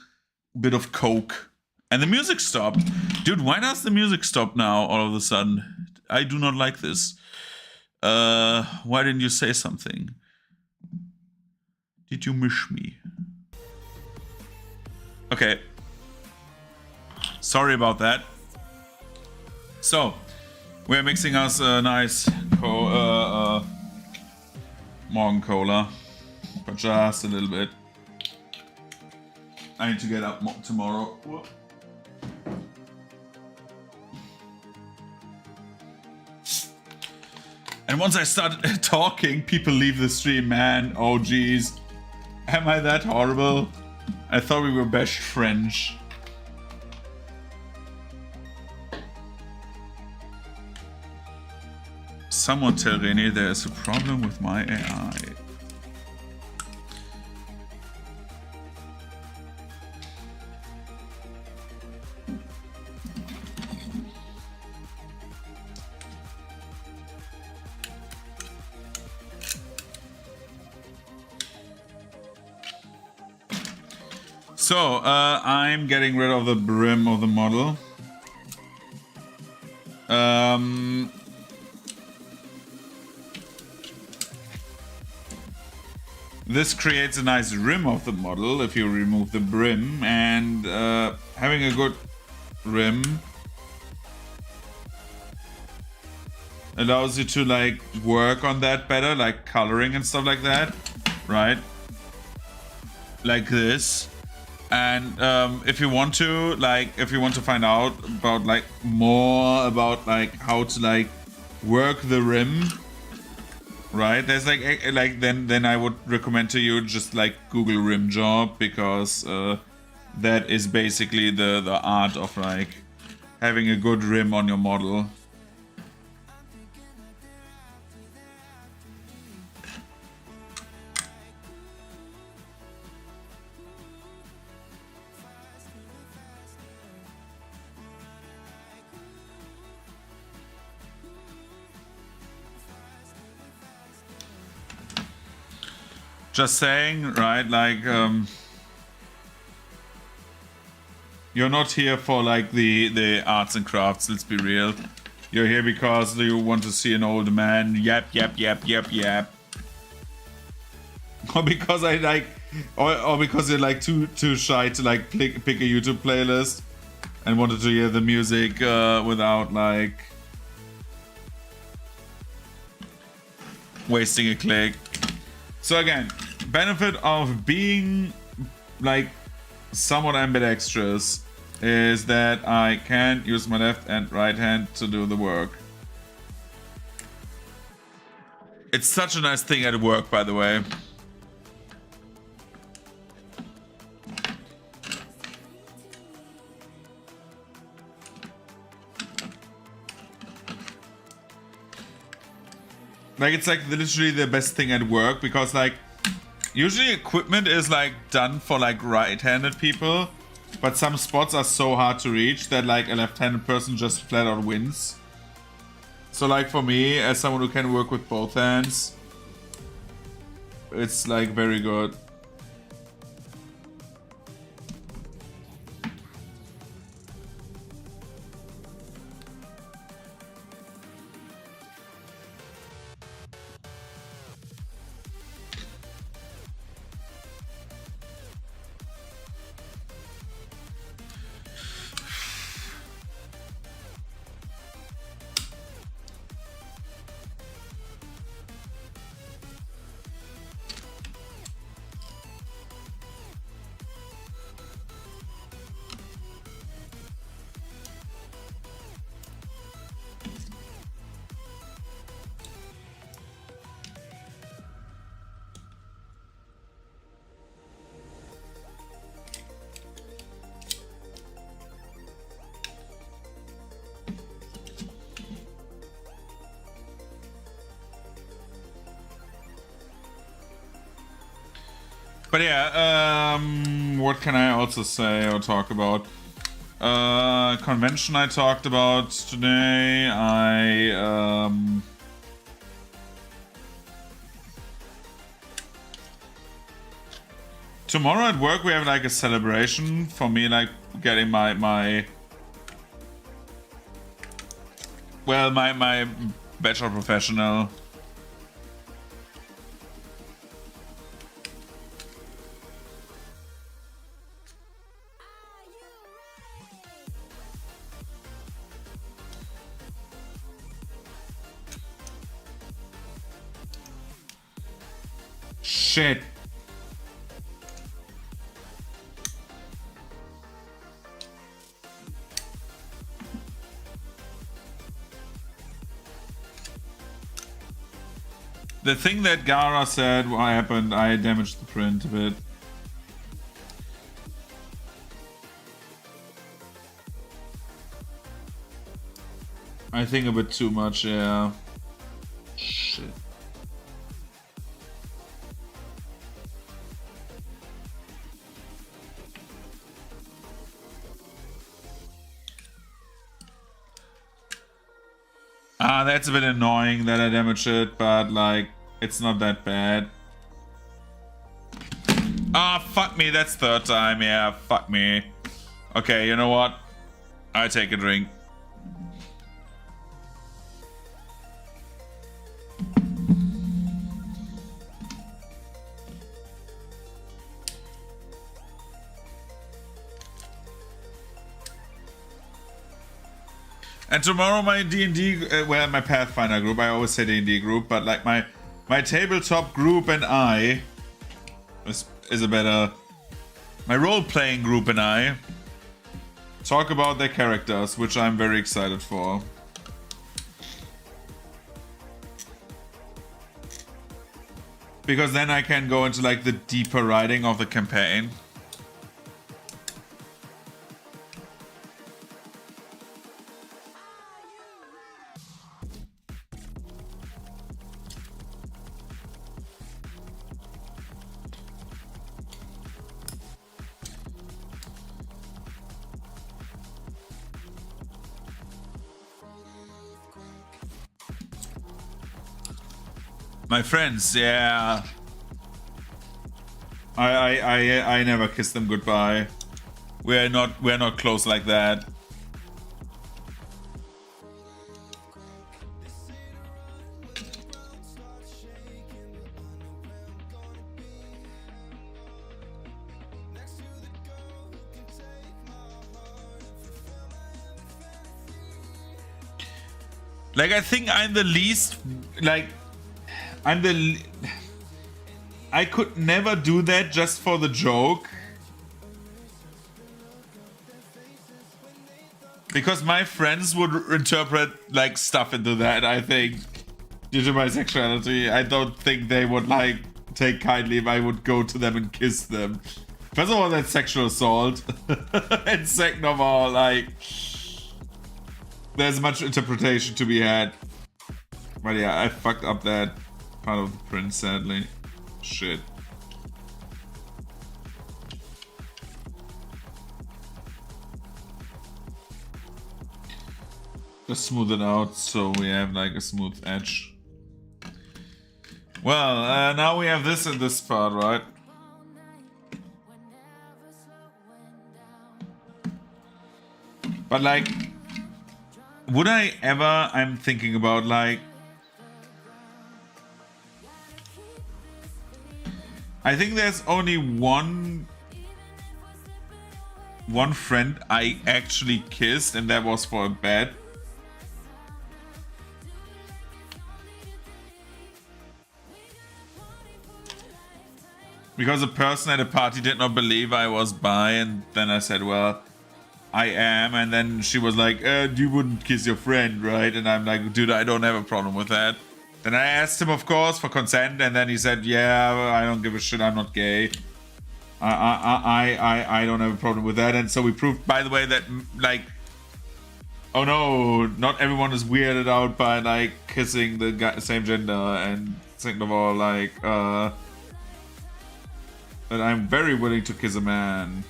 bit of Coke. And the music stopped. Dude, why does the music stop now all of a sudden? I do not like this. Why didn't you say something? Did you miss me? Okay. Sorry about that. So, we're mixing us a nice Morgan Cola. But just a little bit. I need to get up tomorrow. And once I start talking, people leave the stream, man. Oh, geez. Am I that horrible? I thought we were best friends. Someone tell René there is a problem with my AI. So, I'm getting rid of the brim of the model. This creates a nice rim of the model if you remove the brim, and having a good rim allows you to like work on that better, like coloring and stuff like that, right? Like this. And if you want to find out about like more about like how to like work the rim, right? There's like then I would recommend to you just like Google rim job, because that is basically the art of like having a good rim on your model. Just saying, right? Like, you're not here for like the arts and crafts. Let's be real. You're here because you want to see an old man yap yap yap yap yap, or because I like, or because you're like too shy to like pick a YouTube playlist and wanted to hear the music without like wasting a click. So again, benefit of being like somewhat ambidextrous is that I can use my left and right hand to do the work. It's such a nice thing at work, by the way. Like, it's like literally the best thing at work, because like usually equipment is like done for like right-handed people, but some spots are so hard to reach that like a left-handed person just flat out wins. So like for me, as someone who can work with both hands, it's like very good. But yeah, what can I also say or talk about? Convention I talked about today. Tomorrow at work we have like a celebration for me, like getting my bachelor professional. Shit. The thing that Gara said, what happened, I damaged the print a bit. I think a bit too much, yeah. Shit. That's a bit annoying that I damaged it, but like, it's not that bad. Fuck me, that's third time, yeah, fuck me. Okay, you know what? I take a drink. And tomorrow my D&D, well, my Pathfinder group, I always say D&D group, but like my tabletop group and I, is a better, my role-playing group and I, talk about their characters, which I'm very excited for. Because then I can go into like the deeper writing of the campaign. My friends, yeah. I never kiss them goodbye. We're not close like that. Like, I think I'm the least, like, I could never do that just for the joke. Because my friends would interpret like stuff into that, I think, due to my sexuality. I don't think they would like take kindly if I would go to them and kiss them. First of all, that's sexual assault. And second of all, like, there's much interpretation to be had. But yeah, I fucked up that part of the print, sadly. Shit. Just smooth it out so we have like a smooth edge. Well, now we have this in this part, right? But like, would I ever, I'm thinking about like, I think there's only one friend I actually kissed, and that was for a bet. Because a person at a party did not believe I was bi, and then I said, well, I am, and then she was like, you wouldn't kiss your friend, right? And I'm like, dude, I don't have a problem with that. Then I asked him, of course, for consent, and then he said, yeah, I don't give a shit, I'm not gay. I don't have a problem with that. And so we proved, by the way, that, like, oh no, not everyone is weirded out by, like, kissing the same gender, and second of all, like, that I'm very willing to kiss a man.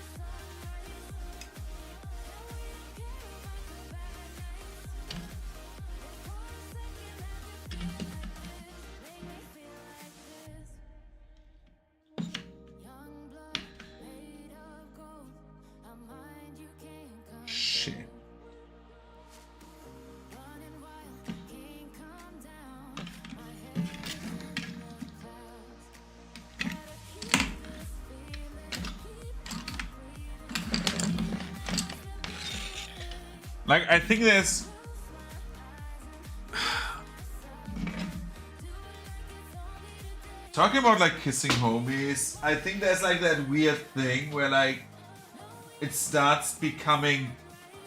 Shit. Like, I think there's... Talking about, like, kissing homies, I think there's, like, that weird thing where, like, it starts becoming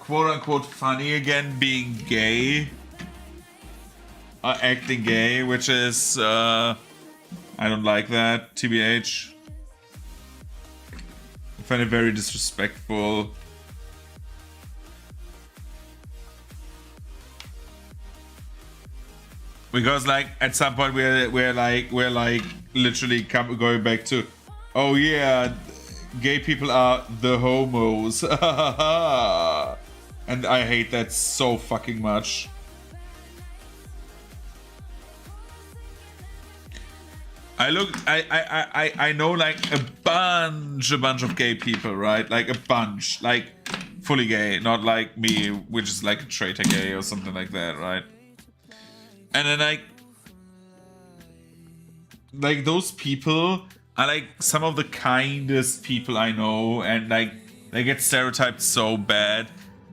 quote-unquote funny again, being gay. Acting gay, which is, I don't like that, TBH. I find it very disrespectful. Because like at some point we're like literally going back to, oh yeah, gay people are the homos. And I hate that so fucking much. I know like a bunch of gay people, right? Like a bunch, like fully gay, not like me, which is like a traitor gay or something like that, right? And then like those people are like some of the kindest people I know, and like they get stereotyped so bad.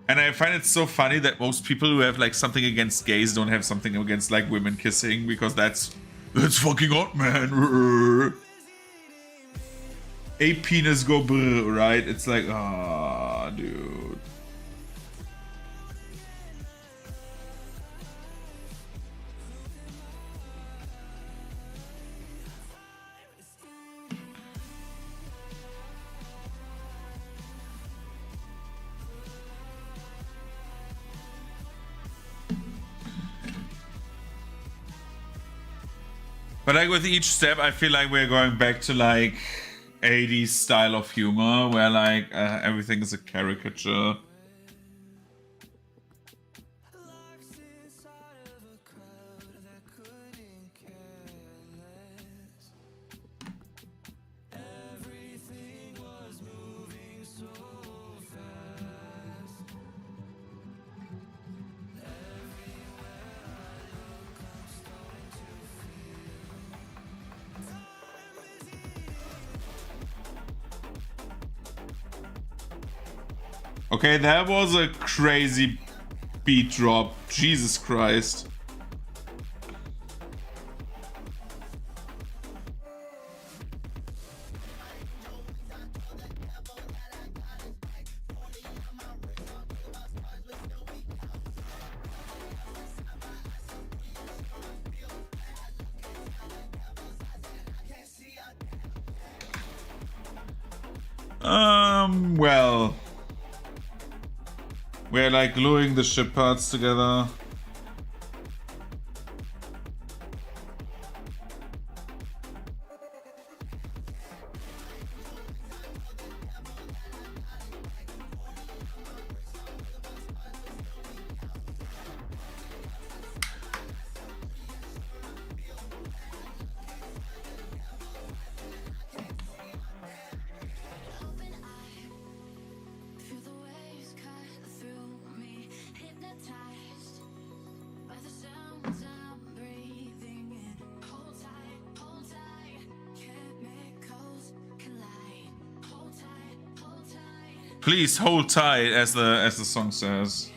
And I find it so funny that most people who have like something against gays don't have something against like women kissing, because that's fucking hot, man. A penis go brr, right? It's like, ah, dude. But like with each step, I feel like we're going back to like 80s style of humor, where like everything is a caricature. Okay, that was a crazy beat drop. Jesus Christ. Well, we're like gluing the ship parts together. Please hold tight, as the song says.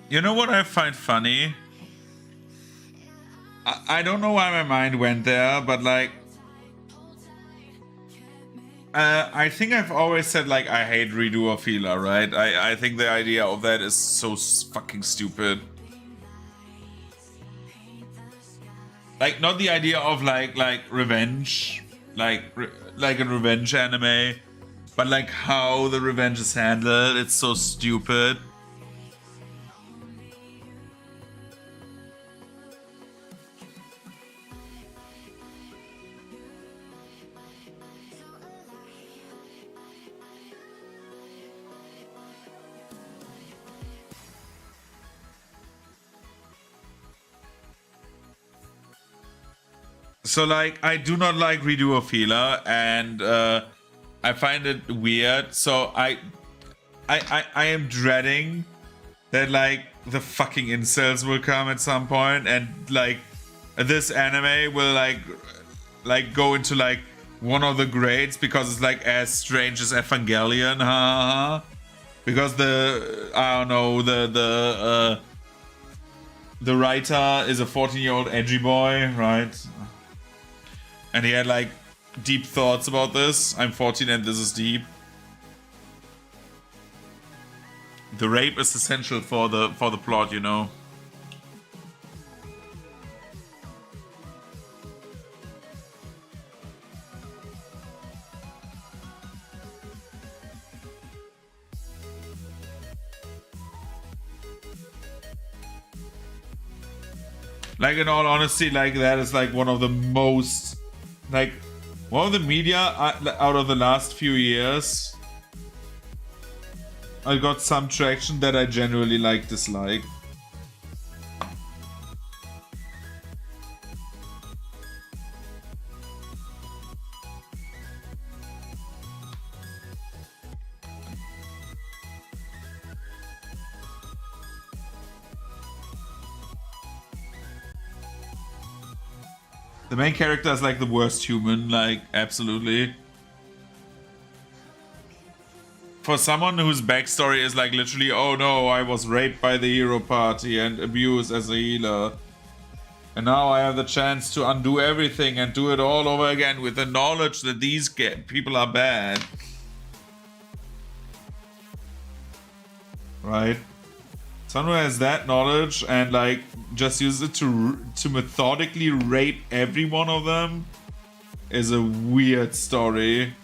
You know what I find funny? I don't know why my mind went there, but like, I think I've always said like I hate redo or feeler, right? I think the idea of that is so fucking stupid. Like, not the idea of like revenge, like a revenge anime, but like how the revenge is handled. It's so stupid. So like, I do not like redo or feeler, and I find it weird. So I am dreading that like the fucking incels will come at some point, and like this anime will like go into like one of the grades because it's like as strange as Evangelion, because I don't know, the writer is a 14-year-old edgy boy, right? And he had like deep thoughts about this. I'm 14 and this is deep. The rape is essential for the plot, you know. Like, in all honesty, like that is like one of the most, like, one of the media out of the last few years. I got some traction that I genuinely like dislike. The main character is like the worst human, like, absolutely. For someone whose backstory is like literally, oh no, I was raped by the hero party and abused as a healer. And now I have the chance to undo everything and do it all over again with the knowledge that these people are bad. Right? Someone who has that knowledge and like just use it to methodically rape every one of them is a weird story.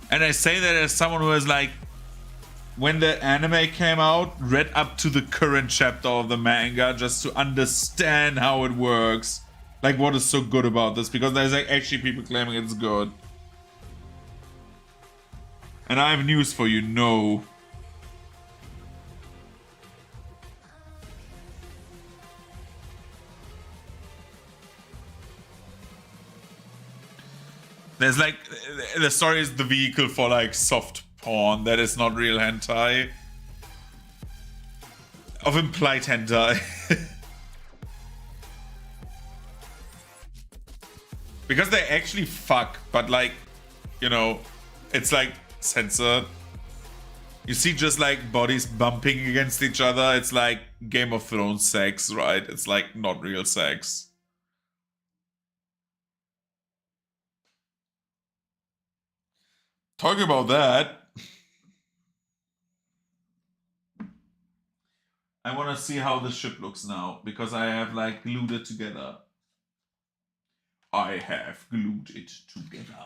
And I say that as someone who has like, when the anime came out, read up to the current chapter of the manga just to understand how it works. Like, what is so good about this? Because there's like actually people claiming it's good. And I have news for you, no. There's like, the story is the vehicle for like soft porn that is not real hentai. Of implied hentai. Because they actually fuck, but like, you know, it's like censored. You see just like bodies bumping against each other. It's like Game of Thrones sex, right? It's like not real sex. Talking about that, I want to see how the ship looks now, because I have like glued it together. I have glued it together.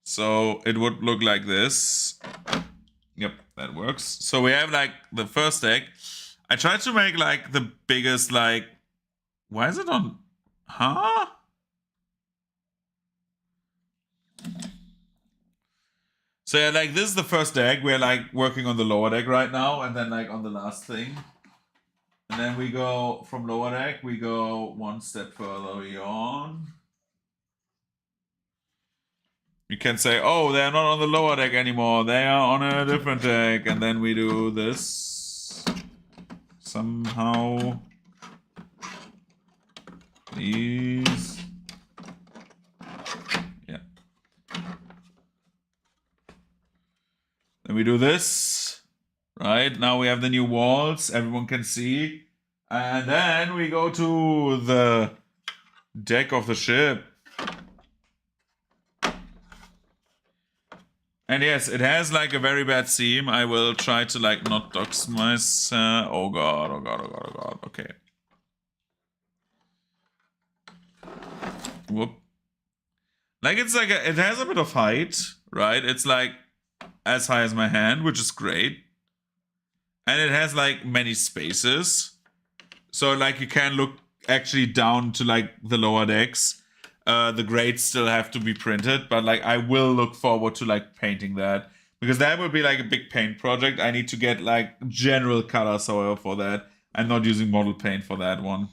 So it would look like this. Yep, that works. So we have like the first deck. I tried to make like the biggest, like, why is it on, huh? So yeah, like this is the first deck. We're like working on the lower deck right now, and then like on the last thing. And then we go from lower deck, we go one step further beyond. You can say, oh, they're not on the lower deck anymore. They are on a different deck. And then we do this. Somehow. Please. Yeah. Then we do this. Right? Now we have the new walls. Everyone can see. And then we go to the deck of the ship. And yes, it has like a very bad seam. I will try to like not dox myself. Oh god, oh god, oh god, oh god. Okay. Whoop. Like it's like it has a bit of height, right? It's like as high as my hand, which is great. And it has like many spaces. So like you can look actually down to like the lower decks. The grades still have to be printed, but like I will look forward to like painting that, because that will be like a big paint project. I need to get like general colors, however, for that. I'm not using model paint for that one.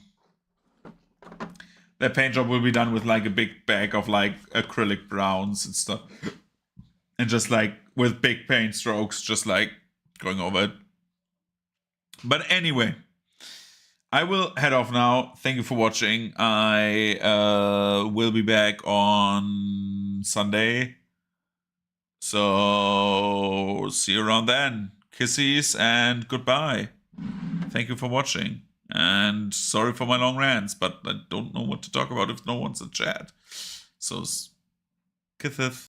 That paint job will be done with like a big bag of like acrylic browns and stuff, and just like with big paint strokes, just like going over it. But anyway, I will head off now. Thank you for watching. I will be back on Sunday. So see you around then. Kisses and goodbye. Thank you for watching. And sorry for my long rants, but I don't know what to talk about if no one's in chat. So kisses.